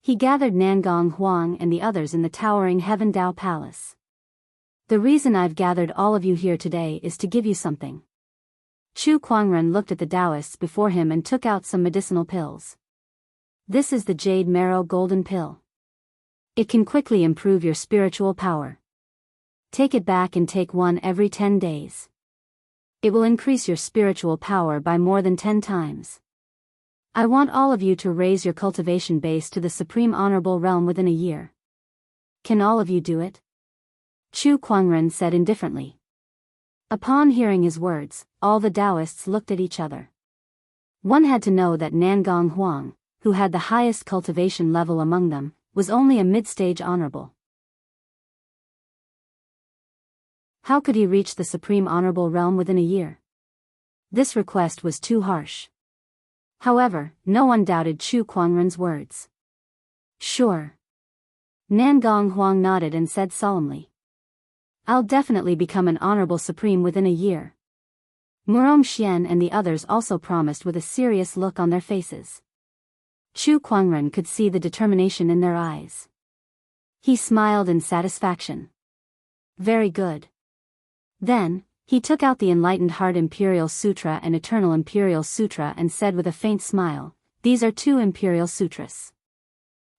A: He gathered Nangong Huang and the others in the towering Heaven Dao Palace. The reason I've gathered all of you here today is to give you something. Chu Kuangren looked at the Daoists before him and took out some medicinal pills. This is the Jade Marrow Golden Pill. It can quickly improve your spiritual power. Take it back and take one every 10 days. It will increase your spiritual power by more than 10 times. I want all of you to raise your cultivation base to the Supreme Honorable Realm within a year. Can all of you do it? Chu Kuangren said indifferently. Upon hearing his words, all the Daoists looked at each other. One had to know that Nangong Huang, who had the highest cultivation level among them, was only a mid-stage honorable. How could he reach the Supreme Honorable Realm within a year? This request was too harsh. However, no one doubted Chu Kuangren's words. Sure. Nangong Huang nodded and said solemnly. I'll definitely become an honorable supreme within a year. Murong Xian and the others also promised with a serious look on their faces. Chu Kuangren could see the determination in their eyes. He smiled in satisfaction. Very good. Then, he took out the Enlightened Heart Imperial Sutra and Eternal Imperial Sutra and said with a faint smile, these are 2 Imperial Sutras.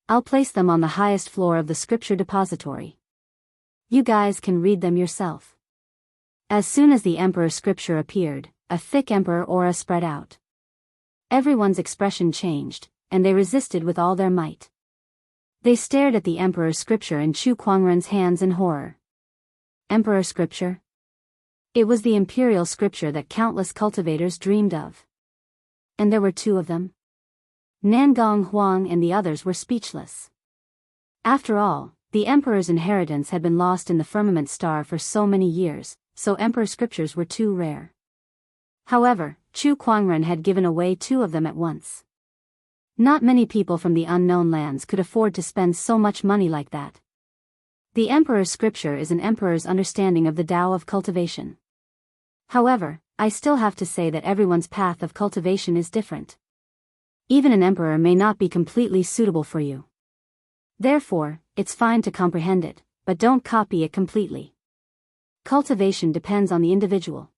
A: I'll place them on the highest floor of the scripture depository. You guys can read them yourself. As soon as the Emperor scripture appeared, a thick Emperor aura spread out. Everyone's expression changed, and they resisted with all their might. They stared at the Emperor scripture in Chu Kuangren's hands in horror. Emperor scripture? It was the imperial scripture that countless cultivators dreamed of. And there were 2 of them. Nangong Huang and the others were speechless. After all, the Emperor's inheritance had been lost in the firmament star for so many years, so emperor scriptures were too rare. However, Chu Kuangren had given away 2 of them at once. Not many people from the unknown lands could afford to spend so much money like that. The emperor's scripture is an emperor's understanding of the Tao of cultivation. However, I still have to say that everyone's path of cultivation is different. Even an emperor may not be completely suitable for you. Therefore, it's fine to comprehend it, but don't copy it completely. Cultivation depends on the individual.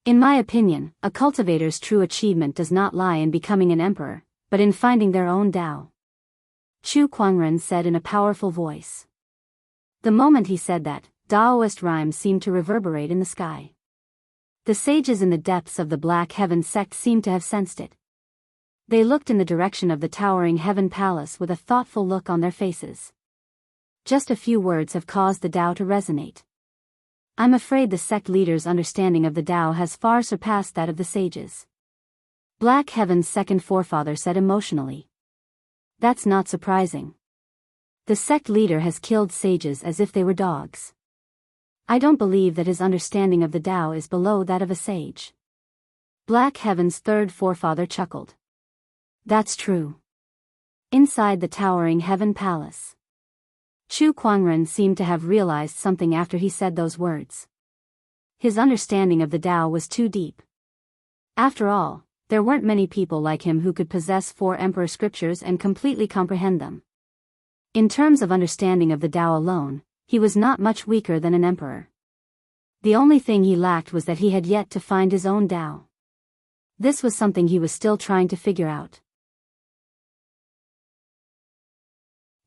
A: In my opinion, a cultivator's true achievement does not lie in becoming an emperor, but in finding their own Tao. Chu Kuangren said in a powerful voice. The moment he said that, Daoist rhymes seemed to reverberate in the sky. The sages in the depths of the Black Heaven sect seemed to have sensed it. They looked in the direction of the towering Heaven Palace with a thoughtful look on their faces. Just a few words have caused the Tao to resonate. I'm afraid the sect leader's understanding of the Tao has far surpassed that of the sages. Black Heaven's second forefather said emotionally. That's not surprising. The sect leader has killed sages as if they were dogs. I don't believe that his understanding of the Tao is below that of a sage. Black Heaven's third forefather chuckled. That's true. Inside the towering Heaven Palace, Chu Kuangren seemed to have realized something after he said those words. His understanding of the Tao was too deep. After all, there weren't many people like him who could possess 4 emperor scriptures and completely comprehend them. In terms of understanding of the Tao alone, he was not much weaker than an emperor. The only thing he lacked was that he had yet to find his own Tao. This was something he was still trying to figure out.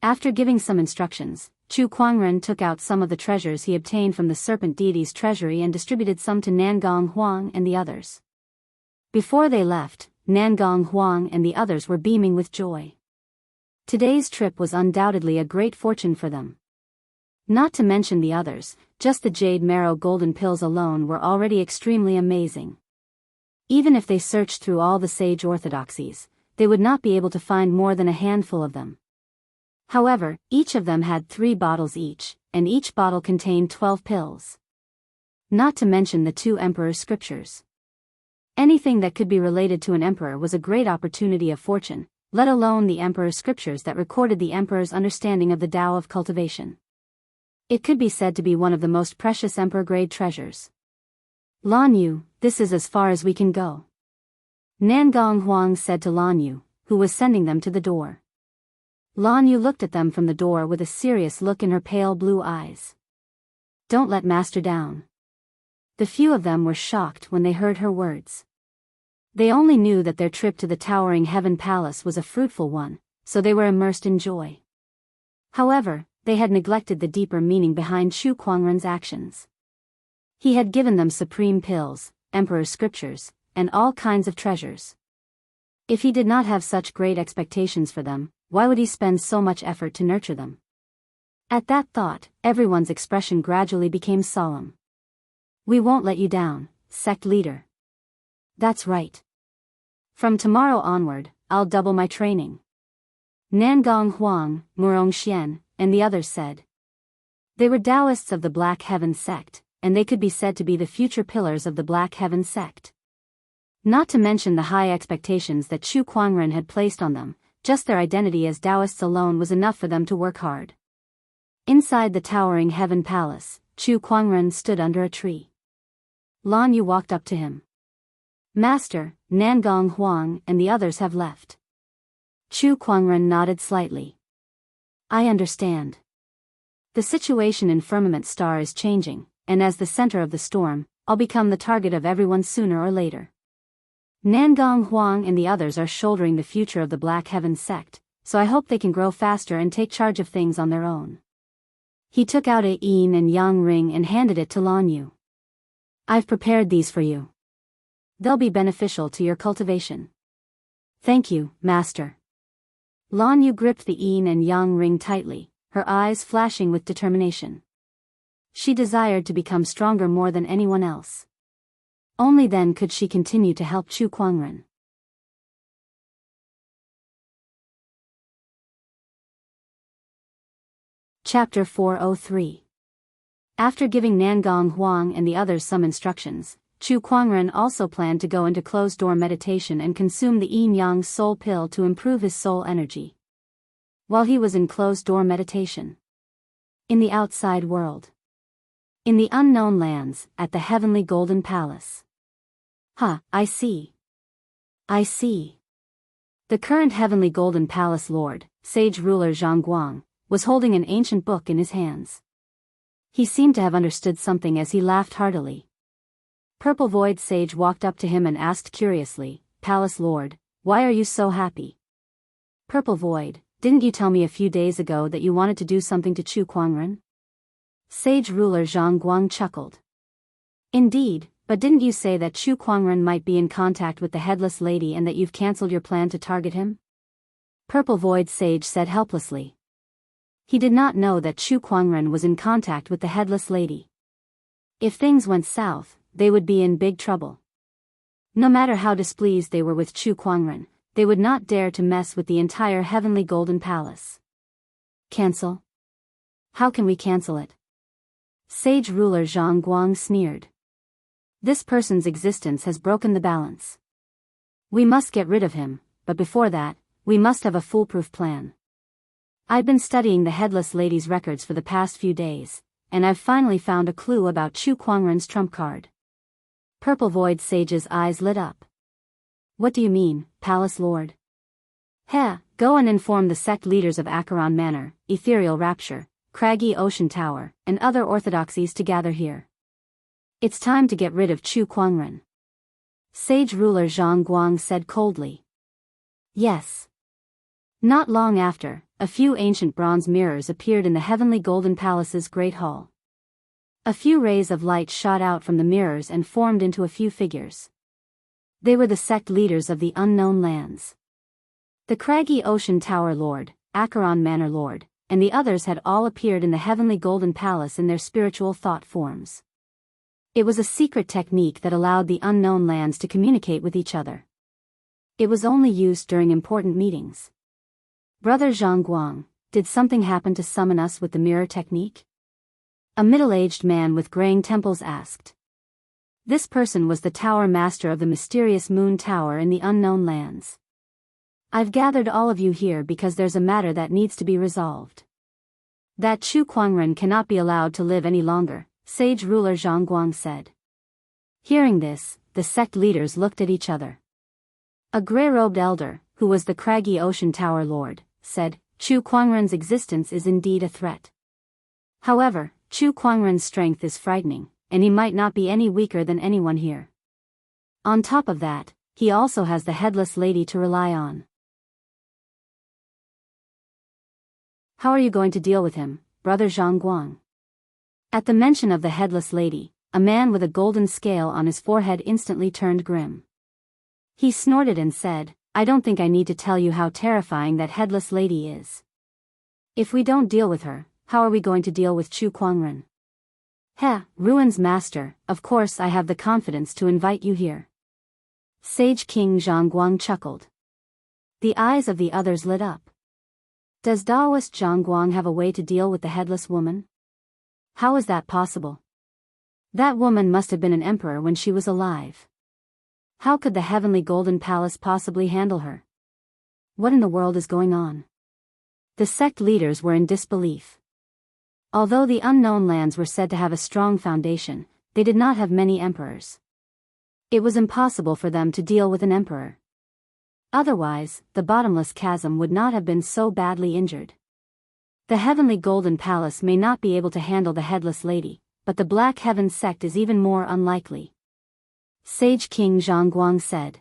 A: After giving some instructions, Chu Kuangren took out some of the treasures he obtained from the serpent deity's treasury and distributed some to Nangong Huang and the others. Before they left, Nangong Huang and the others were beaming with joy. Today's trip was undoubtedly a great fortune for them. Not to mention the others, just the jade marrow golden pills alone were already extremely amazing. Even if they searched through all the sage orthodoxies, they would not be able to find more than a handful of them. However, each of them had 3 bottles each, and each bottle contained 12 pills. Not to mention the 2 emperor's scriptures. Anything that could be related to an emperor was a great opportunity of fortune, let alone the emperor's scriptures that recorded the emperor's understanding of the Tao of cultivation. It could be said to be one of the most precious emperor-grade treasures. Lan Yu, this is as far as we can go. Nangong Huang said to Lan Yu, who was sending them to the door. Lan Yu looked at them from the door with a serious look in her pale blue eyes. Don't let master down. The few of them were shocked when they heard her words. They only knew that their trip to the towering Heaven Palace was a fruitful one, so they were immersed in joy. However, they had neglected the deeper meaning behind Chu Kuangren's actions. He had given them supreme pills, emperor's scriptures, and all kinds of treasures. If he did not have such great expectations for them, why would he spend so much effort to nurture them? At that thought, everyone's expression gradually became solemn. We won't let you down, sect leader. That's right. From tomorrow onward, I'll double my training. Nangong Huang, Murong Xian, and the others said. They were Daoists of the Black Heaven sect, and they could be said to be the future pillars of the Black Heaven sect. Not to mention the high expectations that Chu Kuangren had placed on them, just their identity as Daoists alone was enough for them to work hard. Inside the towering Heaven Palace, Chu Kuangren stood under a tree. Lan Yu walked up to him. Master, Nangong Huang and the others have left. Chu Kuangren nodded slightly. I understand. The situation in Firmament Star is changing, and as the center of the storm, I'll become the target of everyone sooner or later. Nangong Huang and the others are shouldering the future of the Black Heaven sect, so I hope they can grow faster and take charge of things on their own. He took out a yin and yang ring and handed it to Lan Yu. I've prepared these for you. They'll be beneficial to your cultivation. Thank you, master. Lan Yu gripped the yin and yang ring tightly, her eyes flashing with determination. She desired to become stronger more than anyone else. Only then could she continue to help Chu Kuangren. Chapter 403. After giving Nangong Huang and the others some instructions, Chu Kuangren also planned to go into closed-door meditation and consume the yin-yang soul pill to improve his soul energy. While he was in closed-door meditation. In the outside world. In the unknown lands, at the heavenly golden palace. I see. I see. The current heavenly golden palace lord, sage ruler Zhang Guang, was holding an ancient book in his hands. He seemed to have understood something as he laughed heartily. Purple Void Sage walked up to him and asked curiously, "Palace Lord, why are you so happy?" "Purple Void, didn't you tell me a few days ago that you wanted to do something to Chu Kuangren?" Sage ruler Zhang Guang chuckled. "Indeed, but didn't you say that Chu Kuangren might be in contact with the headless lady and that you've cancelled your plan to target him?" Purple Void Sage said helplessly. He did not know that Chu Kuangren was in contact with the headless lady. If things went south, they would be in big trouble. No matter how displeased they were with Chu Kuangren, they would not dare to mess with the entire heavenly golden palace. "Cancel? How can we cancel it?" Sage ruler Zhang Guang sneered. "This person's existence has broken the balance. We must get rid of him, but before that, we must have a foolproof plan. I've been studying the headless lady's records for the past few days, and I've finally found a clue about Chu Kuangren's trump card." Purple Void Sage's eyes lit up. "What do you mean, Palace Lord?" Go and inform the sect leaders of Acheron Manor, Ethereal Rapture, Craggy Ocean Tower, and other orthodoxies to gather here. It's time to get rid of Chu Kuangren." Sage ruler Zhang Guang said coldly. "Yes." Not long after, a few ancient bronze mirrors appeared in the heavenly golden palace's great hall. A few rays of light shot out from the mirrors and formed into a few figures. They were the sect leaders of the unknown lands. The Craggy Ocean Tower Lord, Acheron Manor Lord, and the others had all appeared in the heavenly golden palace in their spiritual thought forms. It was a secret technique that allowed the unknown lands to communicate with each other. It was only used during important meetings. "Brother Zhang Guang, did something happen to summon us with the mirror technique?" A middle-aged man with graying temples asked. This person was the tower master of the mysterious moon tower in the unknown lands. "I've gathered all of you here because there's a matter that needs to be resolved. That Chu Kuangren cannot be allowed to live any longer," sage ruler Zhang Guang said. Hearing this, the sect leaders looked at each other. A gray-robed elder, who was the Craggy Ocean Tower Lord, said, "Chu Kuangren's existence is indeed a threat. However, Chu Kuangren's strength is frightening, and he might not be any weaker than anyone here. On top of that, he also has the headless lady to rely on. How are you going to deal with him, brother Zhang Guang?" At the mention of the headless lady, a man with a golden scale on his forehead instantly turned grim. He snorted and said, "I don't think I need to tell you how terrifying that headless lady is. If we don't deal with her, how are we going to deal with Chu Kuangren?" Ruin's master, of course I have the confidence to invite you here." Sage King Zhang Guang chuckled. The eyes of the others lit up. Does Daoist Zhang Guang have a way to deal with the headless woman? How is that possible? That woman must have been an emperor when she was alive. How could the heavenly golden palace possibly handle her? What in the world is going on? The sect leaders were in disbelief. Although the unknown lands were said to have a strong foundation, they did not have many emperors. It was impossible for them to deal with an emperor. Otherwise, the bottomless chasm would not have been so badly injured. The heavenly golden palace may not be able to handle the headless lady, but the Black Heaven sect is even more unlikely. Sage King Zhang Guang said.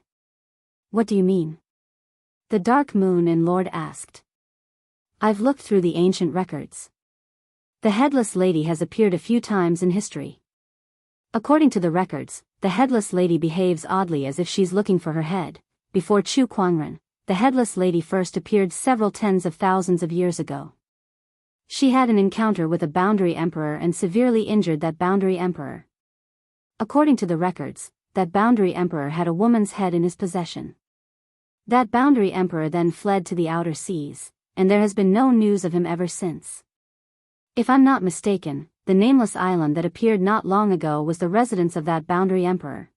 A: What do you mean? The Dark Moon and Lord asked. I've looked through the ancient records. The headless lady has appeared a few times in history. According to the records, the headless lady behaves oddly as if she's looking for her head. Before Chu Kuangren, the headless lady first appeared several tens of thousands of years ago. She had an encounter with a boundary emperor and severely injured that boundary emperor. According to the records, that boundary emperor had a woman's head in his possession. That boundary emperor then fled to the outer seas, and there has been no news of him ever since. If I'm not mistaken, the nameless island that appeared not long ago was the residence of that boundary emperor.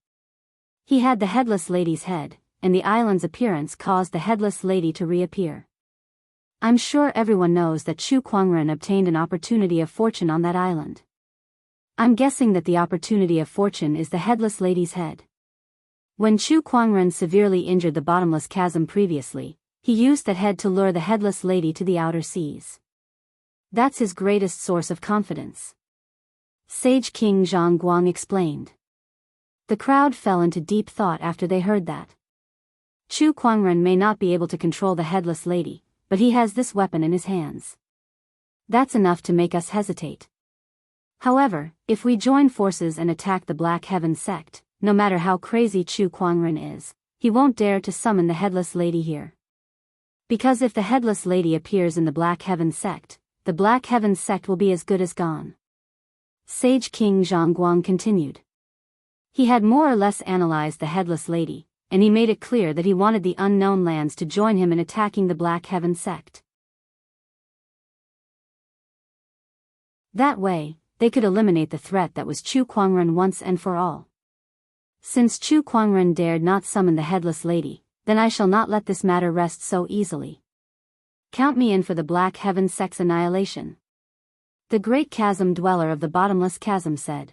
A: He had the headless lady's head, and the island's appearance caused the headless lady to reappear. I'm sure everyone knows that Chu Kuangren obtained an opportunity of fortune on that island. I'm guessing that the opportunity of fortune is the headless lady's head. When Chu Kuangren severely injured the bottomless chasm previously, he used that head to lure the headless lady to the outer seas. That's his greatest source of confidence. Sage King Zhang explained. The crowd fell into deep thought after they heard that. Chu Kuangren may not be able to control the headless lady, but he has this weapon in his hands. That's enough to make us hesitate. However, if we join forces and attack the Black Heaven sect, no matter how crazy Chu Kuangren is, he won't dare to summon the headless lady here. Because if the headless lady appears in the Black Heaven sect, the Black Heaven sect will be as good as gone. Sage King Zhang continued. He had more or less analyzed the headless lady, and he made it clear that he wanted the unknown lands to join him in attacking the Black Heaven sect. That way, they could eliminate the threat that was Chu Kuangren once and for all. Since Chu Kuangren dared not summon the headless lady, then I shall not let this matter rest so easily. Count me in for the Black Heaven sect's annihilation. The great chasm dweller of the bottomless chasm said.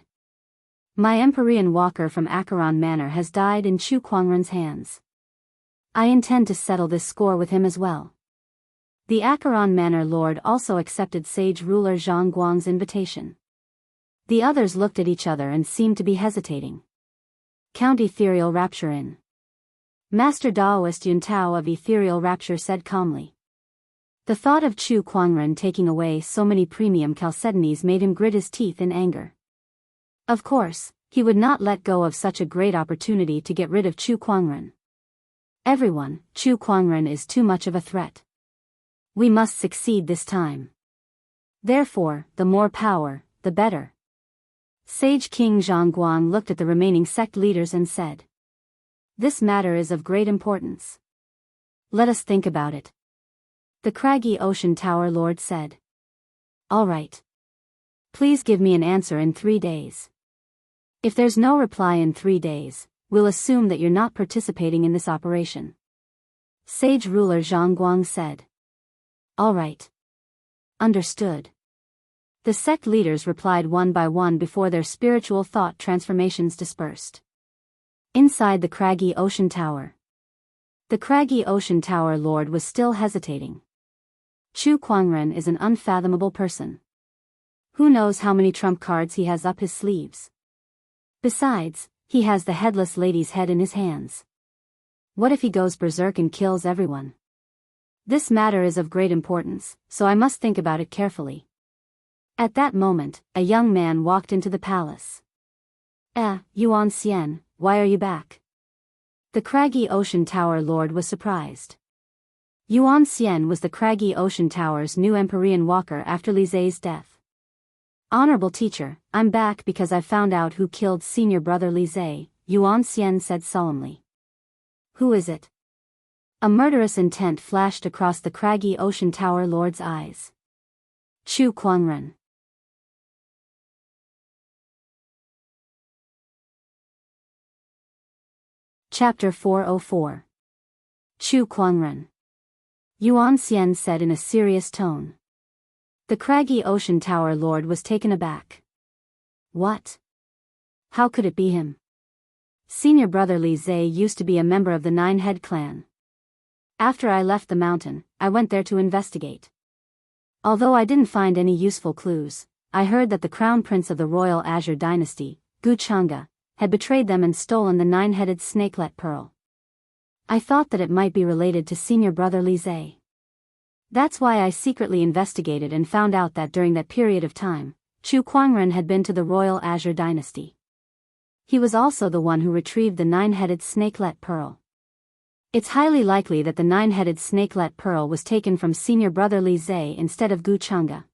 A: My Empyrean walker from Acheron Manor has died in Chu Kuangren's hands. I intend to settle this score with him as well. The Acheron Manor Lord also accepted sage ruler Zhang Guang's invitation. The others looked at each other and seemed to be hesitating. Count Ethereal Rapture in. Master Daoist Yuntao of Ethereal Rapture said calmly. The thought of Chu Kuangren taking away so many premium chalcedonies made him grit his teeth in anger. Of course, he would not let go of such a great opportunity to get rid of Chu Kuangren. Everyone, Chu Kuangren is too much of a threat. We must succeed this time. Therefore, the more power, the better. Sage King Zhang looked at the remaining sect leaders and said. This matter is of great importance. Let us think about it. The craggy ocean tower lord said. All right. Please give me an answer in 3 days. If there's no reply in 3 days, we'll assume that you're not participating in this operation. Sage ruler Zhang said. All right. Understood. The sect leaders replied one by one before their spiritual thought transformations dispersed. Inside the craggy ocean tower. The craggy ocean tower lord was still hesitating. Chu Kuangren is an unfathomable person. Who knows how many trump cards he has up his sleeves? Besides, he has the headless lady's head in his hands. What if he goes berserk and kills everyone? This matter is of great importance, so I must think about it carefully. At that moment, a young man walked into the palace. Yuan Xian, why are you back? The craggy ocean tower lord was surprised. Yuan Xian was the craggy ocean tower's new Empyrean walker after Li Zai's death. Honorable teacher, I'm back because I found out who killed senior brother Li Zai, Yuan Xian said solemnly. Who is it? A murderous intent flashed across the craggy ocean tower lord's eyes. Chu Kuangren. Chapter 404. Chu Kuangren. Yuan Xian said in a serious tone. The craggy ocean tower lord was taken aback. What? How could it be him? Senior brother Li Zai used to be a member of the Nine-Head clan. After I left the mountain, I went there to investigate. Although I didn't find any useful clues, I heard that the crown prince of the royal Azure dynasty, Guchanga, had betrayed them and stolen the 9-headed snakelet pearl. I thought that it might be related to senior brother Li Zai. That's why I secretly investigated and found out that during that period of time, Chu Kuangren had been to the royal Azure dynasty. He was also the one who retrieved the 9-headed snakelet pearl. It's highly likely that the 9-headed snakelet pearl was taken from senior brother Li Zai instead of Guchanga.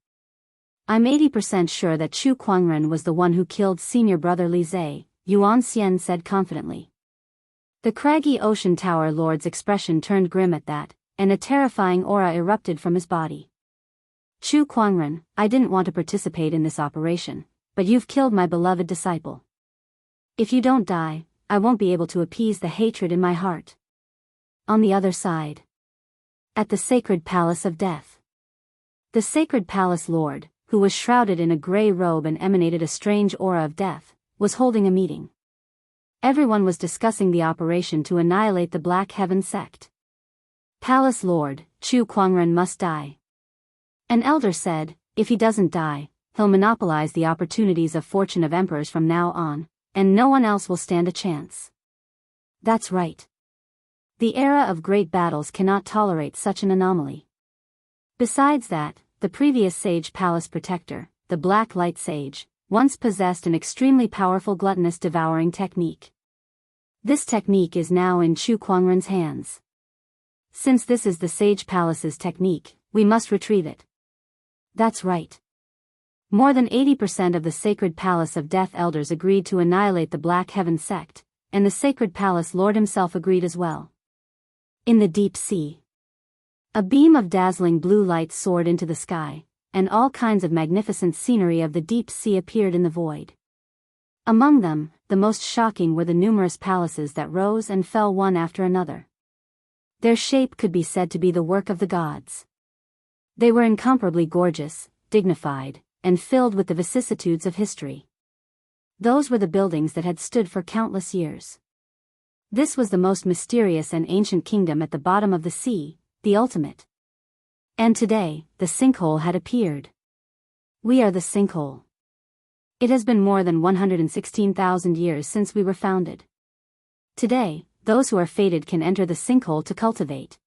A: I'm 80% sure that Chu Kuangren was the one who killed senior brother Li Zai, Yuan Xian said confidently. The craggy ocean tower lord's expression turned grim at that, and a terrifying aura erupted from his body. Chu Kuangren, I didn't want to participate in this operation, but you've killed my beloved disciple. If you don't die, I won't be able to appease the hatred in my heart. On the other side. At the sacred palace of death. The sacred palace lord, who was shrouded in a grey robe and emanated a strange aura of death, was holding a meeting. Everyone was discussing the operation to annihilate the Black Heaven sect. Palace Lord, Chu Kuangren must die. An elder said, if he doesn't die, he'll monopolize the opportunities of fortune of emperors from now on, and no one else will stand a chance. That's right. The era of great battles cannot tolerate such an anomaly. Besides that, the previous sage palace protector, the Black Light Sage, once possessed an extremely powerful gluttonous devouring technique. This technique is now in Chu Kuangren's hands. Since this is the Sage Palace's technique, we must retrieve it. That's right. More than 80% of the Sacred Palace of Death elders agreed to annihilate the Black Heaven sect, and the Sacred Palace Lord himself agreed as well. In the deep sea. A beam of dazzling blue light soared into the sky, and all kinds of magnificent scenery of the deep sea appeared in the void. Among them, the most shocking were the numerous palaces that rose and fell one after another. Their shape could be said to be the work of the gods. They were incomparably gorgeous, dignified, and filled with the vicissitudes of history. Those were the buildings that had stood for countless years. This was the most mysterious and ancient kingdom at the bottom of the sea, the ultimate. And today, the sinkhole had appeared. We are the sinkhole. It has been more than 116,000 years since we were founded. Today, those who are fated can enter the sinkhole to cultivate.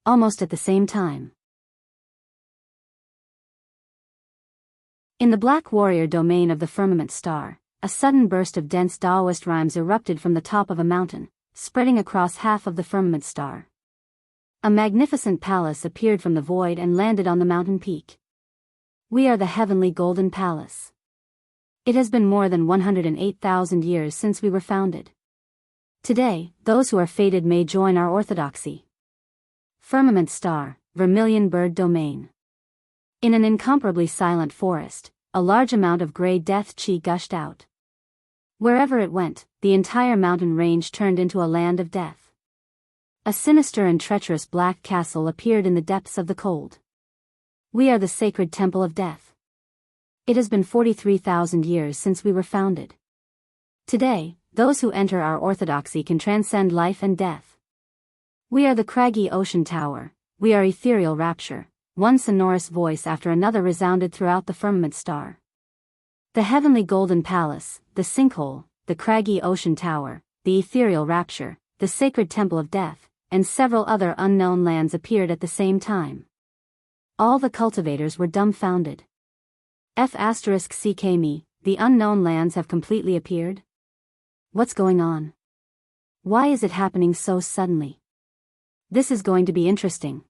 A: Almost at the same time. In the Black Warrior domain of the firmament star, a sudden burst of dense Daoist rhymes erupted from the top of a mountain, spreading across half of the firmament star. A magnificent palace appeared from the void and landed on the mountain peak. We are the heavenly golden palace. It has been more than 108,000 years since we were founded. Today, those who are fated may join our orthodoxy. Firmament star, vermilion bird domain. In an incomparably silent forest, a large amount of grey death chi gushed out. Wherever it went, the entire mountain range turned into a land of death. A sinister and treacherous black castle appeared in the depths of the cold. We are the sacred temple of death. It has been 43,000 years since we were founded. Today, those who enter our orthodoxy can transcend life and death. We are the craggy ocean tower, we are ethereal rapture. One sonorous voice after another resounded throughout the firmament star. The heavenly golden palace, the sinkhole, the craggy ocean tower, the ethereal rapture, the sacred temple of death, and several other unknown lands appeared at the same time. All the cultivators were dumbfounded. *CKME, the unknown lands have completely appeared? What's going on? Why is it happening so suddenly? This is going to be interesting.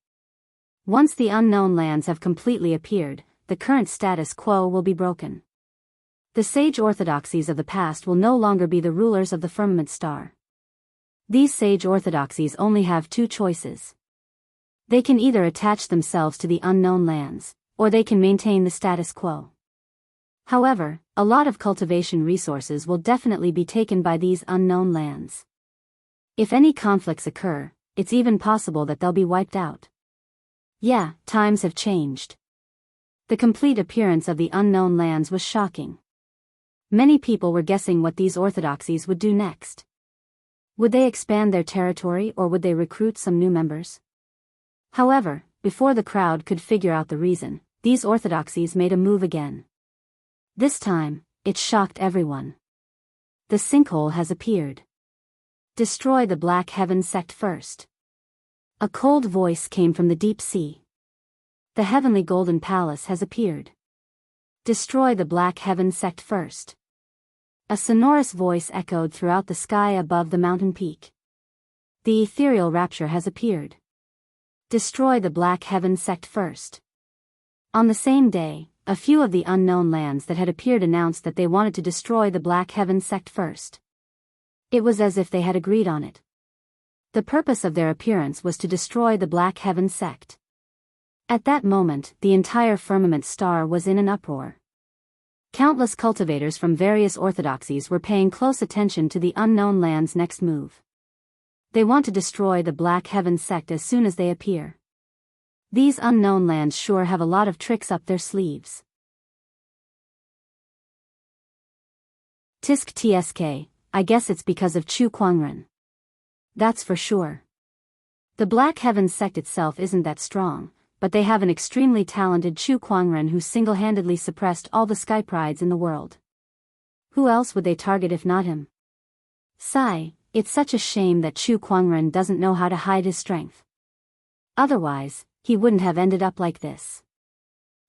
A: Once the unknown lands have completely appeared, the current status quo will be broken. The sage orthodoxies of the past will no longer be the rulers of the firmament star. These sage orthodoxies only have two choices. They can either attach themselves to the unknown lands, or they can maintain the status quo. However, a lot of cultivation resources will definitely be taken by these unknown lands. If any conflicts occur, it's even possible that they'll be wiped out. Yeah, times have changed. The complete appearance of the unknown lands was shocking. Many people were guessing what these orthodoxies would do next. Would they expand their territory or would they recruit some new members? However, before the crowd could figure out the reason, these orthodoxies made a move again. This time, it shocked everyone. The sinkhole has appeared. Destroy the Black Heaven sect first. A cold voice came from the deep sea. The heavenly golden palace has appeared. Destroy the Black Heaven sect first. A sonorous voice echoed throughout the sky above the mountain peak. The ethereal rapture has appeared. Destroy the Black Heaven sect first. On the same day, a few of the unknown lands that had appeared announced that they wanted to destroy the Black Heaven sect first. It was as if they had agreed on it. The purpose of their appearance was to destroy the Black Heaven sect. At that moment, the entire firmament star was in an uproar. Countless cultivators from various orthodoxies were paying close attention to the unknown land's next move. They want to destroy the Black Heaven sect as soon as they appear. These unknown lands sure have a lot of tricks up their sleeves. Tisk tsk, I guess it's because of Chu Kuangren. That's for sure. The Black Heaven sect itself isn't that strong, but they have an extremely talented Chu Kuangren who single-handedly suppressed all the sky prides in the world. Who else would they target if not him? Sigh, it's such a shame that Chu Kuangren doesn't know how to hide his strength. Otherwise, he wouldn't have ended up like this.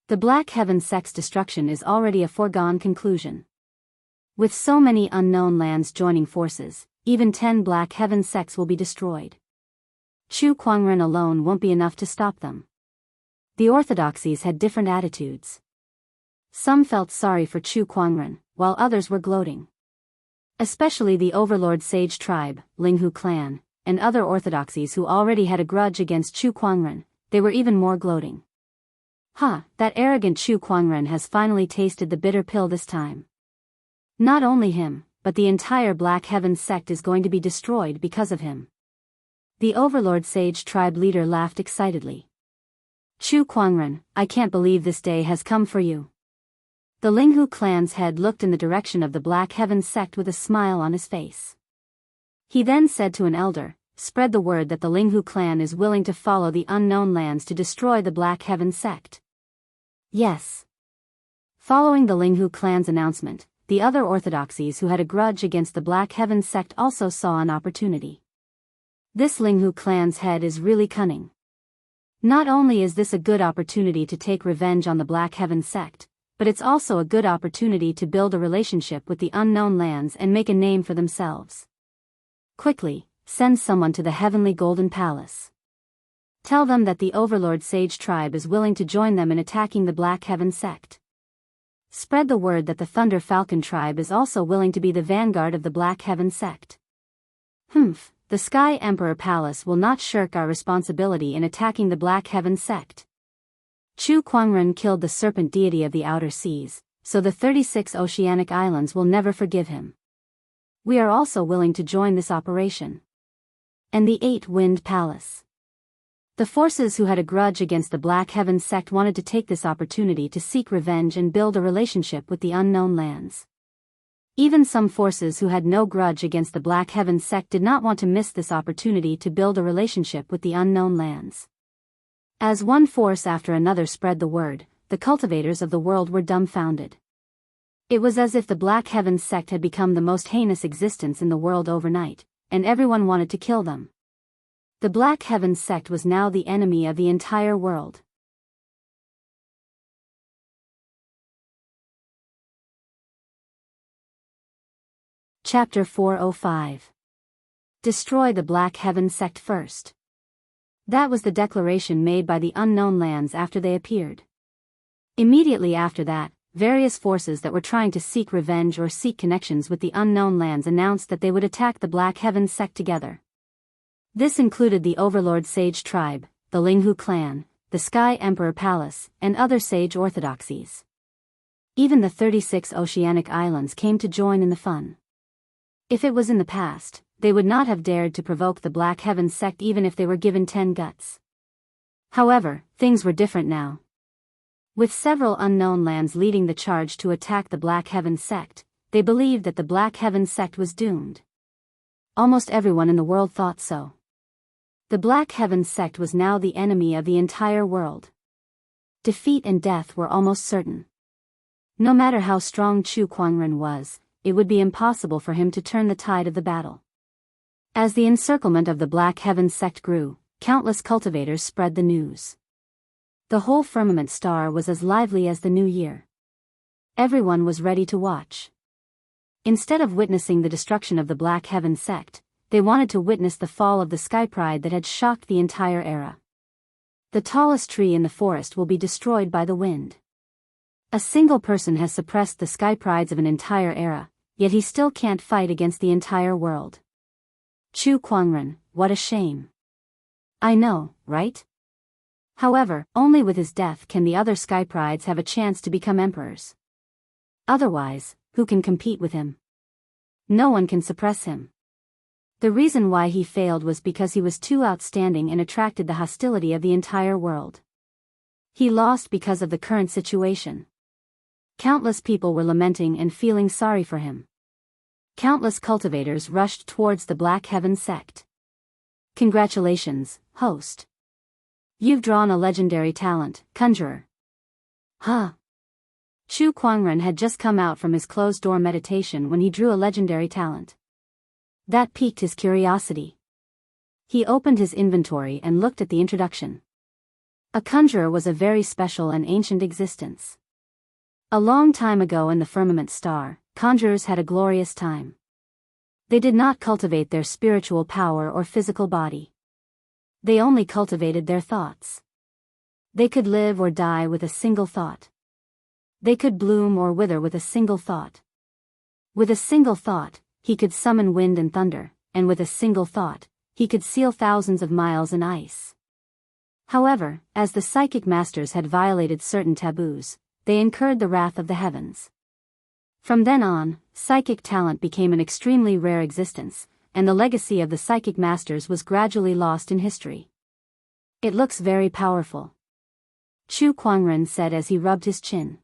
A: The Black Heaven sect's destruction is already a foregone conclusion. With so many unknown lands joining forces, even 10 Black Heaven sects will be destroyed. Chu Kuangren alone won't be enough to stop them. The orthodoxies had different attitudes. Some felt sorry for Chu Kuangren, while others were gloating. Especially the overlord sage tribe, Linghu clan, and other orthodoxies who already had a grudge against Chu Kuangren, they were even more gloating. That arrogant Chu Kuangren has finally tasted the bitter pill this time. Not only him, but the entire Black Heaven sect is going to be destroyed because of him. The overlord sage tribe leader laughed excitedly. Chu Kuangren, I can't believe this day has come for you. The Linghu clan's head looked in the direction of the Black Heaven sect with a smile on his face. He then said to an elder, spread the word that the Linghu clan is willing to follow the unknown lands to destroy the Black Heaven sect. Yes. Following the Linghu clan's announcement, the other orthodoxies who had a grudge against the Black Heaven sect also saw an opportunity. This Linghu clan's head is really cunning. Not only is this a good opportunity to take revenge on the Black Heaven sect, but it's also a good opportunity to build a relationship with the unknown lands and make a name for themselves. Quickly, send someone to the Heavenly Golden Palace. Tell them that the Overlord Sage tribe is willing to join them in attacking the Black Heaven sect. Spread the word that the Thunder Falcon tribe is also willing to be the vanguard of the Black Heaven sect. The Sky Emperor Palace will not shirk our responsibility in attacking the Black Heaven sect. Chu Kuangren killed the serpent deity of the outer seas, so the 36 oceanic islands will never forgive him. We are also willing to join this operation. And the 8-Wind Palace. The forces who had a grudge against the Black Heaven sect wanted to take this opportunity to seek revenge and build a relationship with the unknown lands. Even some forces who had no grudge against the Black Heaven sect did not want to miss this opportunity to build a relationship with the unknown lands. As one force after another spread the word, the cultivators of the world were dumbfounded. It was as if the Black Heaven sect had become the most heinous existence in the world overnight, and everyone wanted to kill them. The Black Heaven sect was now the enemy of the entire world. Chapter 405. Destroy the Black Heaven sect first. That was the declaration made by the unknown lands after they appeared. Immediately after that, various forces that were trying to seek revenge or seek connections with the unknown lands announced that they would attack the Black Heaven sect together. This included the Overlord Sage tribe, the Linghu clan, the Sky Emperor Palace, and other sage orthodoxies. Even the 36 oceanic islands came to join in the fun. If it was in the past, they would not have dared to provoke the Black Heaven sect even if they were given 10 guts. However, things were different now. With several unknown lands leading the charge to attack the Black Heaven sect, they believed that the Black Heaven sect was doomed. Almost everyone in the world thought so. The Black Heaven sect was now the enemy of the entire world. Defeat and death were almost certain. No matter how strong Chu Kuangren was, it would be impossible for him to turn the tide of the battle. As the encirclement of the Black Heaven sect grew, countless cultivators spread the news. The whole firmament star was as lively as the new year. Everyone was ready to watch. Instead of witnessing the destruction of the Black Heaven sect, they wanted to witness the fall of the sky pride that had shocked the entire era. The tallest tree in the forest will be destroyed by the wind. A single person has suppressed the sky prides of an entire era, yet he still can't fight against the entire world. Chu Kuangren, what a shame. I know, right? However, only with his death can the other sky prides have a chance to become emperors. Otherwise, who can compete with him? No one can suppress him. The reason why he failed was because he was too outstanding and attracted the hostility of the entire world. He lost because of the current situation. Countless people were lamenting and feeling sorry for him. Countless cultivators rushed towards the Black Heaven sect. Congratulations, host. You've drawn a legendary talent, conjurer. Huh? Chu Kuangren had just come out from his closed-door meditation when he drew a legendary talent. That piqued his curiosity. He opened his inventory and looked at the introduction. A conjurer was a very special and ancient existence. A long time ago in the firmament star, conjurers had a glorious time. They did not cultivate their spiritual power or physical body. They only cultivated their thoughts. They could live or die with a single thought. They could bloom or wither with a single thought. With a single thought, he could summon wind and thunder, and with a single thought, he could seal thousands of miles in ice. However, as the psychic masters had violated certain taboos, they incurred the wrath of the heavens. From then on, psychic talent became an extremely rare existence, and the legacy of the psychic masters was gradually lost in history. It looks very powerful, Chu Kuangren said as he rubbed his chin.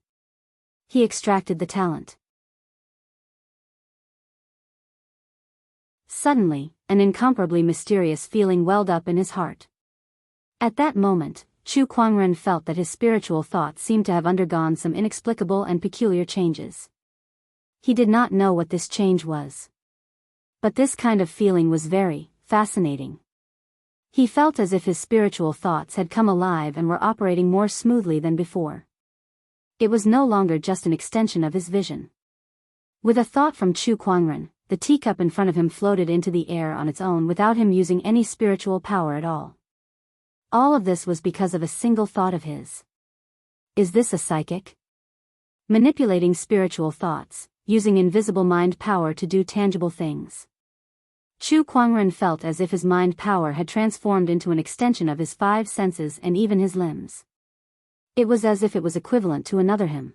A: He extracted the talent. Suddenly, an incomparably mysterious feeling welled up in his heart. At that moment, Chu Kuangren felt that his spiritual thoughts seemed to have undergone some inexplicable and peculiar changes. He did not know what this change was. But this kind of feeling was very fascinating. He felt as if his spiritual thoughts had come alive and were operating more smoothly than before. It was no longer just an extension of his vision. With a thought from Chu Kuangren, the teacup in front of him floated into the air on its own without him using any spiritual power at all. All of this was because of a single thought of his. Is this a psychic? Manipulating spiritual thoughts, using invisible mind power to do tangible things. Chu Kuangren felt as if his mind power had transformed into an extension of his 5 senses and even his limbs. It was as if it was equivalent to another him.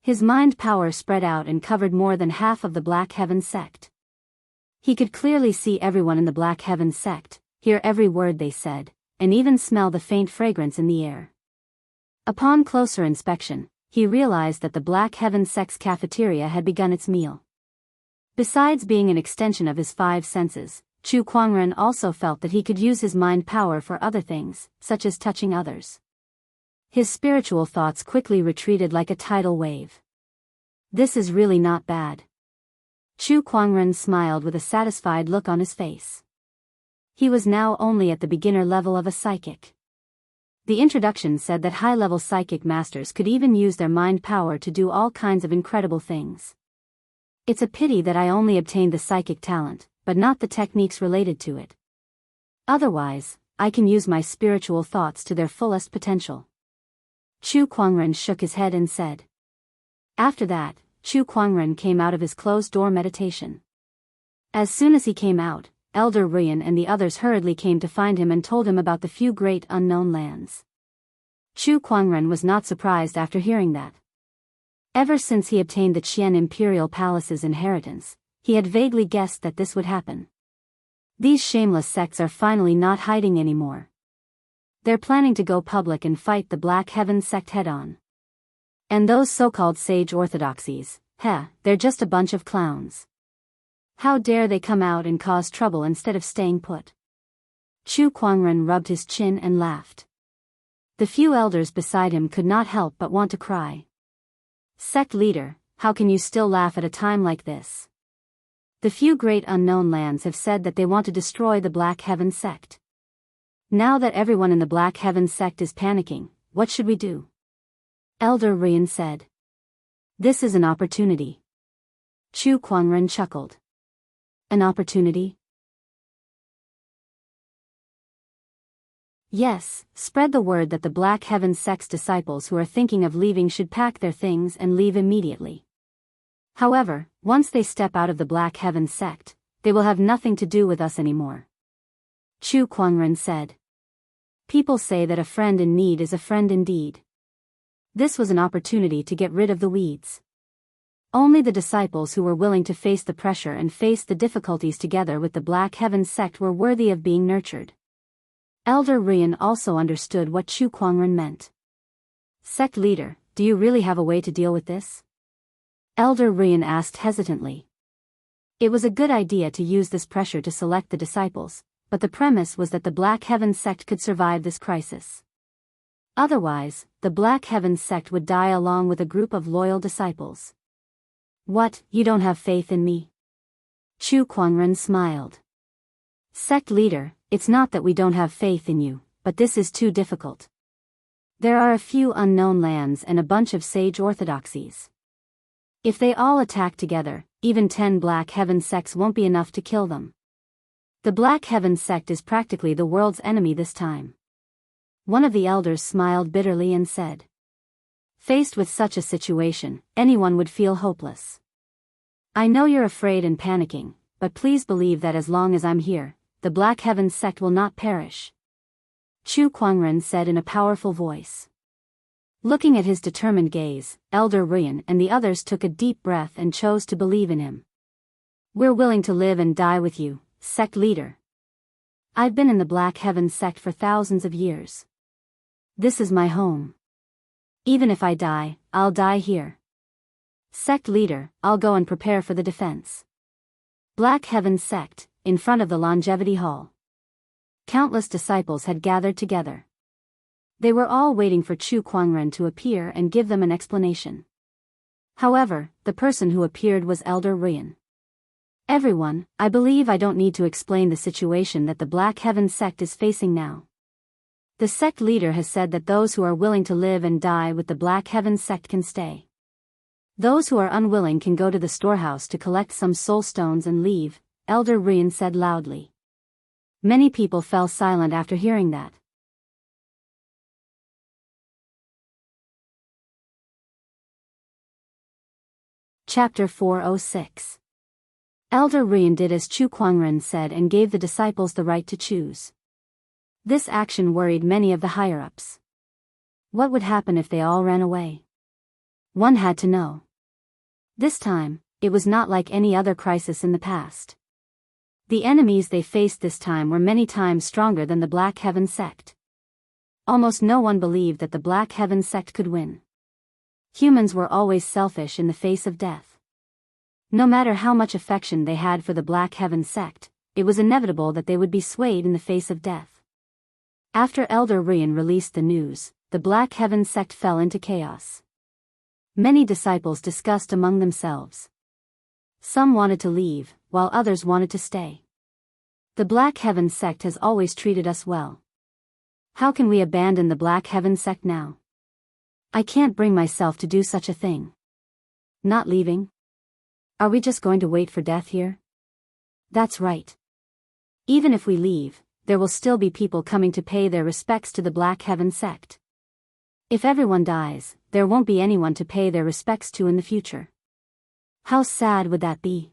A: His mind power spread out and covered more than half of the Black Heaven sect. He could clearly see everyone in the Black Heaven sect, hear every word they said, and even smell the faint fragrance in the air. Upon closer inspection, he realized that the Black Heaven sect's cafeteria had begun its meal. Besides being an extension of his 5 senses, Chu Kuangren also felt that he could use his mind power for other things, such as touching others. His spiritual thoughts quickly retreated like a tidal wave. This is really not bad. Chu Kuangren smiled with a satisfied look on his face. He was now only at the beginner level of a psychic. The introduction said that high-level psychic masters could even use their mind power to do all kinds of incredible things. It's a pity that I only obtained the psychic talent, but not the techniques related to it. Otherwise, I can use my spiritual thoughts to their fullest potential. Chu Kuangren shook his head and said. After that, Chu Kuangren came out of his closed-door meditation. As soon as he came out, Elder Rian and the others hurriedly came to find him and told him about the few great unknown lands. Chu Kuangren was not surprised after hearing that. Ever since he obtained the Qian Imperial Palace's inheritance, he had vaguely guessed that this would happen. These shameless sects are finally not hiding anymore. They're planning to go public and fight the Black Heaven sect head-on. And those so-called sage orthodoxies, they're just a bunch of clowns. How dare they come out and cause trouble instead of staying put? Chu Kuangren rubbed his chin and laughed. The few elders beside him could not help but want to cry. Sect leader, how can you still laugh at a time like this? The few great unknown lands have said that they want to destroy the Black Heaven sect. Now that everyone in the Black Heaven sect is panicking, what should we do? Elder Rian said. This is an opportunity. Chu Kuangren chuckled. An opportunity? Yes, spread the word that the Black Heaven sect's disciples who are thinking of leaving should pack their things and leave immediately. However, once they step out of the Black Heaven sect, they will have nothing to do with us anymore. Chu Kuangren said. People say that a friend in need is a friend indeed. This was an opportunity to get rid of the weeds. Only the disciples who were willing to face the pressure and face the difficulties together with the Black Heaven sect were worthy of being nurtured. Elder Rian also understood what Chu Kuangren meant. Sect leader, do you really have a way to deal with this? Elder Rian asked hesitantly. It was a good idea to use this pressure to select the disciples, but the premise was that the Black Heaven sect could survive this crisis. Otherwise, the Black Heaven sect would die along with a group of loyal disciples. What, you don't have faith in me? Chu Kuangren smiled. Sect leader, it's not that we don't have faith in you, but this is too difficult. There are a few unknown lands and a bunch of sage orthodoxies. If they all attack together, even 10 Black Heaven sects won't be enough to kill them. The Black Heaven sect is practically the world's enemy this time. One of the elders smiled bitterly and said. Faced with such a situation, anyone would feel hopeless. I know you're afraid and panicking, but please believe that as long as I'm here, the Black Heaven sect will not perish. Chu Kuangren said in a powerful voice. Looking at his determined gaze, Elder Rian and the others took a deep breath and chose to believe in him. We're willing to live and die with you, sect leader. I've been in the Black Heaven sect for thousands of years. This is my home. Even if I die, I'll die here. Sect leader, I'll go and prepare for the defense. Black Heaven sect, in front of the Longevity Hall. Countless disciples had gathered together. They were all waiting for Chu Kuangren to appear and give them an explanation. However, the person who appeared was Elder Rian. Everyone, I believe I don't need to explain the situation that the Black Heaven sect is facing now. The sect leader has said that those who are willing to live and die with the Black Heaven sect can stay. Those who are unwilling can go to the storehouse to collect some soul stones and leave, Elder Rian said loudly. Many people fell silent after hearing that. Chapter 406. Elder Rian did as Chu Kuangren said and gave the disciples the right to choose. This action worried many of the higher-ups. What would happen if they all ran away? One had to know. This time, it was not like any other crisis in the past. The enemies they faced this time were many times stronger than the Black Heaven sect. Almost no one believed that the Black Heaven sect could win. Humans were always selfish in the face of death. No matter how much affection they had for the Black Heaven sect, it was inevitable that they would be swayed in the face of death. After Elder Rian released the news, the Black Heaven sect fell into chaos. Many disciples discussed among themselves. Some wanted to leave, while others wanted to stay. The Black Heaven sect has always treated us well. How can we abandon the Black Heaven sect now? I can't bring myself to do such a thing. Not leaving? Are we just going to wait for death here? That's right. Even if we leave, there will still be people coming to pay their respects to the Black Heaven sect. If everyone dies, there won't be anyone to pay their respects to in the future. How sad would that be?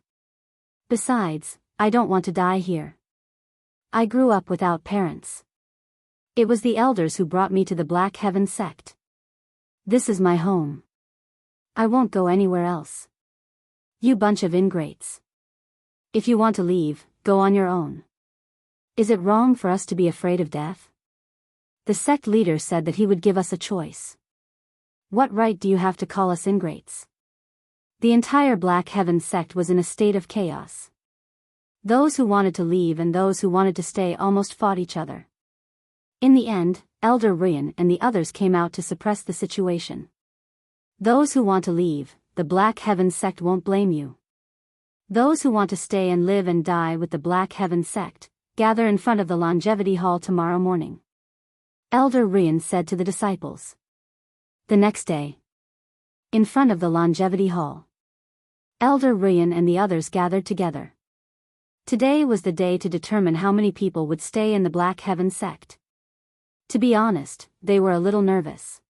A: Besides, I don't want to die here. I grew up without parents. It was the elders who brought me to the Black Heaven sect. This is my home. I won't go anywhere else. You bunch of ingrates. If you want to leave, go on your own. Is it wrong for us to be afraid of death? The sect leader said that he would give us a choice. What right do you have to call us ingrates? The entire Black Heaven sect was in a state of chaos. Those who wanted to leave and those who wanted to stay almost fought each other. In the end, Elder Rian and the others came out to suppress the situation. Those who want to leave, the Black Heaven sect won't blame you. Those who want to stay and live and die with the Black Heaven sect, gather in front of the Longevity Hall tomorrow morning. Elder Rian said to the disciples. The next day, in front of the Longevity Hall, Elder Rian and the others gathered together. Today was the day to determine how many people would stay in the Black Heaven sect. To be honest, they were a little nervous.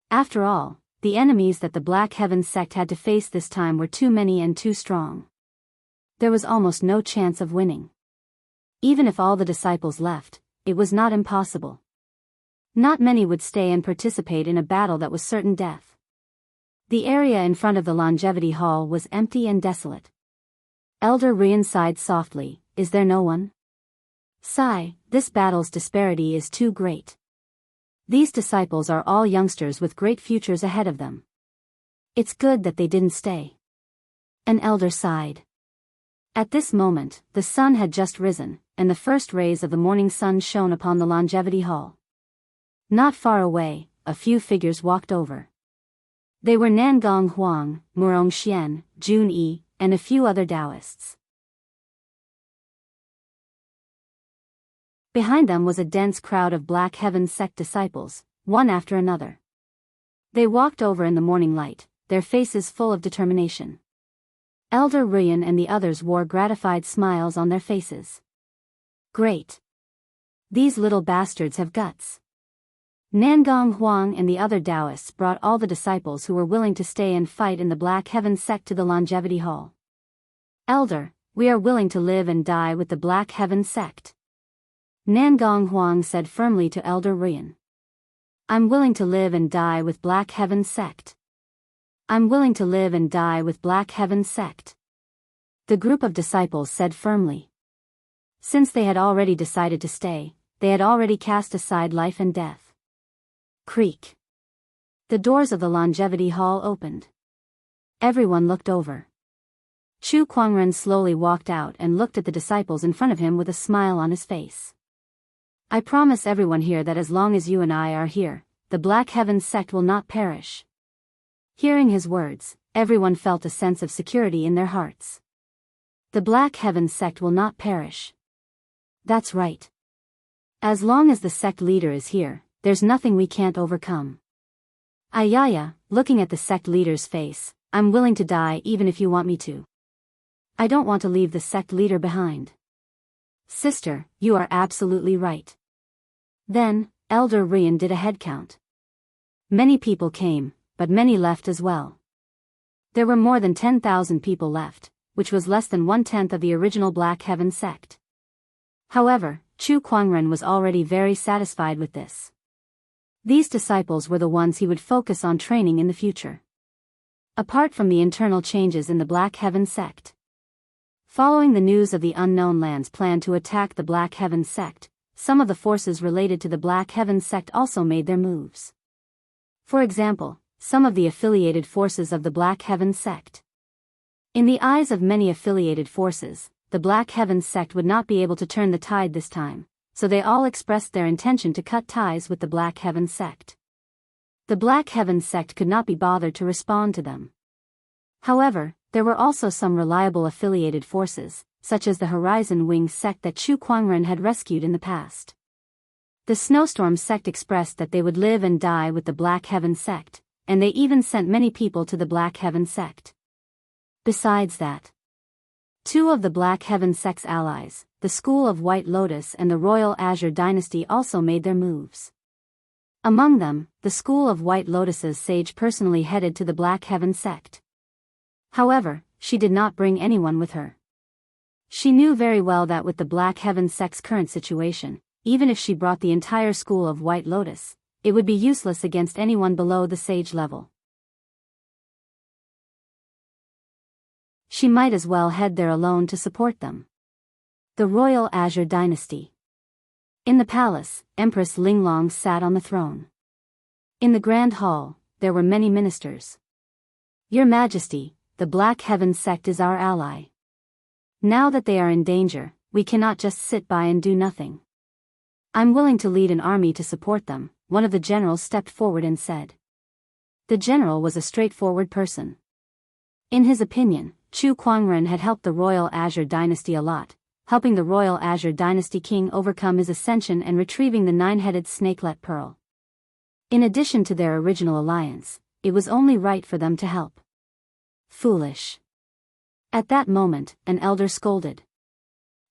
A: After all, the enemies that the Black Heaven sect had to face this time were too many and too strong. There was almost no chance of winning. Even if all the disciples left, it was not impossible. Not many would stay and participate in a battle that was certain death. The area in front of the longevity hall was empty and desolate. Elder Rian sighed softly, "Is there no one?" "Sigh, this battle's disparity is too great. These disciples are all youngsters with great futures ahead of them. It's good that they didn't stay." An elder sighed. At this moment, the sun had just risen, and the first rays of the morning sun shone upon the longevity hall. Not far away, a few figures walked over. They were Nangong Huang, Murong Xian, Jun Yi, and a few other Daoists. Behind them was a dense crowd of Black Heaven sect disciples, one after another. They walked over in the morning light, their faces full of determination. Elder Ruyan and the others wore gratified smiles on their faces. Great. These little bastards have guts. Nangong Huang and the other Daoists brought all the disciples who were willing to stay and fight in the Black Heaven sect to the longevity hall. "Elder, we are willing to live and die with the Black Heaven sect," Nangong Huang said firmly to Elder Ruyan. "I'm willing to live and die with Black Heaven sect. I'm willing to live and die with Black Heaven sect," the group of disciples said firmly. Since they had already decided to stay, they had already cast aside life and death. Creak. The doors of the longevity hall opened. Everyone looked over. Chu Kuangren slowly walked out and looked at the disciples in front of him with a smile on his face. "I promise everyone here that as long as you and I are here, the Black Heaven sect will not perish." Hearing his words, everyone felt a sense of security in their hearts. The Black Heaven sect will not perish. That's right. As long as the sect leader is here, there's nothing we can't overcome. Ayaya, looking at the sect leader's face, "I'm willing to die even if you want me to. I don't want to leave the sect leader behind." "Sister, you are absolutely right." Then, Elder Rian did a head count. Many people came, but many left as well. There were more than 10,000 people left, which was less than 1/10 of the original Black Heaven sect. However, Chu Kuangren was already very satisfied with this. These disciples were the ones he would focus on training in the future. Apart from the internal changes in the Black Heaven sect. Following the news of the Unknown Land's plan to attack the Black Heaven sect, some of the forces related to the Black Heaven sect also made their moves. For example, some of the affiliated forces of the Black Heaven sect. In the eyes of many affiliated forces, the Black Heaven sect would not be able to turn the tide this time, so they all expressed their intention to cut ties with the Black Heaven sect. The Black Heaven sect could not be bothered to respond to them. However, there were also some reliable affiliated forces, such as the Horizon Wing sect that Chu Kuangren had rescued in the past. The Snowstorm sect expressed that they would live and die with the Black Heaven sect, and they even sent many people to the Black Heaven sect. Besides that, two of the Black Heaven sect's allies, the School of White Lotus and the Royal Azure Dynasty, also made their moves. Among them, the School of White Lotus's sage personally headed to the Black Heaven sect. However, she did not bring anyone with her. She knew very well that with the Black Heaven sect's current situation, even if she brought the entire School of White Lotus, it would be useless against anyone below the sage level. She might as well head there alone to support them. The Royal Azure Dynasty. In the palace, Empress Linglong sat on the throne. In the Grand Hall, there were many ministers. "Your Majesty, the Black Heaven sect is our ally. Now that they are in danger, we cannot just sit by and do nothing. I'm willing to lead an army to support them," one of the generals stepped forward and said. The general was a straightforward person. In his opinion, Chu Kuangren had helped the Royal Azure Dynasty a lot, helping the Royal Azure Dynasty king overcome his ascension and retrieving the 9-headed snakelet pearl. In addition to their original alliance, it was only right for them to help. Foolish. At that moment, an elder scolded.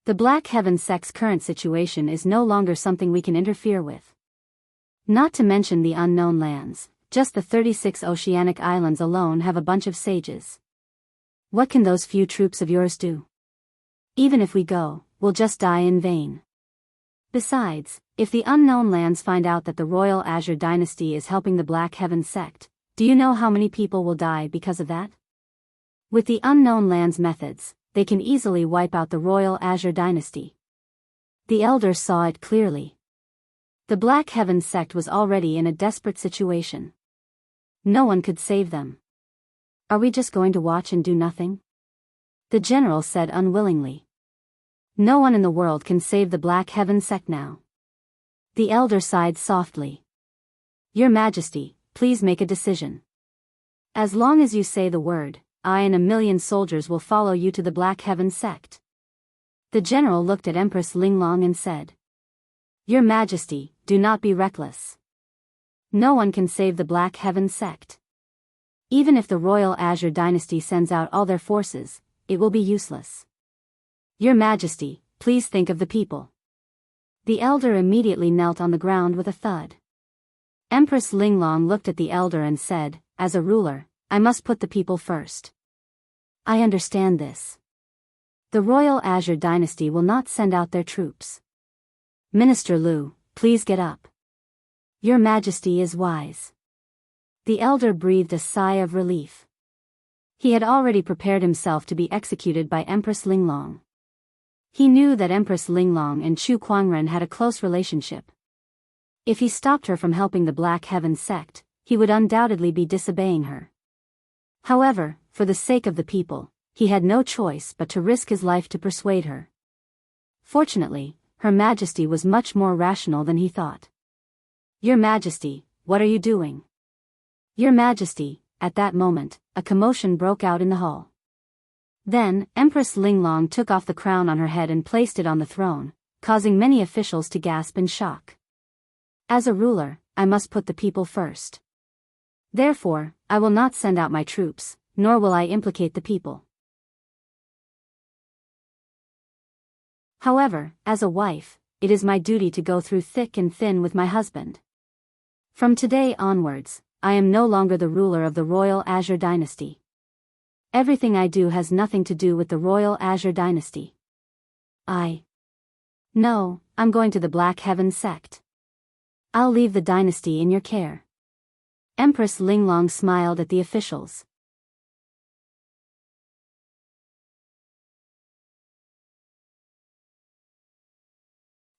A: "The Black Heaven sect's current situation is no longer something we can interfere with. Not to mention the Unknown Lands, just the 36 oceanic islands alone have a bunch of sages. What can those few troops of yours do? Even if we go, we'll just die in vain. Besides, If the unknown lands find out that the Royal Azure Dynasty is helping the Black Heaven sect, do you know how many people will die because of that? With the unknown lands methods, they can easily wipe out the Royal Azure Dynasty. The elder saw it clearly. The Black Heaven sect was already in a desperate situation. No one could save them. Are we just going to watch and do nothing? The general said unwillingly. No one in the world can save the Black Heaven sect now. The elder sighed softly. Your Majesty, please make a decision. As long as you say the word, I and 1,000,000 soldiers will follow you to the Black Heaven sect. The general looked at Empress Linglong and said, Your Majesty, do not be reckless. No one can save the Black Heaven sect. Even if the Royal Azure Dynasty sends out all their forces, it will be useless. Your Majesty, please think of the people. The elder immediately knelt on the ground with a thud. Empress Linglong looked at the elder and said, As a ruler, I must put the people first. I understand this. The Royal Azure Dynasty will not send out their troops. Minister Lu, please get up. Your Majesty is wise. The elder breathed a sigh of relief. He had already prepared himself to be executed by Empress Linglong. He knew that Empress Linglong and Chu Kuangren had a close relationship. If he stopped her from helping the Black Heaven sect, he would undoubtedly be disobeying her. However, for the sake of the people, he had no choice but to risk his life to persuade her. Fortunately, Her Majesty was much more rational than he thought. Your Majesty, what are you doing? Your Majesty, at that moment, a commotion broke out in the hall. Then, Empress Linglong took off the crown on her head and placed it on the throne, causing many officials to gasp in shock. As a ruler, I must put the people first. Therefore, I will not send out my troops, nor will I implicate the people. However, as a wife, it is my duty to go through thick and thin with my husband. From today onwards, I am no longer the ruler of the Royal Azure Dynasty. Everything I do has nothing to do with the Royal Azure Dynasty. No, I'm going to the Black Heaven sect. I'll leave the dynasty in your care. Empress Linglong smiled at the officials.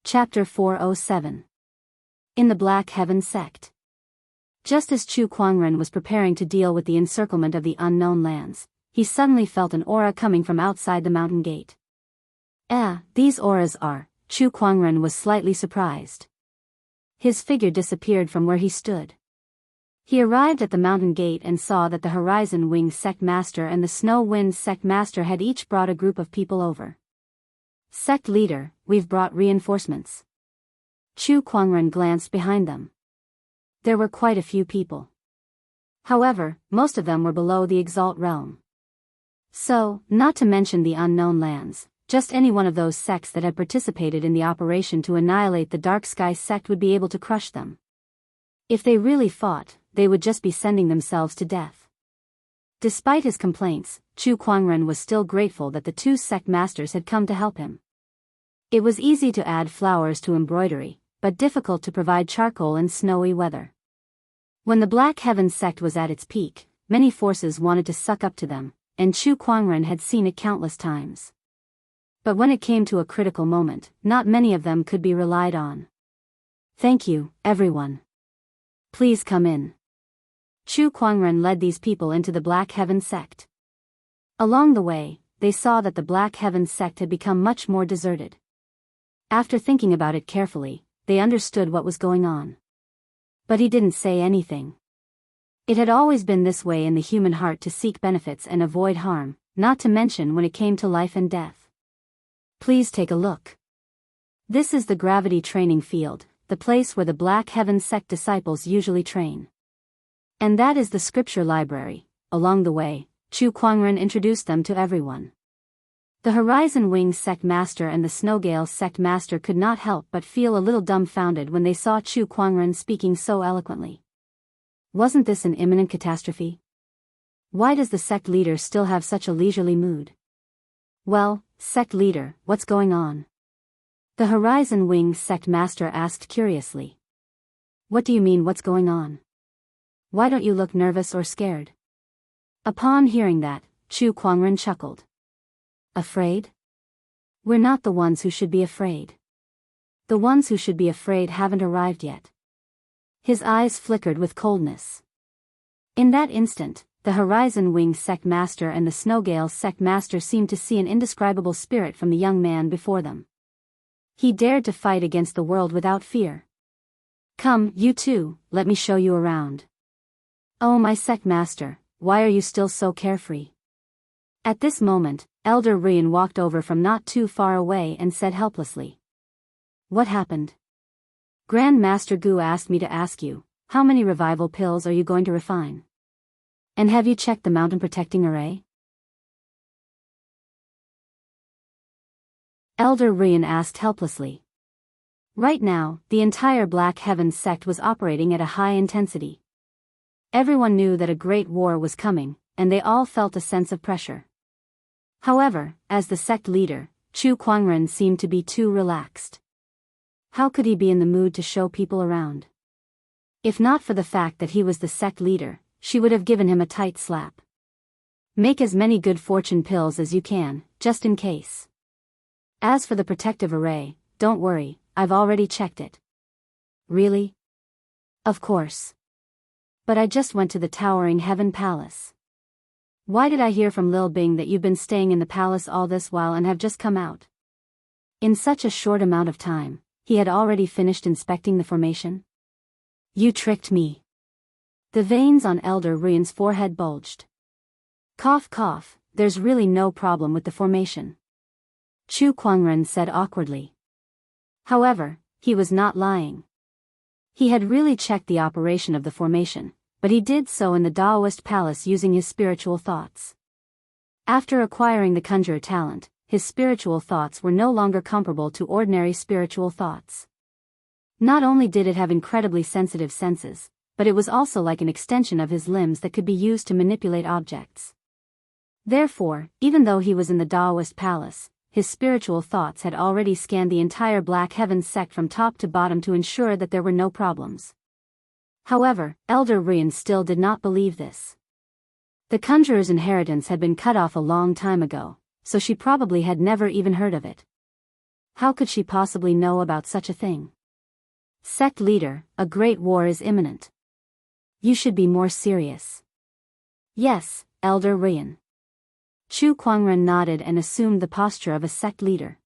A: Chapter 407. In the Black Heaven sect. Just as Chu Kuangren was preparing to deal with the encirclement of the unknown lands, he suddenly felt an aura coming from outside the mountain gate. These auras are. Chu Kuangren was slightly surprised. His figure disappeared from where he stood. He arrived at the mountain gate and saw that the Horizon Wing Sect Master and the Snow Wind Sect Master had each brought a group of people over. Sect Leader, we've brought reinforcements. Chu Kuangren glanced behind them. There were quite a few people. However, most of them were below the Exalt realm. So, not to mention the unknown lands, just any one of those sects that had participated in the operation to annihilate the Dark Sky sect would be able to crush them. If they really fought, they would just be sending themselves to death. Despite his complaints, Chu Kuangren was still grateful that the two sect masters had come to help him. It was easy to add flowers to embroidery, but difficult to provide charcoal in snowy weather. When the Black Heaven sect was at its peak, many forces wanted to suck up to them, and Chu Kuangren had seen it countless times. But when it came to a critical moment, not many of them could be relied on. Thank you, everyone. Please come in. Chu Kuangren led these people into the Black Heaven sect. Along the way, they saw that the Black Heaven sect had become much more deserted. After thinking about it carefully, they understood what was going on. But he didn't say anything. It had always been this way in the human heart to seek benefits and avoid harm, not to mention when it came to life and death. Please take a look. This is the gravity training field, the place where the Black Heaven sect disciples usually train. And that is the scripture library. Along the way, Chu Kuangren introduced them to everyone. The Horizon Wing sect master and the Snowgale sect master could not help but feel a little dumbfounded when they saw Chu Kuangren speaking so eloquently. Wasn't this an imminent catastrophe? Why does the sect leader still have such a leisurely mood? Well, sect leader, what's going on? The Horizon Wing sect master asked curiously. What do you mean, what's going on? Why don't you look nervous or scared? Upon hearing that, Chu Kuangren chuckled. Afraid? We're not the ones who should be afraid. The ones who should be afraid haven't arrived yet. His eyes flickered with coldness. In that instant, the Horizon Wing sect master and the Snowgale sect master seemed to see an indescribable spirit from the young man before them. He dared to fight against the world without fear. Come, you two, let me show you around. Oh, my sect master, why are you still so carefree? At this moment, Elder Rian walked over from not too far away and said helplessly. What happened? Grand Master Gu asked me to ask you, how many revival pills are you going to refine? And have you checked the mountain protecting array? Elder Rian asked helplessly. Right now, the entire Black Heavens sect was operating at a high intensity. Everyone knew that a great war was coming, and they all felt a sense of pressure. However, as the sect leader, Chu Kuangren seemed to be too relaxed. How could he be in the mood to show people around? If not for the fact that he was the sect leader, she would have given him a tight slap. Make as many good fortune pills as you can, just in case. As for the protective array, don't worry, I've already checked it. Really? Of course. But I just went to the Towering Heaven Palace. Why did I hear from Lil Bing that you've been staying in the palace all this while and have just come out? In such a short amount of time, he had already finished inspecting the formation. You tricked me. The veins on Elder Rian's forehead bulged. Cough cough, there's really no problem with the formation. Chu Kuangren said awkwardly. However, he was not lying. He had really checked the operation of the formation, but he did so in the Daoist palace using his spiritual thoughts. After acquiring the conjurer talent, his spiritual thoughts were no longer comparable to ordinary spiritual thoughts. Not only did it have incredibly sensitive senses, but it was also like an extension of his limbs that could be used to manipulate objects. Therefore, even though he was in the Daoist palace, his spiritual thoughts had already scanned the entire Black Heavens sect from top to bottom to ensure that there were no problems. However, Elder Rian still did not believe this. The conjurer's inheritance had been cut off a long time ago, so she probably had never even heard of it. How could she possibly know about such a thing? Sect leader, a great war is imminent. You should be more serious. Yes, Elder Rian. Chu Kuangren nodded and assumed the posture of a sect leader.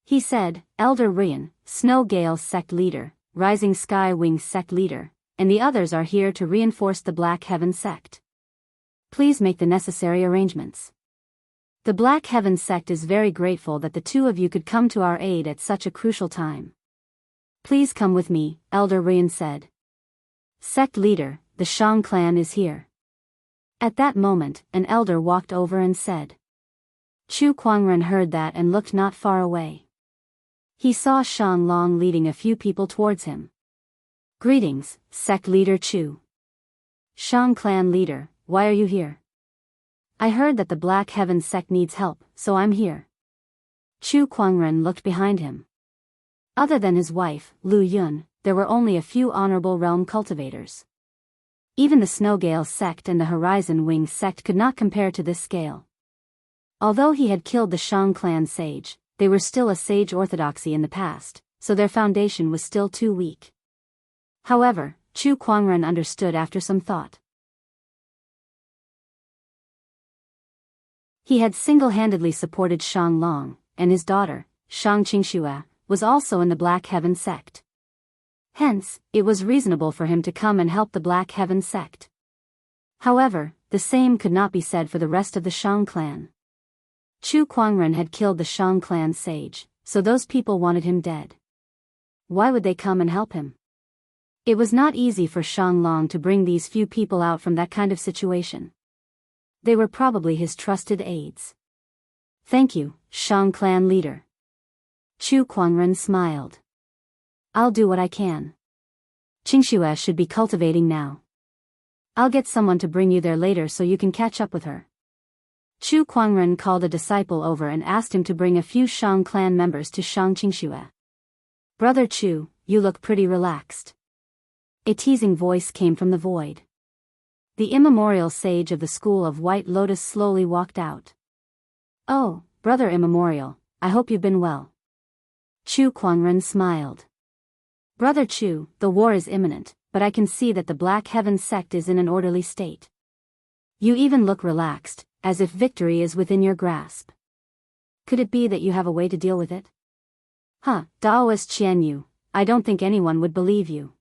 A: He said, Elder Rian, Snow Gale sect leader, Rising Sky Wing sect leader, and the others are here to reinforce the Black Heaven sect. Please make the necessary arrangements. The Black Heaven sect is very grateful that the two of you could come to our aid at such a crucial time. Please come with me, Elder Rian said. Sect leader, the Shang clan is here. At that moment, an elder walked over and said. Chu Kuangren heard that and looked not far away. He saw Shang Long leading a few people towards him. Greetings, sect leader Chu. Shang clan leader, why are you here? I heard that the Black Heaven sect needs help, so I'm here. Chu Kuangren looked behind him. Other than his wife, Lu Yun, there were only a few honorable realm cultivators. Even the Snowgale sect and the Horizon Wing sect could not compare to this scale. Although he had killed the Shang clan sage, they were still a sage orthodoxy in the past, so their foundation was still too weak. However, Chu Kuangren understood after some thought. He had single-handedly supported Shang Long, and his daughter, Shang Qingxua, was also in the Black Heaven sect. Hence, it was reasonable for him to come and help the Black Heaven sect. However, the same could not be said for the rest of the Shang clan. Chu Kuangren had killed the Shang clan sage, so those people wanted him dead. Why would they come and help him? It was not easy for Shang Long to bring these few people out from that kind of situation. They were probably his trusted aides. Thank you, Shang clan leader. Chu Kuangren smiled. I'll do what I can. Qingxua should be cultivating now. I'll get someone to bring you there later so you can catch up with her. Chu Kuangren called a disciple over and asked him to bring a few Shang clan members to Xianxia. "Brother Chu, you look pretty relaxed." A teasing voice came from the void. The immemorial sage of the school of White Lotus slowly walked out. "Oh, brother immemorial, I hope you've been well." Chu Kuangren smiled. "Brother Chu, the war is imminent, but I can see that the Black Heaven sect is in an orderly state. You even look relaxed, as if victory is within your grasp. Could it be that you have a way to deal with it?" Daoist Xianyu, I don't think anyone would believe you.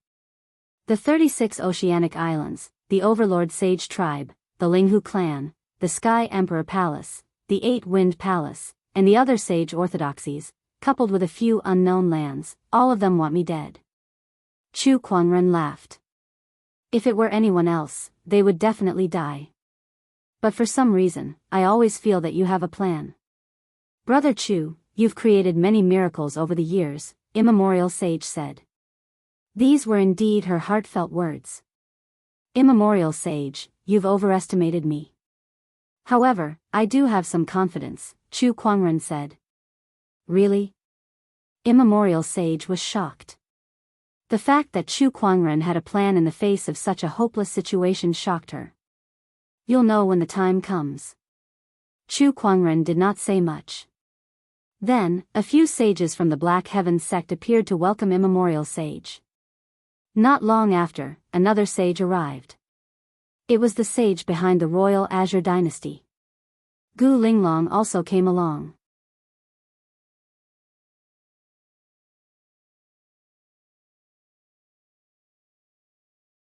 A: The 36 Oceanic Islands, the Overlord Sage Tribe, the Linghu Clan, the Sky Emperor Palace, the Eight Wind Palace, and the other sage orthodoxies, coupled with a few unknown lands, all of them want me dead. Chu Kuangren laughed. If it were anyone else, they would definitely die. But for some reason, I always feel that you have a plan. Brother Chu, you've created many miracles over the years, Immemorial Sage said. These were indeed her heartfelt words. Immemorial Sage, you've overestimated me. However, I do have some confidence, Chu Kuangren said. Really? Immemorial Sage was shocked. The fact that Chu Kuangren had a plan in the face of such a hopeless situation shocked her. You'll know when the time comes. Chu Kuangren did not say much. Then, a few sages from the Black Heaven sect appeared to welcome Immemorial Sage. Not long after, another sage arrived. It was the sage behind the royal Azure dynasty. Gu Linglong also came along.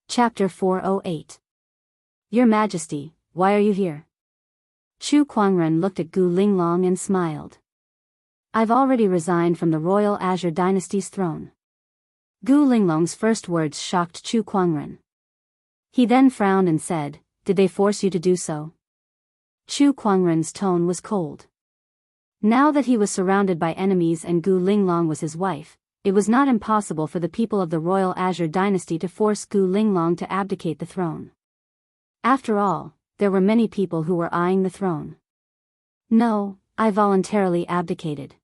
A: Chapter 408. Your Majesty, why are you here? Chu Kuangren looked at Gu Linglong and smiled. I've already resigned from the royal Azure dynasty's throne. Gu Linglong's first words shocked Chu Kuangren. He then frowned and said, Did they force you to do so? Chu Kuangren's tone was cold. Now that he was surrounded by enemies and Gu Linglong was his wife, it was not impossible for the people of the royal Azure dynasty to force Gu Linglong to abdicate the throne. After all, there were many people who were eyeing the throne. No, I voluntarily abdicated.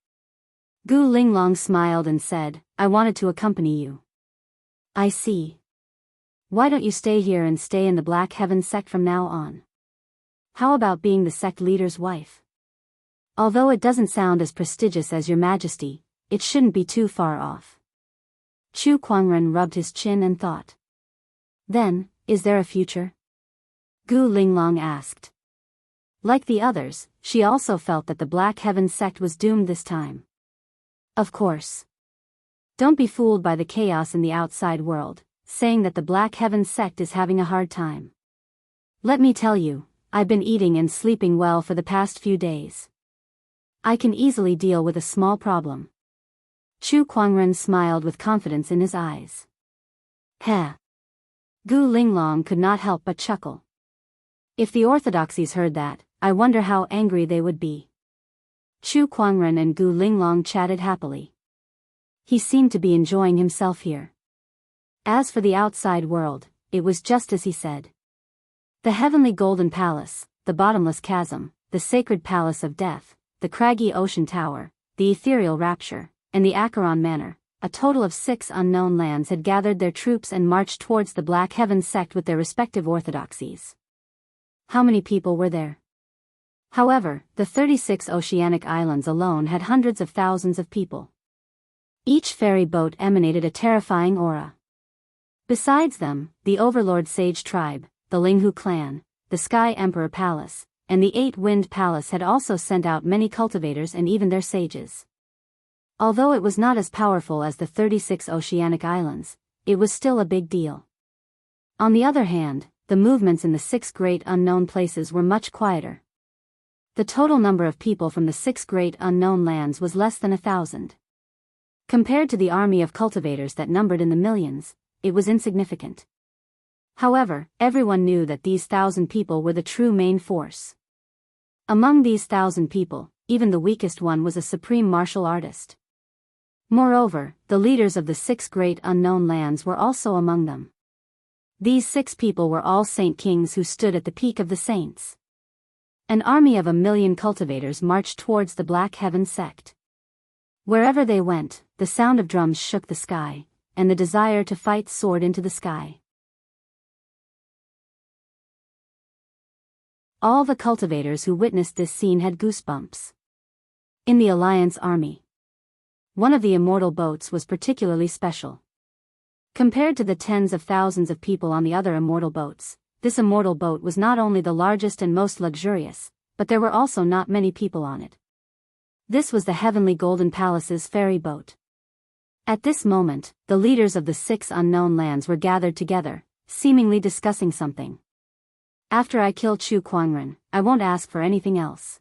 A: Gu Linglong smiled and said, I wanted to accompany you. I see. Why don't you stay here and stay in the Black Heaven sect from now on? How about being the sect leader's wife? Although it doesn't sound as prestigious as Your Majesty, it shouldn't be too far off. Chu Kuangren rubbed his chin and thought. Then, is there a future? Gu Linglong asked. Like the others, she also felt that the Black Heaven sect was doomed this time. Of course. Don't be fooled by the chaos in the outside world, saying that the Black Heaven sect is having a hard time. Let me tell you, I've been eating and sleeping well for the past few days. I can easily deal with a small problem. Chu Kuangren smiled with confidence in his eyes. Heh. Gu Linglong could not help but chuckle. If the orthodoxies heard that, I wonder how angry they would be. Chu Kuangren and Gu Linglong chatted happily. He seemed to be enjoying himself here. As for the outside world, it was just as he said. The heavenly golden palace, the bottomless chasm, the sacred palace of death, the craggy ocean tower, the ethereal rapture, and the Acheron manor, a total of 6 unknown lands had gathered their troops and marched towards the Black Heaven sect with their respective orthodoxies. How many people were there? However, the 36 oceanic islands alone had hundreds of thousands of people. Each ferry boat emanated a terrifying aura. Besides them, the Overlord Sage Tribe, the Linghu Clan, the Sky Emperor Palace, and the Eight Wind Palace had also sent out many cultivators and even their sages. Although it was not as powerful as the 36 oceanic islands, it was still a big deal. On the other hand, the movements in the 6 great unknown places were much quieter. The total number of people from the 6 great unknown lands was less than 1,000. Compared to the army of cultivators that numbered in the millions, it was insignificant. However, everyone knew that these 1,000 people were the true main force. Among these 1,000 people, even the weakest one was a supreme martial artist. Moreover, the leaders of the 6 great unknown lands were also among them. These 6 people were all saint kings who stood at the peak of the saints. An army of 1,000,000 cultivators marched towards the Black Heaven sect. Wherever they went, the sound of drums shook the sky, and the desire to fight soared into the sky. All the cultivators who witnessed this scene had goosebumps. In the Alliance army, one of the immortal boats was particularly special. Compared to the tens of thousands of people on the other immortal boats, this immortal boat was not only the largest and most luxurious, but there were also not many people on it. This was the Heavenly Golden Palace's ferry boat. At this moment, the leaders of the 6 unknown lands were gathered together, seemingly discussing something. After I kill Chu Kuangren, I won't ask for anything else.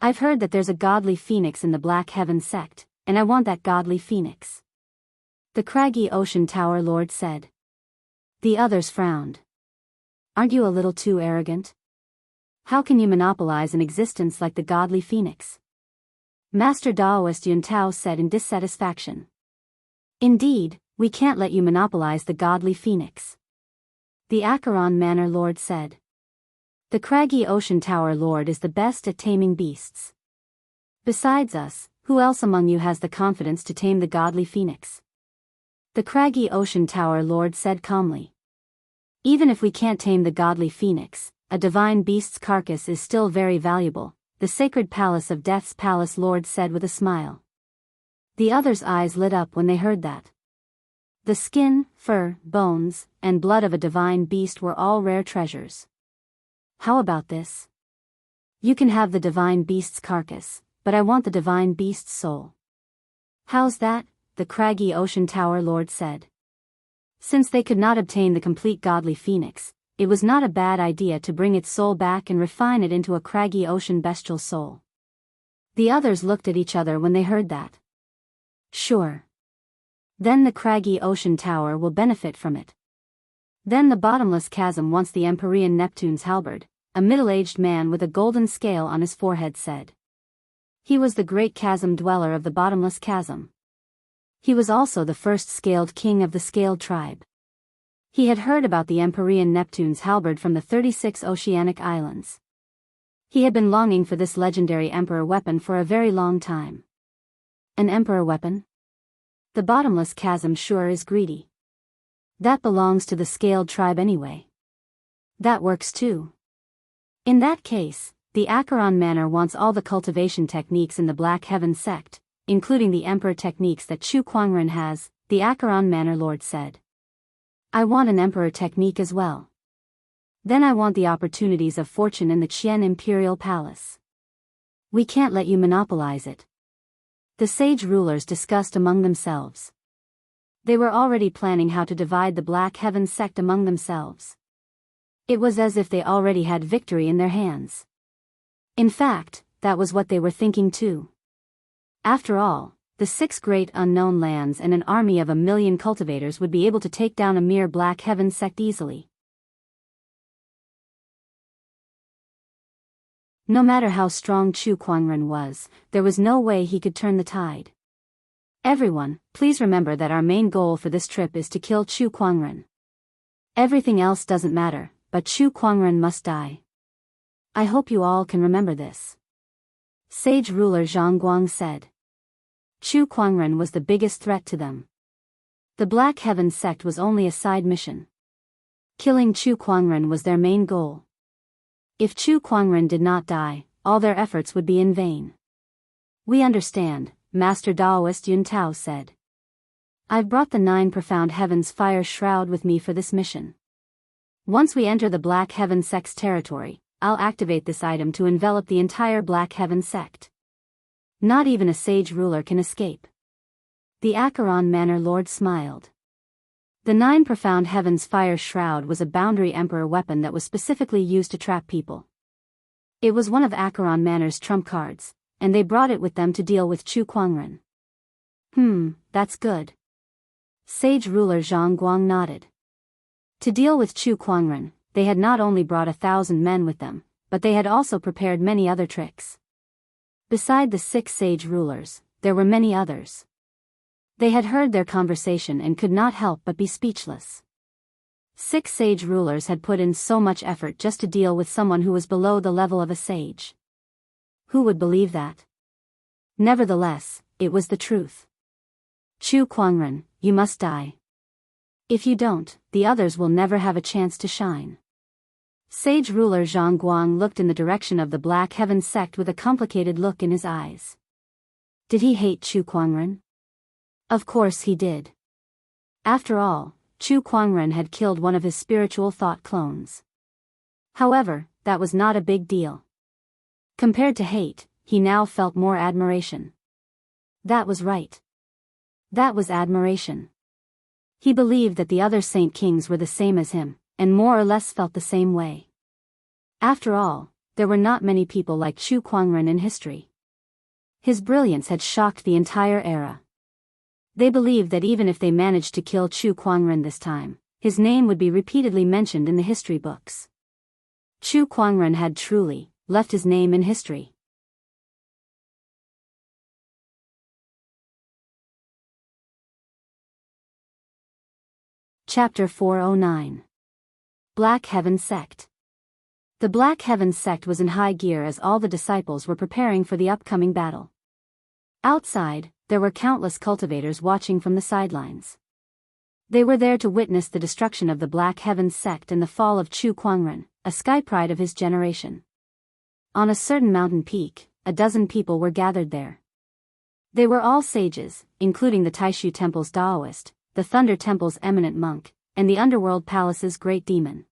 A: I've heard that there's a godly phoenix in the Black Heaven sect, and I want that godly phoenix. The craggy ocean tower lord said. The others frowned. Aren't you a little too arrogant? How can you monopolize an existence like the godly phoenix? Master Daoist Yun Tao said in dissatisfaction. Indeed, we can't let you monopolize the godly phoenix. The Acheron Manor Lord said. The craggy ocean tower lord is the best at taming beasts. Besides us, who else among you has the confidence to tame the godly phoenix? The craggy ocean tower lord said calmly. Even if we can't tame the godly phoenix, a divine beast's carcass is still very valuable, the sacred palace of Death's Palace Lord said with a smile. The others' eyes lit up when they heard that. The skin, fur, bones, and blood of a divine beast were all rare treasures. How about this? You can have the divine beast's carcass, but I want the divine beast's soul. How's that? The craggy ocean tower lord said. Since they could not obtain the complete godly phoenix, it was not a bad idea to bring its soul back and refine it into a craggy ocean bestial soul. The others looked at each other when they heard that. Sure. Then the craggy ocean tower will benefit from it. Then the bottomless chasm wants the Empyrean Neptune's halberd, a middle-aged man with a golden scale on his forehead said. He was the great chasm dweller of the bottomless chasm. He was also the first scaled king of the scaled tribe. He had heard about the Empyrean Neptune's halberd from the 36 oceanic islands. He had been longing for this legendary emperor weapon for a very long time. An emperor weapon? The bottomless chasm sure is greedy. That belongs to the scaled tribe anyway. That works too. In that case, the Acheron Manor wants all the cultivation techniques in the Black Heaven sect, including the emperor techniques that Chu Kuangren has, the Acheron Manor Lord said. I want an emperor technique as well. Then I want the opportunities of fortune in the Qian Imperial Palace. We can't let you monopolize it. The sage rulers discussed among themselves. They were already planning how to divide the Black Heaven sect among themselves. It was as if they already had victory in their hands. In fact, that was what they were thinking too. After all, the 6 great unknown lands and an army of 1,000,000 cultivators would be able to take down a mere Black Heaven sect easily. No matter how strong Chu Kuangren was, there was no way he could turn the tide. Everyone, please remember that our main goal for this trip is to kill Chu Kuangren. Everything else doesn't matter, but Chu Kuangren must die. I hope you all can remember this. Sage ruler Zhang Guang said. Chu Kuangren was the biggest threat to them. The Black Heaven sect was only a side mission. Killing Chu Kuangren was their main goal. If Chu Kuangren did not die, all their efforts would be in vain. We understand, Master Daoist Yun Tao said. I've brought the 9 profound heavens fire shroud with me for this mission. Once we enter the Black Heaven sect's territory, I'll activate this item to envelop the entire Black Heaven sect. Not even a sage ruler can escape. The Acheron Manor Lord smiled. The 9 profound heavens fire shroud was a boundary emperor weapon that was specifically used to trap people. It was one of Acheron Manor's trump cards, and they brought it with them to deal with Chu Kuangren. That's good. Sage ruler Zhang Guang nodded. To deal with Chu Kuangren, they had not only brought 1,000 men with them, but they had also prepared many other tricks. Beside the 6 sage rulers, there were many others. They had heard their conversation and could not help but be speechless. 6 sage rulers had put in so much effort just to deal with someone who was below the level of a sage. Who would believe that? Nevertheless, it was the truth. Chu Kuangren, you must die. If you don't, the others will never have a chance to shine. Sage ruler Zhang Guang looked in the direction of the Black Heaven sect with a complicated look in his eyes. Did he hate Chu Kuangren? Of course he did. After all, Chu Kuangren had killed one of his spiritual thought clones. However, that was not a big deal. Compared to hate, he now felt more admiration. That was right. That was admiration. He believed that the other Saint Kings were the same as him, and more or less felt the same way. After all, there were not many people like Chu Kuangren in history. His brilliance had shocked the entire era. They believed that even if they managed to kill Chu Kuangren this time, his name would be repeatedly mentioned in the history books. Chu Kuangren had truly left his name in history. Chapter 409. Black Heaven Sect. The Black Heaven sect was in high gear as all the disciples were preparing for the upcoming battle. Outside, there were countless cultivators watching from the sidelines. They were there to witness the destruction of the Black Heaven sect and the fall of Chu Kuangren, a sky pride of his generation. On a certain mountain peak, a dozen people were gathered there. They were all sages, including the Taishu Temple's Daoist, the Thunder Temple's eminent monk, and the Underworld Palace's great demon.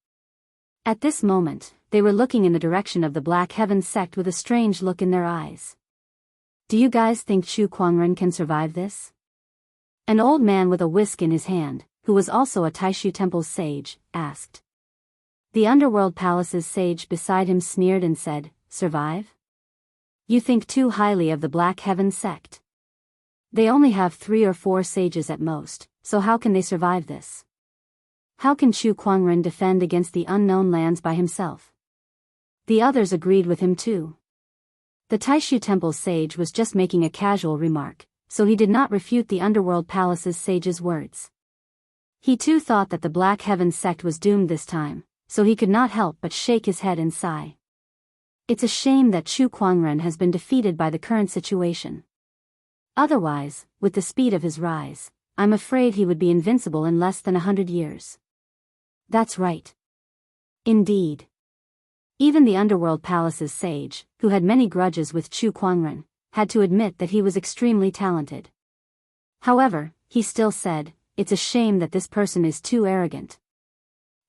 A: At this moment, they were looking in the direction of the Black Heaven sect with a strange look in their eyes. Do you guys think Chu Kuangren can survive this? An old man with a whisk in his hand, who was also a Taishu Temple's sage, asked. The Underworld Palace's sage beside him sneered and said, "Survive? You think too highly of the Black Heaven sect. They only have 3 or 4 sages at most, so how can they survive this? How can Chu Kuangren defend against the unknown lands by himself?" The others agreed with him too. The Taishu Temple's sage was just making a casual remark, so he did not refute the Underworld Palace's sage's words. He too thought that the Black Heaven sect was doomed this time, so he could not help but shake his head and sigh. It's a shame that Chu Kuangren has been defeated by the current situation. Otherwise, with the speed of his rise, I'm afraid he would be invincible in less than 100 years. That's right. Indeed. Even the Underworld Palace's sage, who had many grudges with Chu Kuangren, had to admit that he was extremely talented. However, he still said, it's a shame that this person is too arrogant.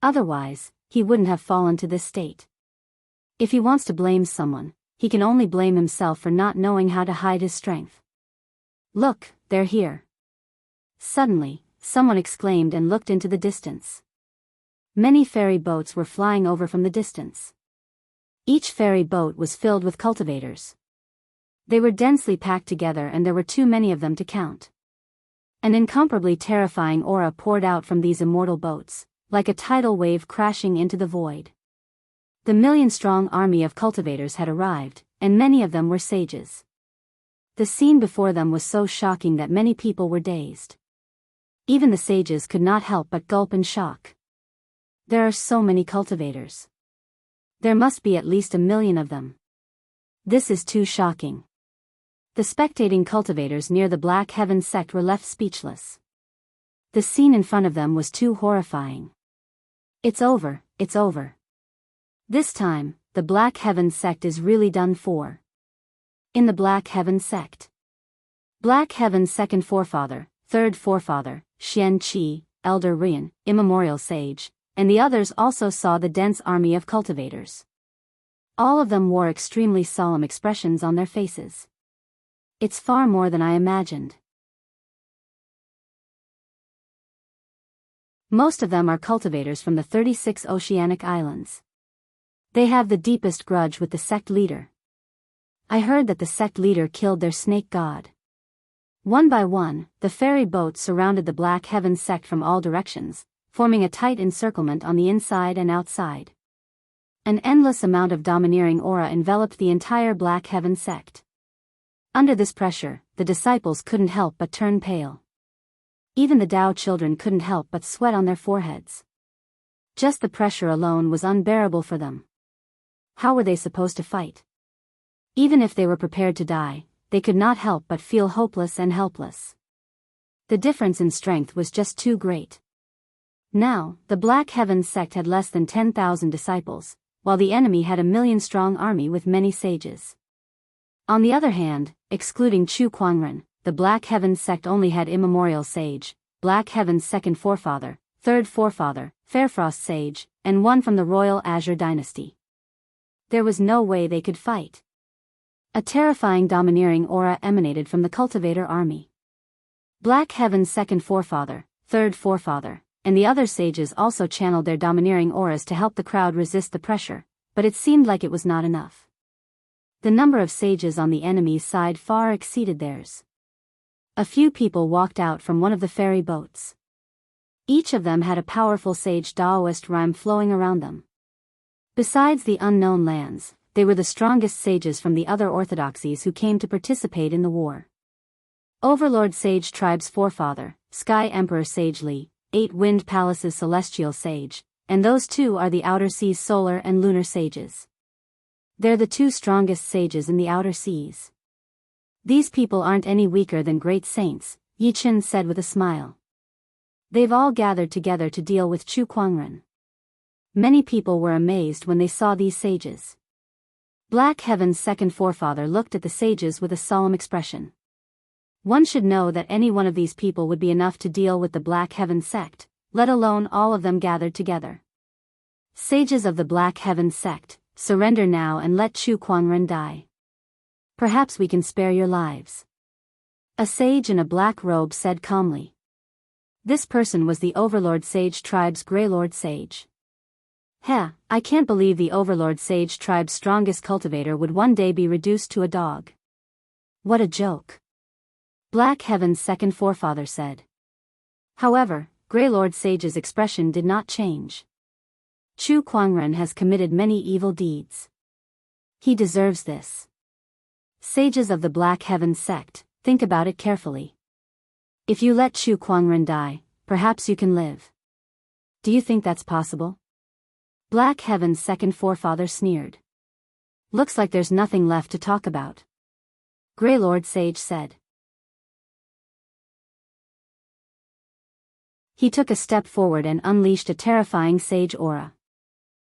A: Otherwise, he wouldn't have fallen to this state. If he wants to blame someone, he can only blame himself for not knowing how to hide his strength. Look, they're here. Suddenly, someone exclaimed and looked into the distance. Many ferry boats were flying over from the distance. Each ferry boat was filled with cultivators. They were densely packed together and there were too many of them to count. An incomparably terrifying aura poured out from these immortal boats, like a tidal wave crashing into the void. The million-strong army of cultivators had arrived, and many of them were sages. The scene before them was so shocking that many people were dazed. Even the sages could not help but gulp in shock. There are so many cultivators. There must be at least 1 million of them. This is too shocking. The spectating cultivators near the Black Heaven sect were left speechless. The scene in front of them was too horrifying. It's over, it's over. This time, the Black Heaven sect is really done for. In the Black Heaven sect. Black Heaven's second forefather, third forefather, Xianxia, Elder Rian, immemorial sage, and the others also saw the dense army of cultivators. All of them wore extremely solemn expressions on their faces. It's far more than I imagined. Most of them are cultivators from the 36 oceanic islands. They have the deepest grudge with the sect leader. I heard that the sect leader killed their snake god. One by one, the ferry boats surrounded the Black Heaven sect from all directions, forming a tight encirclement on the inside and outside. An endless amount of domineering aura enveloped the entire Black Heaven sect. Under this pressure, the disciples couldn't help but turn pale. Even the Dao children couldn't help but sweat on their foreheads. Just the pressure alone was unbearable for them. How were they supposed to fight? Even if they were prepared to die, they could not help but feel hopeless and helpless. The difference in strength was just too great. Now, the Black Heavens sect had less than 10,000 disciples, while the enemy had a million-strong army with many sages. On the other hand, excluding Chu Kuangren, the Black Heavens sect only had immemorial sage, Black Heaven's second forefather, third forefather, Fairfrost sage, and one from the royal Azure dynasty. There was no way they could fight. A terrifying domineering aura emanated from the cultivator army. Black Heaven's second forefather, third forefather, and the other sages also channeled their domineering auras to help the crowd resist the pressure, but it seemed like it was not enough. The number of sages on the enemy's side far exceeded theirs. A few people walked out from one of the ferry boats. Each of them had a powerful sage Daoist rhyme flowing around them. Besides the unknown lands, they were the strongest sages from the other orthodoxies who came to participate in the war. Overlord Sage Tribe's forefather, Sky Emperor Sage Li, 8 Wind Palace's celestial sage, and those two are the Outer Seas solar and lunar sages. They're the two strongest sages in the Outer Seas. These people aren't any weaker than great saints, Yi Chen said with a smile. They've all gathered together to deal with Chu Kuangren. Many people were amazed when they saw these sages. Black Heaven's second forefather looked at the sages with a solemn expression. One should know that any one of these people would be enough to deal with the Black Heaven sect, let alone all of them gathered together. Sages of the Black Heaven sect, surrender now and let Chu Kuangren die. Perhaps we can spare your lives. A sage in a black robe said calmly. This person was the Overlord Sage Tribe's Greylord Sage. I can't believe the Overlord Sage Tribe's strongest cultivator would one day be reduced to a dog. What a joke. Black Heaven's second forefather said. However, Greylord Sage's expression did not change. Chu Kuangren has committed many evil deeds. He deserves this. Sages of the Black Heaven sect, think about it carefully. If you let Chu Kuangren die, perhaps you can live. Do you think that's possible? Black Heaven's second forefather sneered. Looks like there's nothing left to talk about. Greylord Sage said. He took a step forward and unleashed a terrifying sage aura.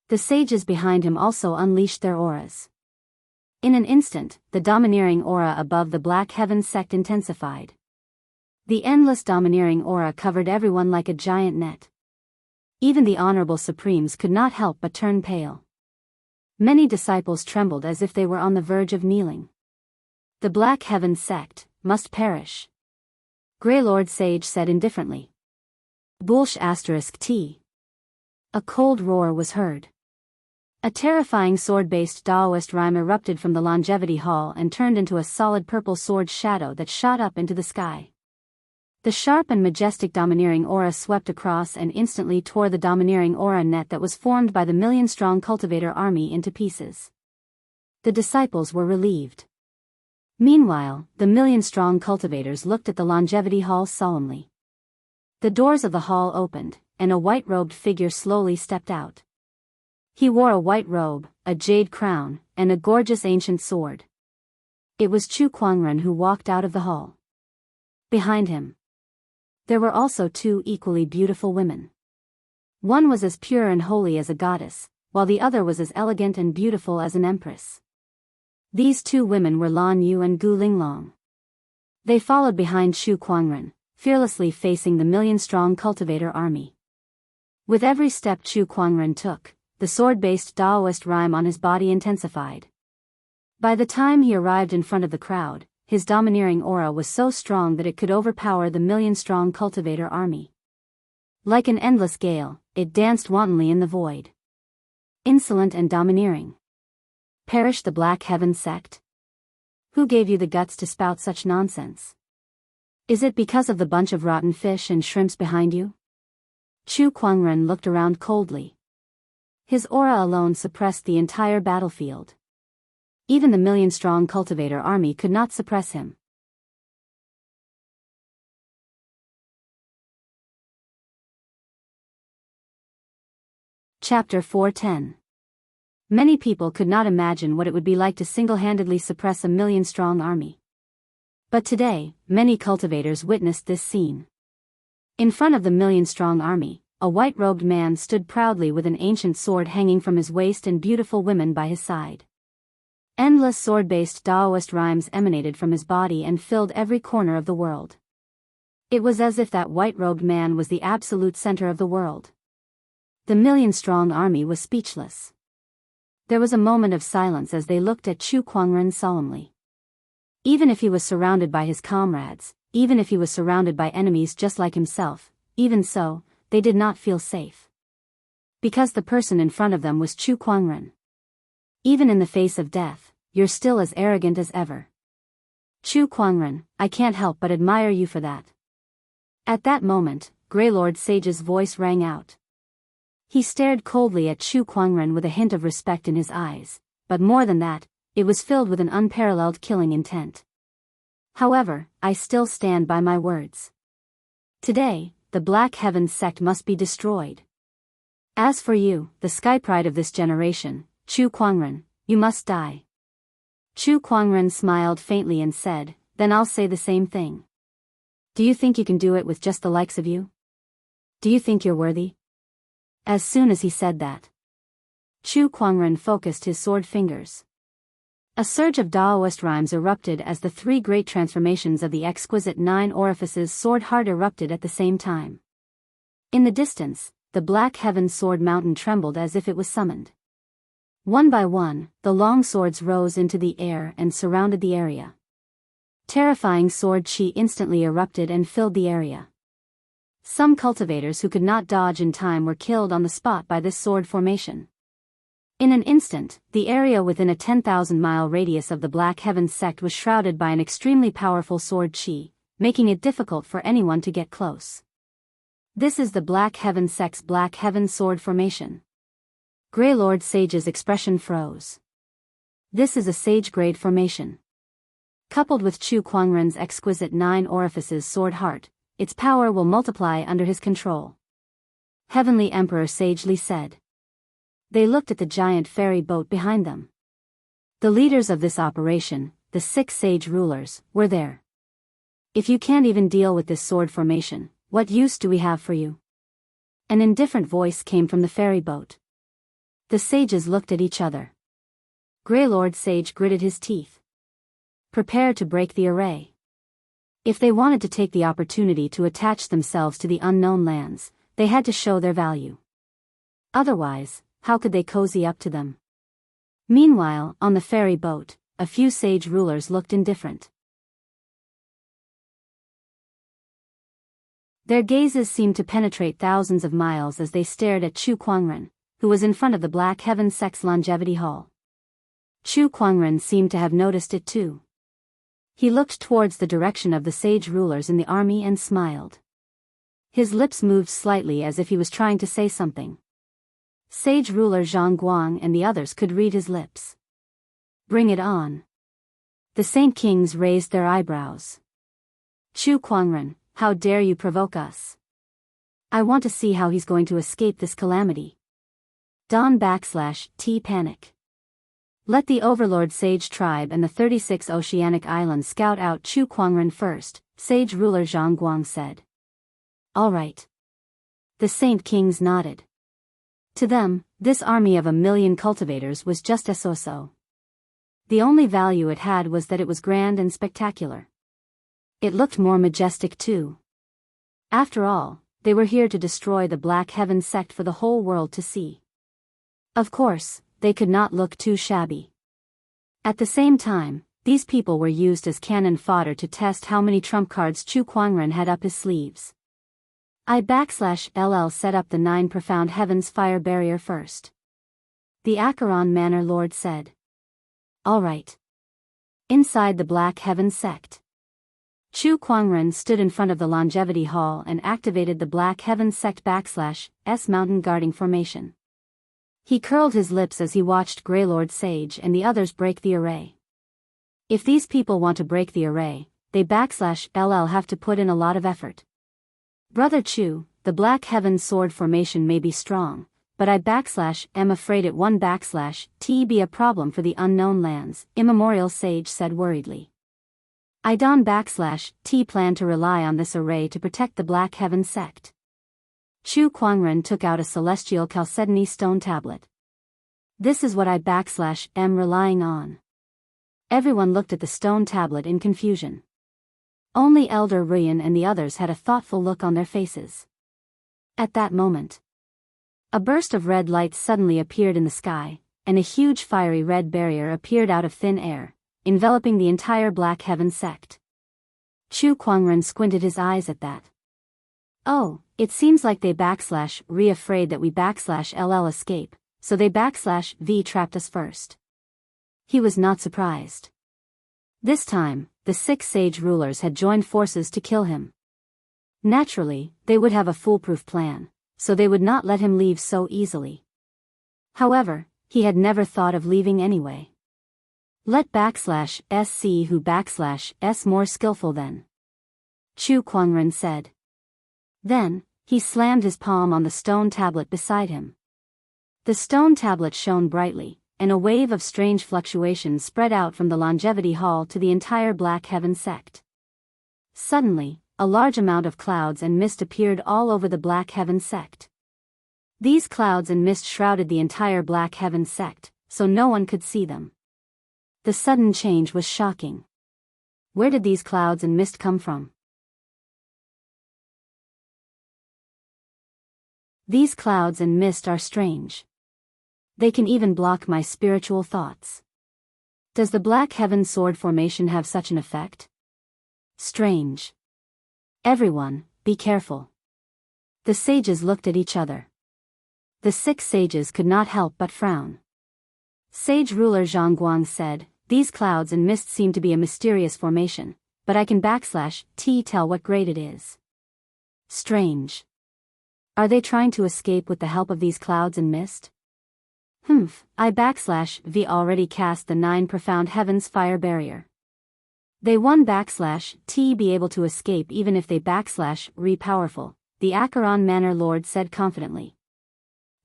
A: The sages behind him also unleashed their auras. In an instant, the domineering aura above the Black Heaven sect intensified. The endless domineering aura covered everyone like a giant net. Even the honorable supremes could not help but turn pale. Many disciples trembled as if they were on the verge of kneeling. The Black Heaven sect must perish. Greylord Sage said indifferently. Bulsh *T. A cold roar was heard. A terrifying sword-based Daoist rhyme erupted from the Longevity Hall and turned into a solid purple sword shadow that shot up into the sky. The sharp and majestic domineering aura swept across and instantly tore the domineering aura net that was formed by the million-strong cultivator army into pieces. The disciples were relieved. Meanwhile, the million-strong cultivators looked at the Longevity Hall solemnly. The doors of the hall opened, and a white-robed figure slowly stepped out. He wore a white robe, a jade crown, and a gorgeous ancient sword. It was Chu Kuangren who walked out of the hall. Behind him, there were also two equally beautiful women. One was as pure and holy as a goddess, while the other was as elegant and beautiful as an empress. These two women were Lan Yu and Gu Linglong. They followed behind Chu Kuangren, fearlessly facing the million-strong cultivator army. With every step Chu Kuangren took, the sword-based Daoist rhyme on his body intensified. By the time he arrived in front of the crowd, his domineering aura was so strong that it could overpower the million-strong cultivator army. Like an endless gale, it danced wantonly in the void. Insolent and domineering. Perish the Black Heaven sect? Who gave you the guts to spout such nonsense? Is it because of the bunch of rotten fish and shrimps behind you? Chu Kuangren looked around coldly. His aura alone suppressed the entire battlefield. Even the million-strong cultivator army could not suppress him. Chapter 410. Many people could not imagine what it would be like to single-handedly suppress a million-strong army. But today, many cultivators witnessed this scene. In front of the million-strong army, a white-robed man stood proudly with an ancient sword hanging from his waist and beautiful women by his side. Endless sword-based Daoist rhymes emanated from his body and filled every corner of the world. It was as if that white-robed man was the absolute center of the world. The million-strong army was speechless. There was a moment of silence as they looked at Chu Kuangren solemnly. Even if he was surrounded by his comrades, even if he was surrounded by enemies just like himself, even so, they did not feel safe. Because the person in front of them was Chu Kuangren. Even in the face of death, you're still as arrogant as ever. Chu Kuangren, I can't help but admire you for that. At that moment, Greylord Sage's voice rang out. He stared coldly at Chu Kuangren with a hint of respect in his eyes, but more than that, it was filled with an unparalleled killing intent. However, I still stand by my words. Today, the Black Heavens sect must be destroyed. As for you, the sky pride of this generation, Chu Kuangren, you must die. Chu Kuangren smiled faintly and said, then I'll say the same thing. Do you think you can do it with just the likes of you? Do you think you're worthy? As soon as he said that, Chu Kuangren focused his sword fingers. A surge of Daoist rhymes erupted as the three great transformations of the exquisite 9 orifices sword heart erupted at the same time. In the distance, the Black Heaven sword mountain trembled as if it was summoned. One by one, the long swords rose into the air and surrounded the area. Terrifying sword chi instantly erupted and filled the area. Some cultivators who could not dodge in time were killed on the spot by this sword formation. In an instant, the area within a 10,000-mile radius of the Black Heavens sect was shrouded by an extremely powerful sword chi, making it difficult for anyone to get close. This is the Black Heavens sect's Black Heavens sword formation. Greylord Sage's expression froze. This is a sage-grade formation. Coupled with Chu Kuangren's exquisite 9 orifices sword heart, its power will multiply under his control. Heavenly Emperor sagely said. They looked at the giant ferry boat behind them. The leaders of this operation, the 6 sage rulers, were there. If you can't even deal with this sword formation, what use do we have for you? An indifferent voice came from the ferry boat. The sages looked at each other. Greylord Sage gritted his teeth. Prepare to break the array. If they wanted to take the opportunity to attach themselves to the unknown lands, they had to show their value. Otherwise, how could they cozy up to them? Meanwhile, on the ferry boat, a few sage rulers looked indifferent. Their gazes seemed to penetrate thousands of miles as they stared at Chu Kuangren, who was in front of the Black Heaven sect's longevity hall. Chu Kuangren seemed to have noticed it too. He looked towards the direction of the sage rulers in the army and smiled. His lips moved slightly as if he was trying to say something. Sage ruler Zhang Guang and the others could read his lips. Bring it on. The Saint Kings raised their eyebrows. Chu Kuangren, how dare you provoke us? I want to see how he's going to escape this calamity. T panic. Let the Overlord Sage tribe and the 36 Oceanic Islands scout out Chu Kuangren first, Sage ruler Zhang Guang said. All right. The Saint Kings nodded. To them, this army of 1,000,000 cultivators was just a so-so. The only value it had was that it was grand and spectacular. It looked more majestic too. After all, they were here to destroy the Black Heaven sect for the whole world to see. Of course, they could not look too shabby. At the same time, these people were used as cannon fodder to test how many trump cards Chu Kuangren had up his sleeves. I/LL set up the 9 profound heavens fire barrier first. The Acheron Manor Lord said. All right. Inside the Black Heaven sect. Chu Kuangren stood in front of the longevity hall and activated the Black Heaven sect /S mountain guarding formation. He curled his lips as he watched Greylord Sage and the others break the array. If these people want to break the array, they /LL have to put in a lot of effort. Brother Chu, the Black Heaven sword formation may be strong, but I am afraid it /T be a problem for the unknown lands, immemorial sage said worriedly. I /T plan to rely on this array to protect the Black Heaven sect. Chu Kuangren took out a celestial chalcedony stone tablet. This is what I am relying on. Everyone looked at the stone tablet in confusion. Only Elder Ruyan and the others had a thoughtful look on their faces. At that moment, a burst of red light suddenly appeared in the sky, and a huge fiery red barrier appeared out of thin air, enveloping the entire Black Heaven sect. Chu Kuangren squinted his eyes at that. Oh, it seems like they afraid that we /LL escape, so they /V trapped us first. He was not surprised. This time, the 6 sage rulers had joined forces to kill him. Naturally, they would have a foolproof plan, so they would not let him leave so easily. However, he had never thought of leaving anyway. Let /S see who /S more skillful then. Chu Kuangren said. Then, he slammed his palm on the stone tablet beside him. The stone tablet shone brightly, and a wave of strange fluctuations spread out from the longevity hall to the entire Black Heaven sect. Suddenly, a large amount of clouds and mist appeared all over the Black Heaven sect. These clouds and mist shrouded the entire Black Heaven sect, so no one could see them. The sudden change was shocking. Where did these clouds and mist come from? These clouds and mist are strange. They can even block my spiritual thoughts. Does the Black Heaven sword formation have such an effect? Strange. Everyone, be careful. The sages looked at each other. The 6 sages could not help but frown. Sage ruler Zhangguang said, these clouds and mist seem to be a mysterious formation, but I can /T tell what grade it is. Strange. Are they trying to escape with the help of these clouds and mist? I/V already cast the 9 profound heavens fire barrier. They /T be able to escape even if they /re powerful, the Acheron Manor Lord said confidently.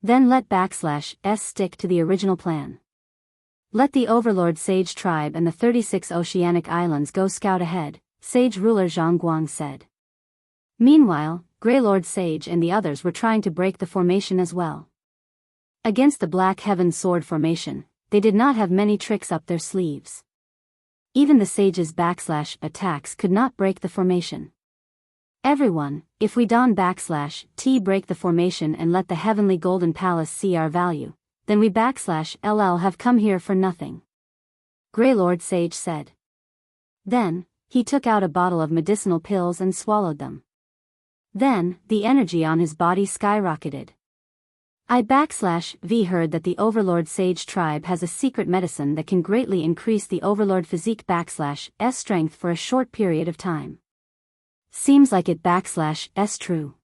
A: Then let /S stick to the original plan. Let the Overlord Sage tribe and the 36 oceanic islands go scout ahead, Sage ruler Zhangguang said. Meanwhile, Greylord Sage and the others were trying to break the formation as well. Against the Black Heaven sword formation, they did not have many tricks up their sleeves. Even the sages' attacks could not break the formation. Everyone, if we /T break the formation and let the heavenly golden palace see our value, then we /LL have come here for nothing. Greylord Sage said. Then, he took out a bottle of medicinal pills and swallowed them. Then, the energy on his body skyrocketed. I/V heard that the Overlord Sage tribe has a secret medicine that can greatly increase the Overlord physique /S strength for a short period of time. Seems like it /S true.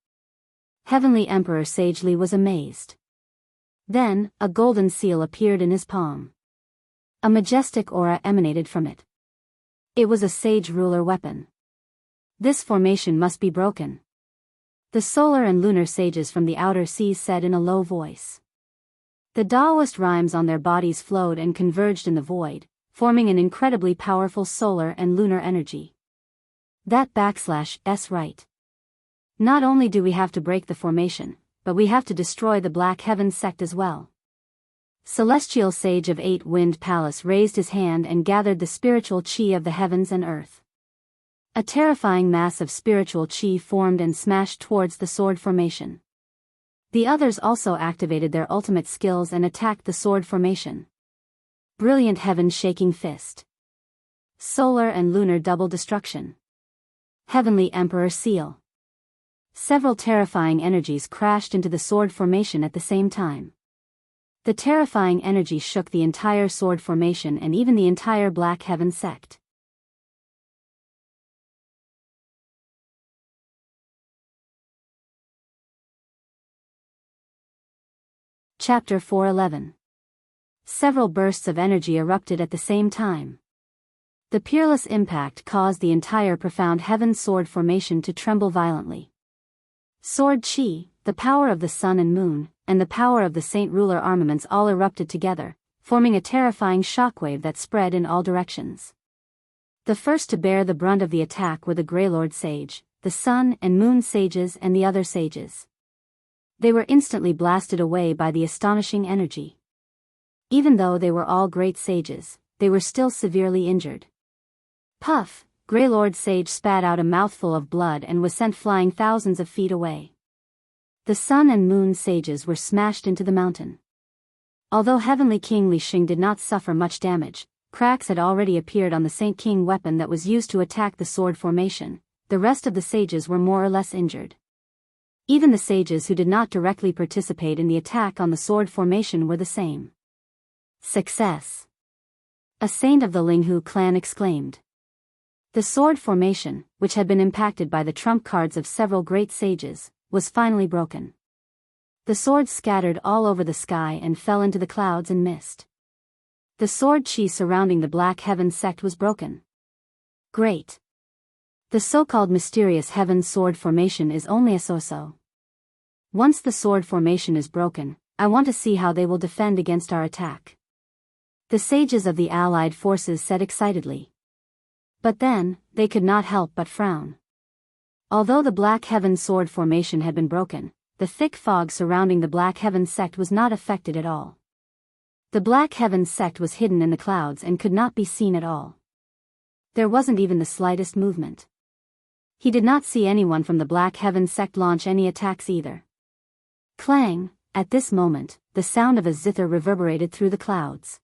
A: Heavenly Emperor Sage Li was amazed. Then, a golden seal appeared in his palm. A majestic aura emanated from it. It was a sage ruler weapon. This formation must be broken. The solar and lunar sages from the outer seas said in a low voice. The Daoist rhymes on their bodies flowed and converged in the void, forming an incredibly powerful solar and lunar energy. That /S right. Not only do we have to break the formation, but we have to destroy the Black Heaven sect as well. Celestial Sage of 8-Wind Palace raised his hand and gathered the spiritual chi of the heavens and earth. A terrifying mass of spiritual chi formed and smashed towards the sword formation. The others also activated their ultimate skills and attacked the sword formation. Brilliant heaven-shaking fist. Solar and lunar double destruction. Heavenly Emperor seal. Several terrifying energies crashed into the sword formation at the same time. The terrifying energy shook the entire sword formation and even the entire Black Heaven sect. Chapter 411. Several bursts of energy erupted at the same time. The peerless impact caused the entire profound heaven sword formation to tremble violently. Sword chi, the power of the sun and moon, and the power of the Saint Ruler armaments all erupted together, forming a terrifying shockwave that spread in all directions. The first to bear the brunt of the attack were the Greylord Sage, the Sun and Moon Sages and the other sages. They were instantly blasted away by the astonishing energy. Even though they were all great sages, they were still severely injured. Puff! Greylord Sage spat out a mouthful of blood and was sent flying thousands of feet away. The Sun and Moon Sages were smashed into the mountain. Although Heavenly King Li Xing did not suffer much damage, cracks had already appeared on the Saint King weapon that was used to attack the sword formation. The rest of the sages were more or less injured. Even the sages who did not directly participate in the attack on the sword formation were the same. Success! A saint of the Linghu clan exclaimed. The sword formation, which had been impacted by the trump cards of several great sages, was finally broken. The swords scattered all over the sky and fell into the clouds and mist. The sword chi surrounding the Black Heaven sect was broken. Great! The so-called mysterious Heaven sword formation is only a so-so. Once the sword formation is broken, I want to see how they will defend against our attack. The sages of the allied forces said excitedly. But then, they could not help but frown. Although the Black Heaven sword formation had been broken, the thick fog surrounding the Black Heaven sect was not affected at all. The Black Heaven sect was hidden in the clouds and could not be seen at all. There wasn't even the slightest movement. He did not see anyone from the Black Heaven sect launch any attacks either. Clang! At this moment, the sound of a zither reverberated through the clouds.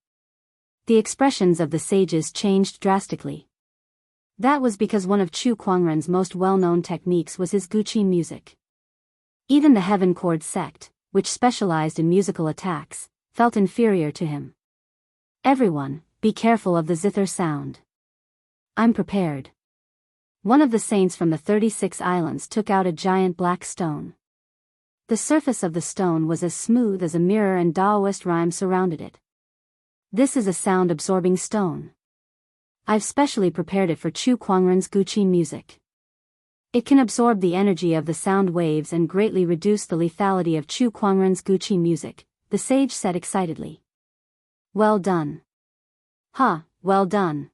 A: The expressions of the sages changed drastically. That was because one of Chu Kuangren's most well-known techniques was his Guqi music. Even the Heaven Chord sect, which specialized in musical attacks, felt inferior to him. Everyone, be careful of the zither sound. I'm prepared. One of the saints from the 36 islands took out a giant black stone. The surface of the stone was as smooth as a mirror and Daoist rhyme surrounded it. This is a sound-absorbing stone. I've specially prepared it for Chu Kuangren's Guqi music. It can absorb the energy of the sound waves and greatly reduce the lethality of Chu Kuangren's Guqi music, the sage said excitedly. Well done. Well done.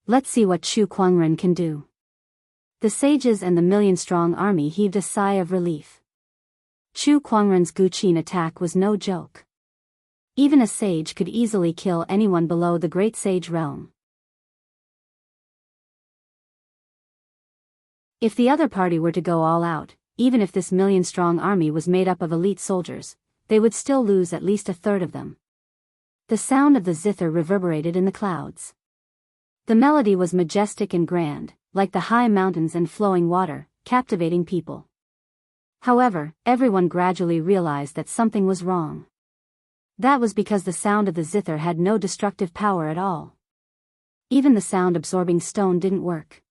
A: Let's see what Chu Kuangren can do. The sages and the million-strong army heaved a sigh of relief. Chu Kuangren's Guqin attack was no joke. Even a sage could easily kill anyone below the Great Sage realm. If the other party were to go all out, even if this million-strong army was made up of elite soldiers, they would still lose at least a third of them. The sound of the zither reverberated in the clouds. The melody was majestic and grand, like the high mountains and flowing water, captivating people. However, everyone gradually realized that something was wrong. That was because the sound of the zither had no destructive power at all. Even the sound-absorbing stone didn't work.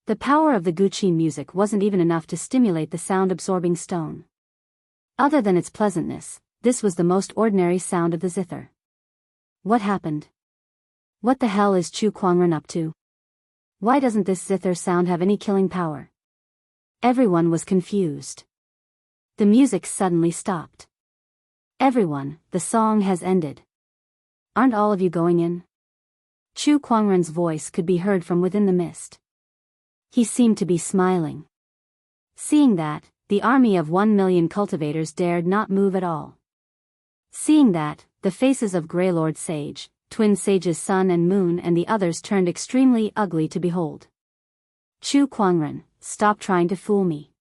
A: The power of the Guqi music wasn't even enough to stimulate the sound-absorbing stone. Other than its pleasantness, this was the most ordinary sound of the zither. What happened? What the hell is Chu Kuangren up to? Why doesn't this zither sound have any killing power? Everyone was confused. The music suddenly stopped. Everyone, the song has ended. Aren't all of you going in? Chu Kuangren's voice could be heard from within the mist. He seemed to be smiling. Seeing that, the army of 1 million cultivators dared not move at all. Seeing that, the faces of Greylord Sage, Twin Sages Sun and Moon and the others turned extremely ugly to behold. Chu Kuangren, stop trying to fool me.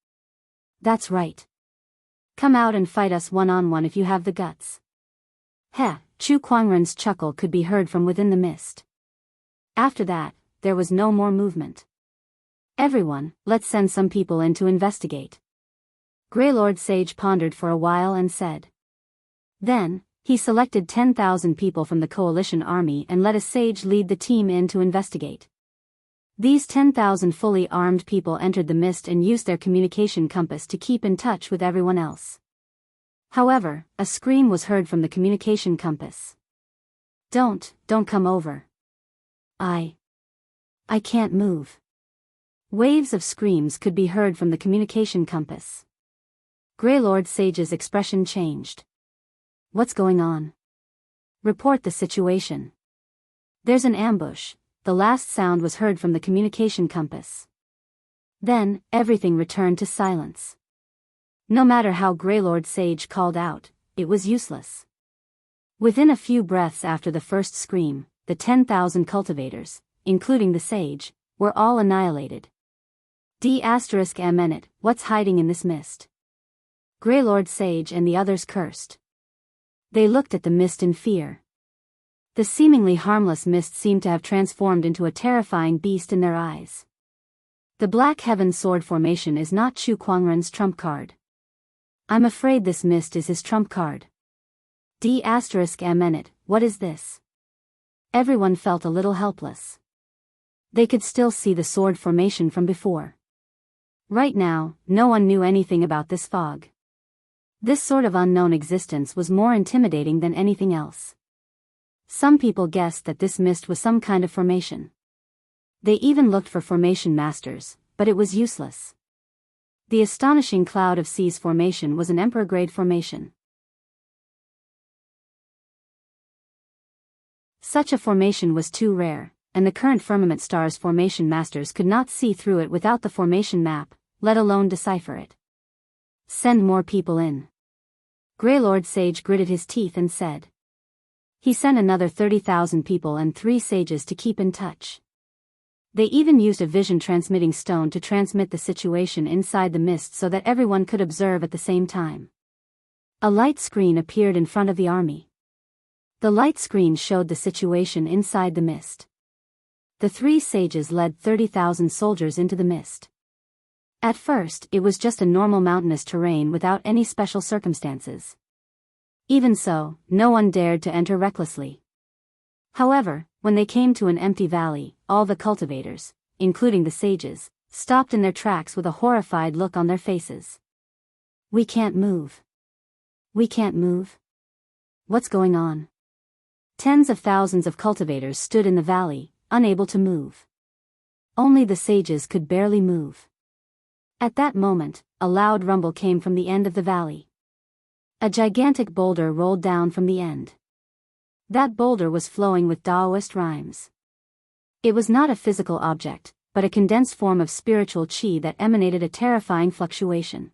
A: That's right. Come out and fight us one-on-one if you have the guts. Heh, Chu Kuangren's chuckle could be heard from within the mist. After that, there was no more movement. Everyone, let's send some people in to investigate. Greylord Sage pondered for a while and said. Then, he selected 10,000 people from the coalition army and let a sage lead the team in to investigate. These 10,000 fully armed people entered the mist and used their communication compass to keep in touch with everyone else. However, a scream was heard from the communication compass. Don't come over. I can't move. Waves of screams could be heard from the communication compass. Grey Lord Sage's expression changed. What's going on? Report the situation. There's an ambush. The last sound was heard from the communication compass. Then, everything returned to silence. No matter how Grey Lord Sage called out, it was useless. Within a few breaths after the first scream, the 10,000 cultivators, including the sage, were all annihilated. D****, what's hiding in this mist? Grey Lord Sage and the others cursed. They looked at the mist in fear. The seemingly harmless mist seemed to have transformed into a terrifying beast in their eyes. The Black Heaven Sword formation is not Chu Kuangren's trump card. I'm afraid this mist is his trump card. D****, what is this? Everyone felt a little helpless. They could still see the sword formation from before. Right now, no one knew anything about this fog. This sort of unknown existence was more intimidating than anything else. Some people guessed that this mist was some kind of formation. They even looked for formation masters, but it was useless. The astonishing Cloud of Seas formation was an Emperor-grade formation. Such a formation was too rare, and the current Firmament Stars formation masters could not see through it without the formation map, let alone decipher it. Send more people in. Grey Lord Sage gritted his teeth and said. He sent another 30,000 people and 3 sages to keep in touch. They even used a vision-transmitting stone to transmit the situation inside the mist so that everyone could observe at the same time. A light screen appeared in front of the army. The light screen showed the situation inside the mist. The 3 sages led 30,000 soldiers into the mist. At first, it was just a normal mountainous terrain without any special circumstances. Even so, no one dared to enter recklessly. However, when they came to an empty valley, all the cultivators, including the sages, stopped in their tracks with a horrified look on their faces. We can't move. We can't move. What's going on? Tens of thousands of cultivators stood in the valley, unable to move. Only the sages could barely move. At that moment, a loud rumble came from the end of the valley. A gigantic boulder rolled down from the end. That boulder was flowing with Daoist rhymes. It was not a physical object, but a condensed form of spiritual qi that emanated a terrifying fluctuation.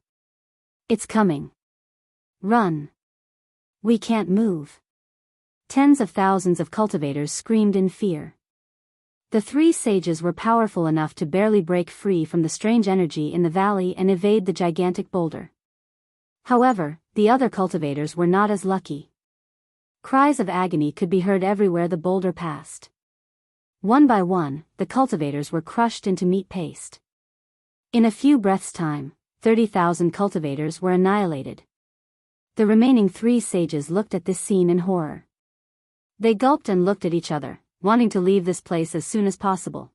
A: It's coming. Run. We can't move. Tens of thousands of cultivators screamed in fear. The 3 sages were powerful enough to barely break free from the strange energy in the valley and evade the gigantic boulder. However, the other cultivators were not as lucky. Cries of agony could be heard everywhere the boulder passed. One by one, the cultivators were crushed into meat paste. In a few breaths' time, 30,000 cultivators were annihilated. The remaining 3 sages looked at this scene in horror. They gulped and looked at each other, wanting to leave this place as soon as possible.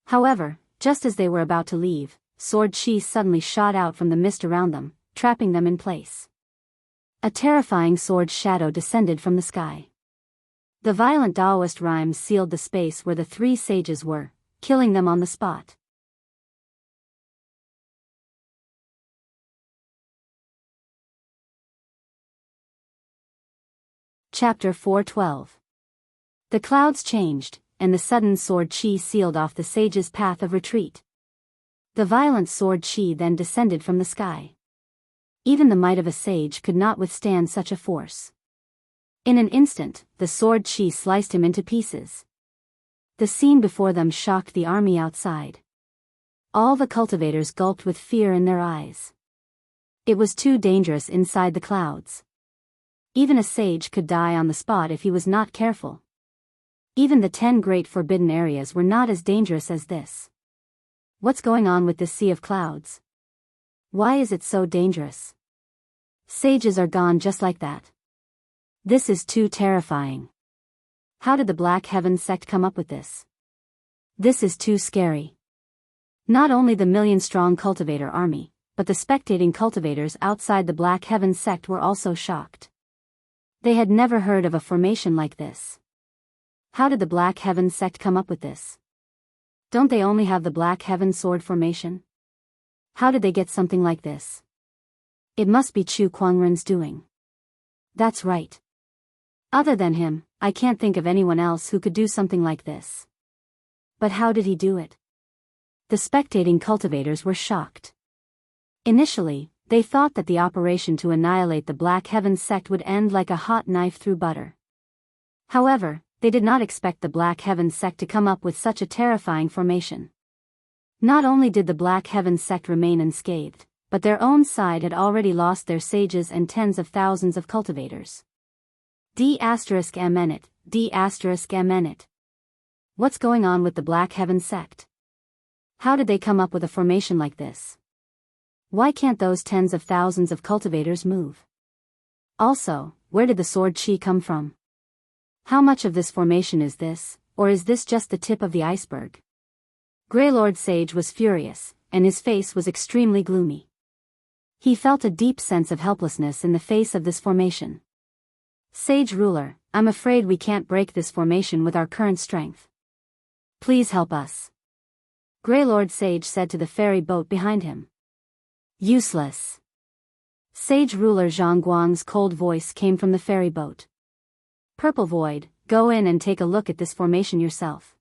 A: However, just as they were about to leave, sword qi suddenly shot out from the mist around them, trapping them in place. A terrifying sword shadow descended from the sky. The violent Daoist rhymes sealed the space where the 3 sages were, killing them on the spot. Chapter 4:12. The clouds changed, and the sudden sword qi sealed off the sage's path of retreat. The violent sword qi then descended from the sky. Even the might of a sage could not withstand such a force. In an instant, the sword qi sliced him into pieces. The scene before them shocked the army outside. All the cultivators gulped with fear in their eyes. It was too dangerous inside the clouds. Even a sage could die on the spot if he was not careful. Even the 10 great forbidden areas were not as dangerous as this. What's going on with this sea of clouds? Why is it so dangerous? Sages are gone just like that. This is too terrifying. How did the Black Heaven sect come up with this? This is too scary. Not only the million-strong cultivator army, but the spectating cultivators outside the Black Heaven sect were also shocked. They had never heard of a formation like this. How did the Black Heaven sect come up with this? Don't they only have the Black Heaven sword formation? How did they get something like this? It must be Chu Kuangren's doing. That's right. Other than him, I can't think of anyone else who could do something like this. But how did he do it? The spectating cultivators were shocked. Initially, they thought that the operation to annihilate the Black Heavens sect would end like a hot knife through butter. However, they did not expect the Black Heavens sect to come up with such a terrifying formation. Not only did the Black Heavens sect remain unscathed, but their own side had already lost their sages and tens of thousands of cultivators. D*M*N*. What's going on with the Black Heavens sect? How did they come up with a formation like this? Why can't those tens of thousands of cultivators move? Also, where did the sword chi come from? How much of this formation is this, or is this just the tip of the iceberg? Greylord Sage was furious, and his face was extremely gloomy. He felt a deep sense of helplessness in the face of this formation. Sage Ruler, I'm afraid we can't break this formation with our current strength. Please help us. Greylord Sage said to the ferry boat behind him. Useless. Sage Ruler Zhang Guang's cold voice came from the ferry boat. Purple Void, go in and take a look at this formation yourself.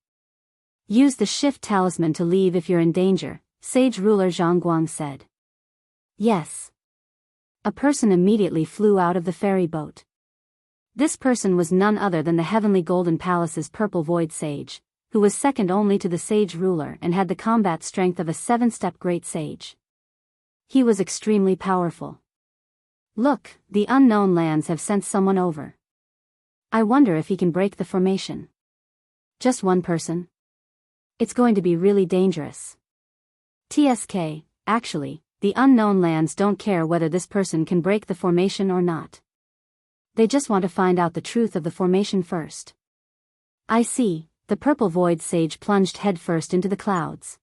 A: Use the shift talisman to leave if you're in danger, Sage Ruler Zhang Guang said. Yes. A person immediately flew out of the ferry boat. This person was none other than the Heavenly Golden Palace's Purple Void Sage, who was second only to the Sage Ruler and had the combat strength of a 7-step Great Sage. He was extremely powerful. Look, the unknown lands have sent someone over. I wonder if he can break the formation. Just one person? It's going to be really dangerous. TSK, actually, the unknown lands don't care whether this person can break the formation or not. They just want to find out the truth of the formation first. I see, the Purple Void Sage plunged headfirst into the clouds.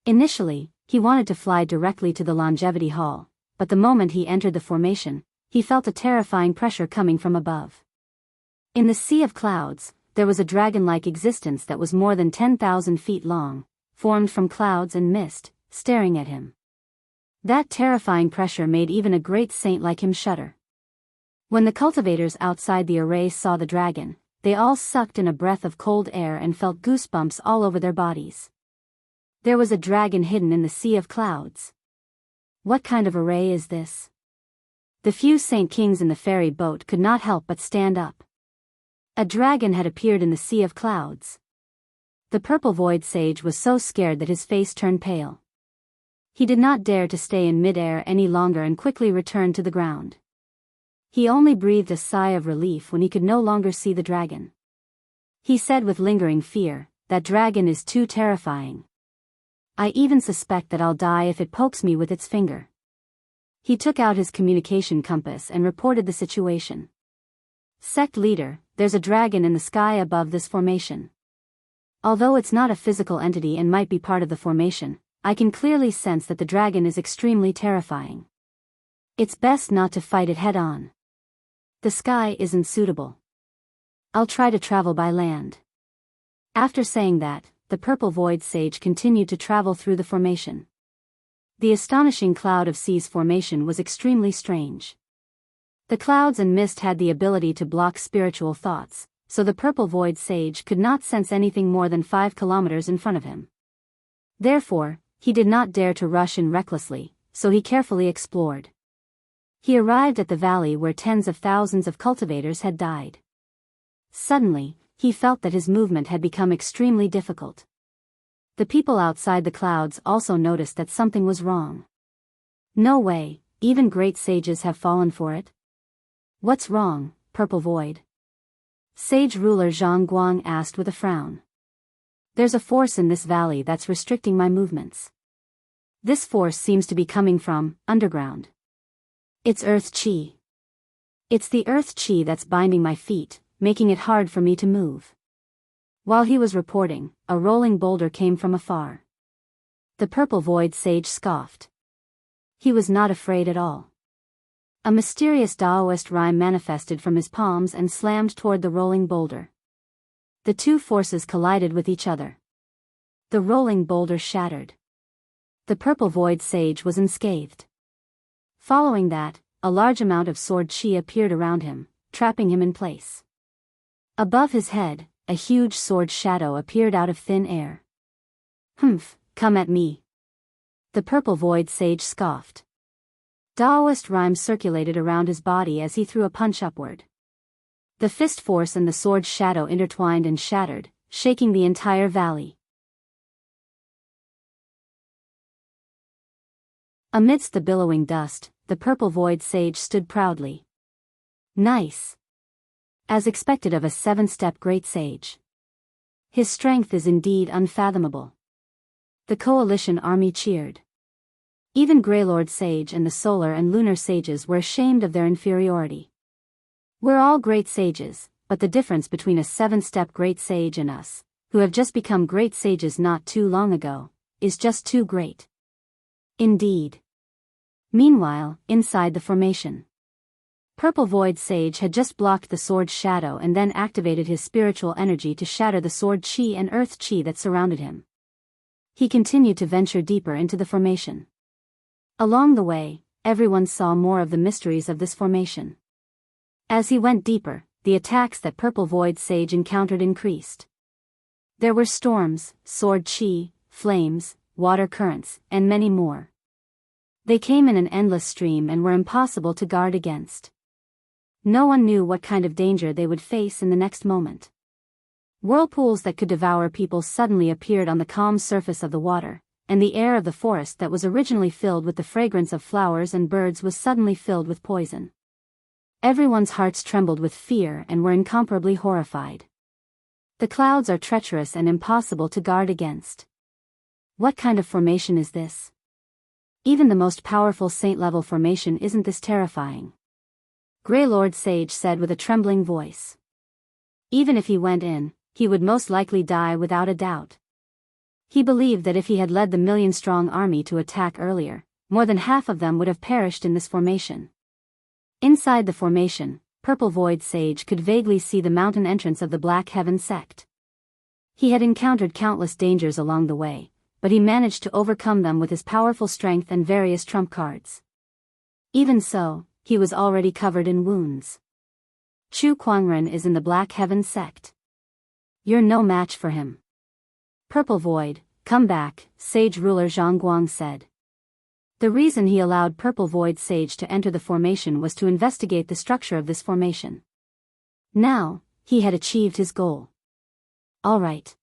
A: Initially, he wanted to fly directly to the Longevity Hall, but the moment he entered the formation, he felt a terrifying pressure coming from above. In the sea of clouds, there was a dragon-like existence that was more than 10,000 feet long, formed from clouds and mist, staring at him. That terrifying pressure made even a great saint like him shudder. When the cultivators outside the array saw the dragon, they all sucked in a breath of cold air and felt goosebumps all over their bodies. There was a dragon hidden in the sea of clouds. What kind of array is this? The few saint kings in the ferry boat could not help but stand up. A dragon had appeared in the sea of clouds. The Purple Void Sage was so scared that his face turned pale. He did not dare to stay in mid-air any longer and quickly returned to the ground. He only breathed a sigh of relief when he could no longer see the dragon. He said with lingering fear, "That dragon is too terrifying. I even suspect that I'll die if it pokes me with its finger." He took out his communication compass and reported the situation. Sect leader, there's a dragon in the sky above this formation. Although it's not a physical entity and might be part of the formation, I can clearly sense that the dragon is extremely terrifying. It's best not to fight it head-on. The sky isn't suitable. I'll try to travel by land. After saying that, the Purple Void Sage continued to travel through the formation. The astonishing Cloud of Seas formation was extremely strange. The clouds and mist had the ability to block spiritual thoughts, so the Purple Void Sage could not sense anything more than 5 kilometers in front of him. Therefore, he did not dare to rush in recklessly, so he carefully explored. He arrived at the valley where tens of thousands of cultivators had died. Suddenly, he felt that his movement had become extremely difficult. The people outside the clouds also noticed that something was wrong. No way, even great sages have fallen for it. What's wrong, Purple Void? Sage Ruler Zhang Guang asked with a frown. There's a force in this valley that's restricting my movements. This force seems to be coming from underground. It's Earth Chi. It's the Earth Chi that's binding my feet, making it hard for me to move. While he was reporting, a rolling boulder came from afar. The Purple Void Sage scoffed. He was not afraid at all. A mysterious Daoist rhyme manifested from his palms and slammed toward the rolling boulder. The two forces collided with each other. The rolling boulder shattered. The purple void sage was unscathed. Following that, a large amount of sword chi appeared around him, trapping him in place. Above his head, a huge sword shadow appeared out of thin air. "Humph, come at me." The purple void sage scoffed. Daoist rhymes circulated around his body as he threw a punch upward. The fist force and the sword shadow intertwined and shattered, shaking the entire valley. Amidst the billowing dust, the purple void sage stood proudly. Nice. As expected of a 7-step great sage. His strength is indeed unfathomable. The coalition army cheered. Even Greylord Sage and the solar and lunar sages were ashamed of their inferiority. We're all great sages, but the difference between a 7-step great sage and us, who have just become great sages not too long ago, is just too great. Indeed. Meanwhile, inside the formation, Purple Void Sage had just blocked the sword shadow and then activated his spiritual energy to shatter the sword chi and earth chi that surrounded him. He continued to venture deeper into the formation. Along the way, everyone saw more of the mysteries of this formation. As he went deeper, the attacks that Purple Void Sage encountered increased. There were storms, sword chi, flames, water currents, and many more. They came in an endless stream and were impossible to guard against. No one knew what kind of danger they would face in the next moment. Whirlpools that could devour people suddenly appeared on the calm surface of the water, and the air of the forest that was originally filled with the fragrance of flowers and birds was suddenly filled with poison. Everyone's hearts trembled with fear and were incomparably horrified. The clouds are treacherous and impossible to guard against. What kind of formation is this? Even the most powerful saint-level formation isn't this terrifying. Greylord Sage said with a trembling voice. Even if he went in, he would most likely die without a doubt. He believed that if he had led the million-strong army to attack earlier, more than half of them would have perished in this formation. Inside the formation, Purple Void Sage could vaguely see the mountain entrance of the Black Heaven sect. He had encountered countless dangers along the way, but he managed to overcome them with his powerful strength and various trump cards. Even so, he was already covered in wounds. Chu Kuangren is in the Black Heaven sect. You're no match for him. Purple Void, come back, Sage Ruler Zhang Guang said. The reason he allowed Purple Void Sage to enter the formation was to investigate the structure of this formation. Now, he had achieved his goal. All right.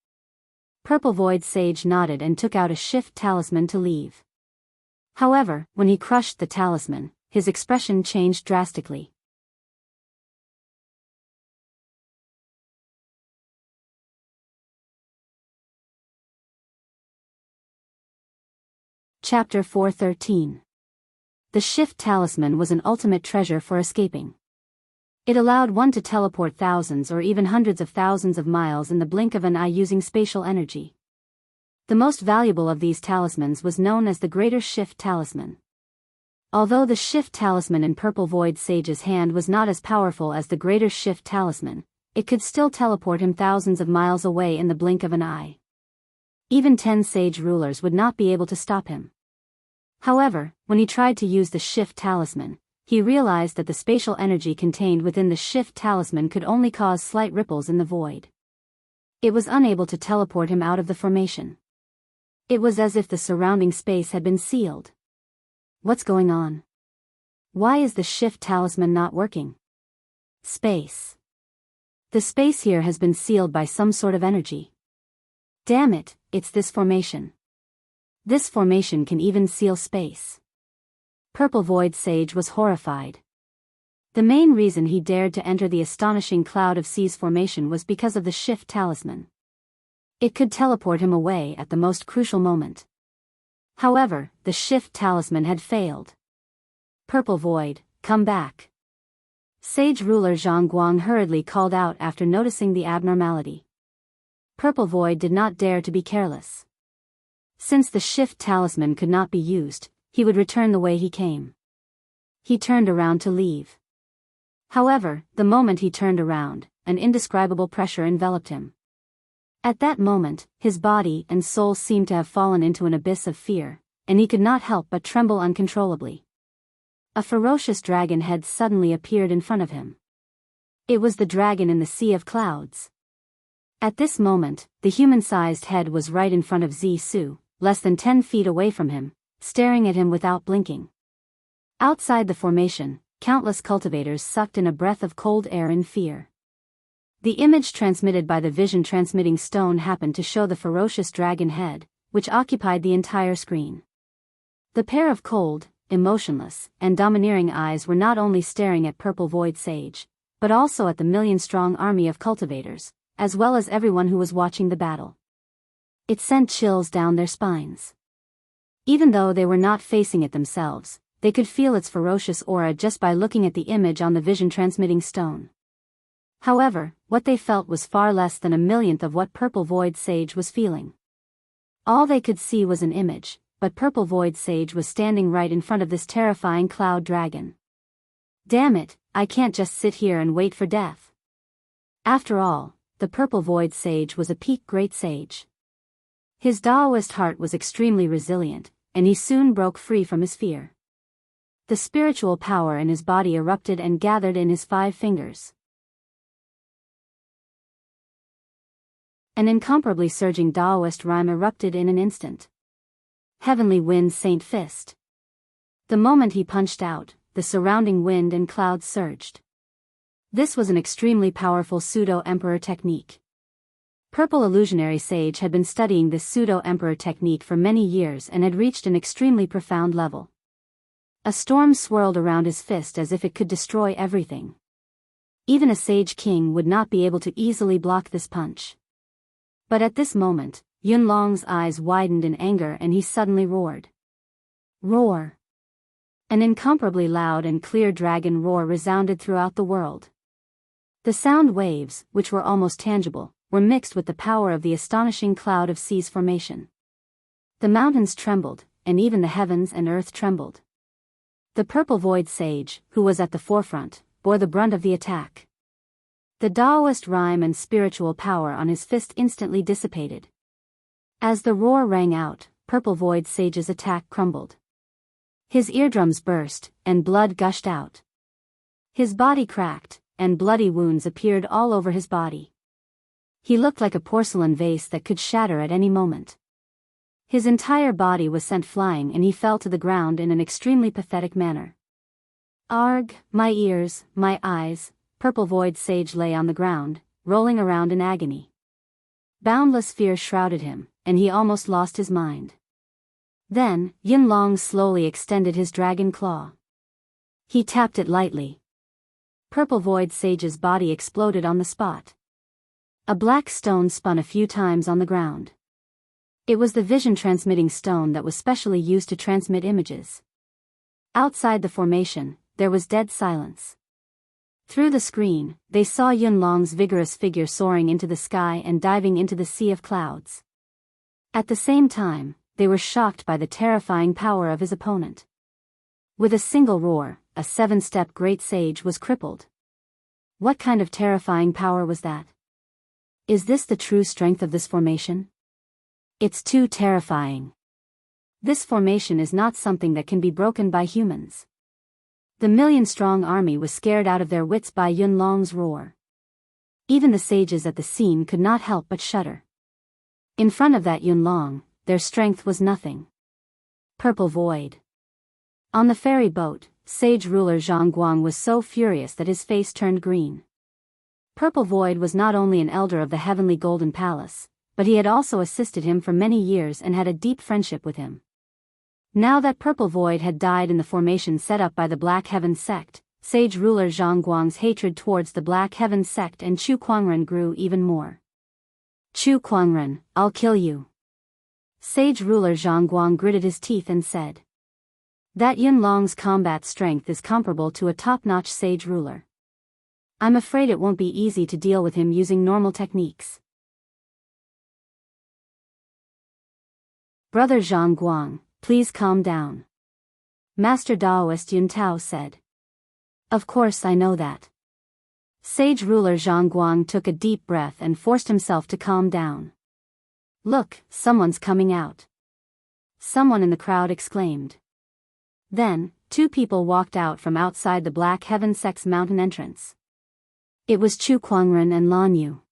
A: Purple Void Sage nodded and took out a shift talisman to leave. However, when he crushed the talisman, his expression changed drastically. Chapter 413. The shift talisman was an ultimate treasure for escaping. It allowed one to teleport thousands or even hundreds of thousands of miles in the blink of an eye using spatial energy. The most valuable of these talismans was known as the Greater Shift Talisman. Although the Shift Talisman in Purple Void Sage's hand was not as powerful as the Greater Shift Talisman, it could still teleport him thousands of miles away in the blink of an eye. Even 10 Sage Rulers would not be able to stop him. However, when he tried to use the Shift Talisman, he realized that the spatial energy contained within the Shift Talisman could only cause slight ripples in the void. It was unable to teleport him out of the formation. It was as if the surrounding space had been sealed. What's going on? Why is the Shift Talisman not working? Space. The space here has been sealed by some sort of energy. Damn it, it's this formation. This formation can even seal space. Purple Void Sage was horrified. The main reason he dared to enter the astonishing Cloud of Seas formation was because of the Shift Talisman. It could teleport him away at the most crucial moment. However, the Shift Talisman had failed. Purple Void, come back. Sage Ruler Zhang Guang hurriedly called out after noticing the abnormality. Purple Void did not dare to be careless. Since the Shift Talisman could not be used, he would return the way he came. He turned around to leave. However, the moment he turned around, an indescribable pressure enveloped him. At that moment, his body and soul seemed to have fallen into an abyss of fear, and he could not help but tremble uncontrollably. A ferocious dragon head suddenly appeared in front of him. It was the dragon in the sea of clouds. At this moment, the human-sized head was right in front of Zisu, less than 10 feet away from him, staring at him without blinking. Outside the formation, countless cultivators sucked in a breath of cold air in fear. The image transmitted by the vision-transmitting stone happened to show the ferocious dragon head, which occupied the entire screen. The pair of cold, emotionless, and domineering eyes were not only staring at Purple Void Sage, but also at the million-strong army of cultivators, as well as everyone who was watching the battle. It sent chills down their spines. Even though they were not facing it themselves, they could feel its ferocious aura just by looking at the image on the vision-transmitting stone. However, what they felt was far less than a millionth of what Purple Void Sage was feeling. All they could see was an image, but Purple Void Sage was standing right in front of this terrifying cloud dragon. Damn it, I can't just sit here and wait for death. After all, the Purple Void Sage was a peak great sage. His Daoist heart was extremely resilient, and he soon broke free from his fear. The spiritual power in his body erupted and gathered in his 5 fingers. An incomparably surging Daoist rhyme erupted in an instant. Heavenly Wind Saint Fist. The moment he punched out, the surrounding wind and clouds surged. This was an extremely powerful pseudo-emperor technique. Purple Illusionary Sage had been studying this pseudo-emperor technique for many years and had reached an extremely profound level. A storm swirled around his fist as if it could destroy everything. Even a Sage King would not be able to easily block this punch. But at this moment, Yunlong's eyes widened in anger and he suddenly roared. Roar! An incomparably loud and clear dragon roar resounded throughout the world. The sound waves, which were almost tangible, were mixed with the power of the astonishing cloud of seas formation. The mountains trembled, and even the heavens and earth trembled. The Purple Void Sage, who was at the forefront, bore the brunt of the attack. The Daoist rhyme and spiritual power on his fist instantly dissipated. As the roar rang out, Purple Void Sage's attack crumbled. His eardrums burst, and blood gushed out. His body cracked, and bloody wounds appeared all over his body. He looked like a porcelain vase that could shatter at any moment. His entire body was sent flying and he fell to the ground in an extremely pathetic manner. Arg, my ears, my eyes, Purple Void Sage lay on the ground, rolling around in agony. Boundless fear shrouded him, and he almost lost his mind. Then, Yunlong slowly extended his dragon claw. He tapped it lightly. Purple Void Sage's body exploded on the spot. A black stone spun a few times on the ground. It was the vision-transmitting stone that was specially used to transmit images. Outside the formation, there was dead silence. Through the screen, they saw Yunlong's vigorous figure soaring into the sky and diving into the sea of clouds. At the same time, they were shocked by the terrifying power of his opponent. With a single roar, a 7-step great sage was crippled. What kind of terrifying power was that? Is this the true strength of this formation? It's too terrifying. This formation is not something that can be broken by humans. The million-strong army was scared out of their wits by Yunlong's roar. Even the sages at the scene could not help but shudder. In front of that Yunlong, their strength was nothing. Purple Void. On the ferry boat, sage ruler Zhang was so furious that his face turned green. Purple Void was not only an elder of the Heavenly Golden Palace, but he had also assisted him for many years and had a deep friendship with him. Now that Purple Void had died in the formation set up by the Black Heaven sect, sage ruler Zhang Guang's hatred towards the Black Heaven sect and Chu Kuangren grew even more. Chu Kuangren, I'll kill you. Sage ruler Zhang Guang gritted his teeth and said. That Yunlong's combat strength is comparable to a top-notch sage ruler. I'm afraid it won't be easy to deal with him using normal techniques. Brother Zhang Guang, please calm down. Master Daoist Yun Tao said. Of course I know that. Sage ruler Zhang Guang took a deep breath and forced himself to calm down. Look, someone's coming out. Someone in the crowd exclaimed. Then, two people walked out from outside the Black Heaven Sect's mountain entrance. It was Chu Kuangren and Lan Yu.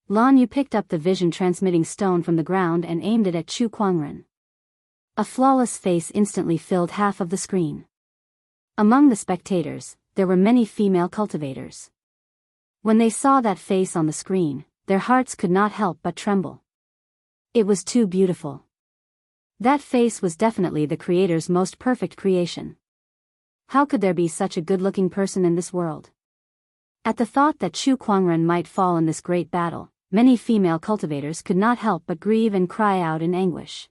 A: Lan Yu picked up the vision-transmitting stone from the ground and aimed it at Chu Kuangren. A flawless face instantly filled half of the screen. Among the spectators, there were many female cultivators. When they saw that face on the screen, their hearts could not help but tremble. It was too beautiful. That face was definitely the creator's most perfect creation. How could there be such a good-looking person in this world? At the thought that Chu Kuangren might fall in this great battle, many female cultivators could not help but grieve and cry out in anguish.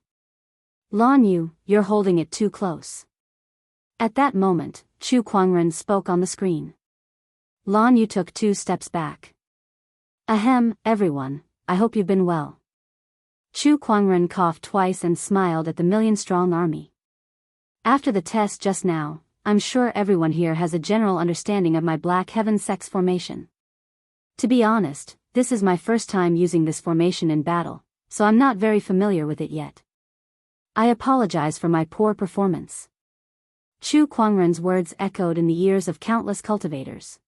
A: Lan Yu, you're holding it too close. At that moment, Chu Kuangren spoke on the screen. Lan Yu took 2 steps back. Ahem, everyone, I hope you've been well. Chu Kuangren coughed twice and smiled at the million-strong army. After the test just now, I'm sure everyone here has a general understanding of my Black Heaven Sect's formation. To be honest, this is my first time using this formation in battle, so I'm not very familiar with it yet. I apologize for my poor performance. Chu Kuangren's words echoed in the ears of countless cultivators.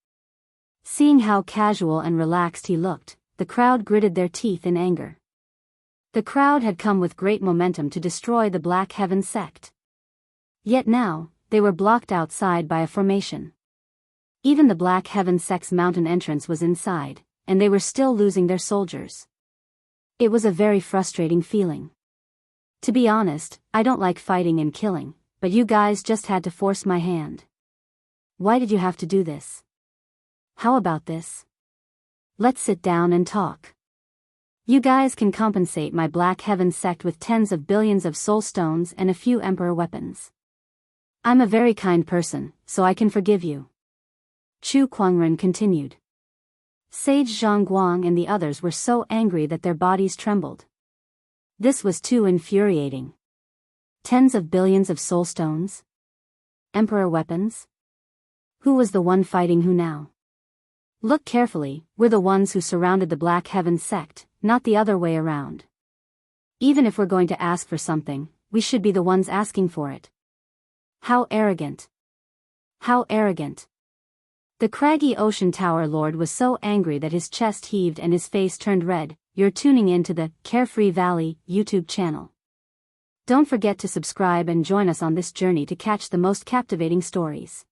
A: Seeing how casual and relaxed he looked, the crowd gritted their teeth in anger. The crowd had come with great momentum to destroy the Black Heaven Sect. Yet now, they were blocked outside by a formation. Even the Black Heaven Sect's mountain entrance was inside, and they were still losing their soldiers. It was a very frustrating feeling. To be honest, I don't like fighting and killing, but you guys just had to force my hand. Why did you have to do this? How about this? Let's sit down and talk. You guys can compensate my Black Heaven Sect with tens of billions of soul stones and a few emperor weapons. I'm a very kind person, so I can forgive you. Chu Kuangren continued. Sage Zhangguang and the others were so angry that their bodies trembled. This was too infuriating. Tens of billions of soul stones? Emperor weapons? Who was the one fighting who now? Look carefully, we're the ones who surrounded the Black Heaven Sect, not the other way around. Even if we're going to ask for something, we should be the ones asking for it. How arrogant. How arrogant. The craggy ocean tower lord was so angry that his chest heaved and his face turned red. You're tuning in to the Carefree Valley YouTube channel. Don't forget to subscribe and join us on this journey to catch the most captivating stories.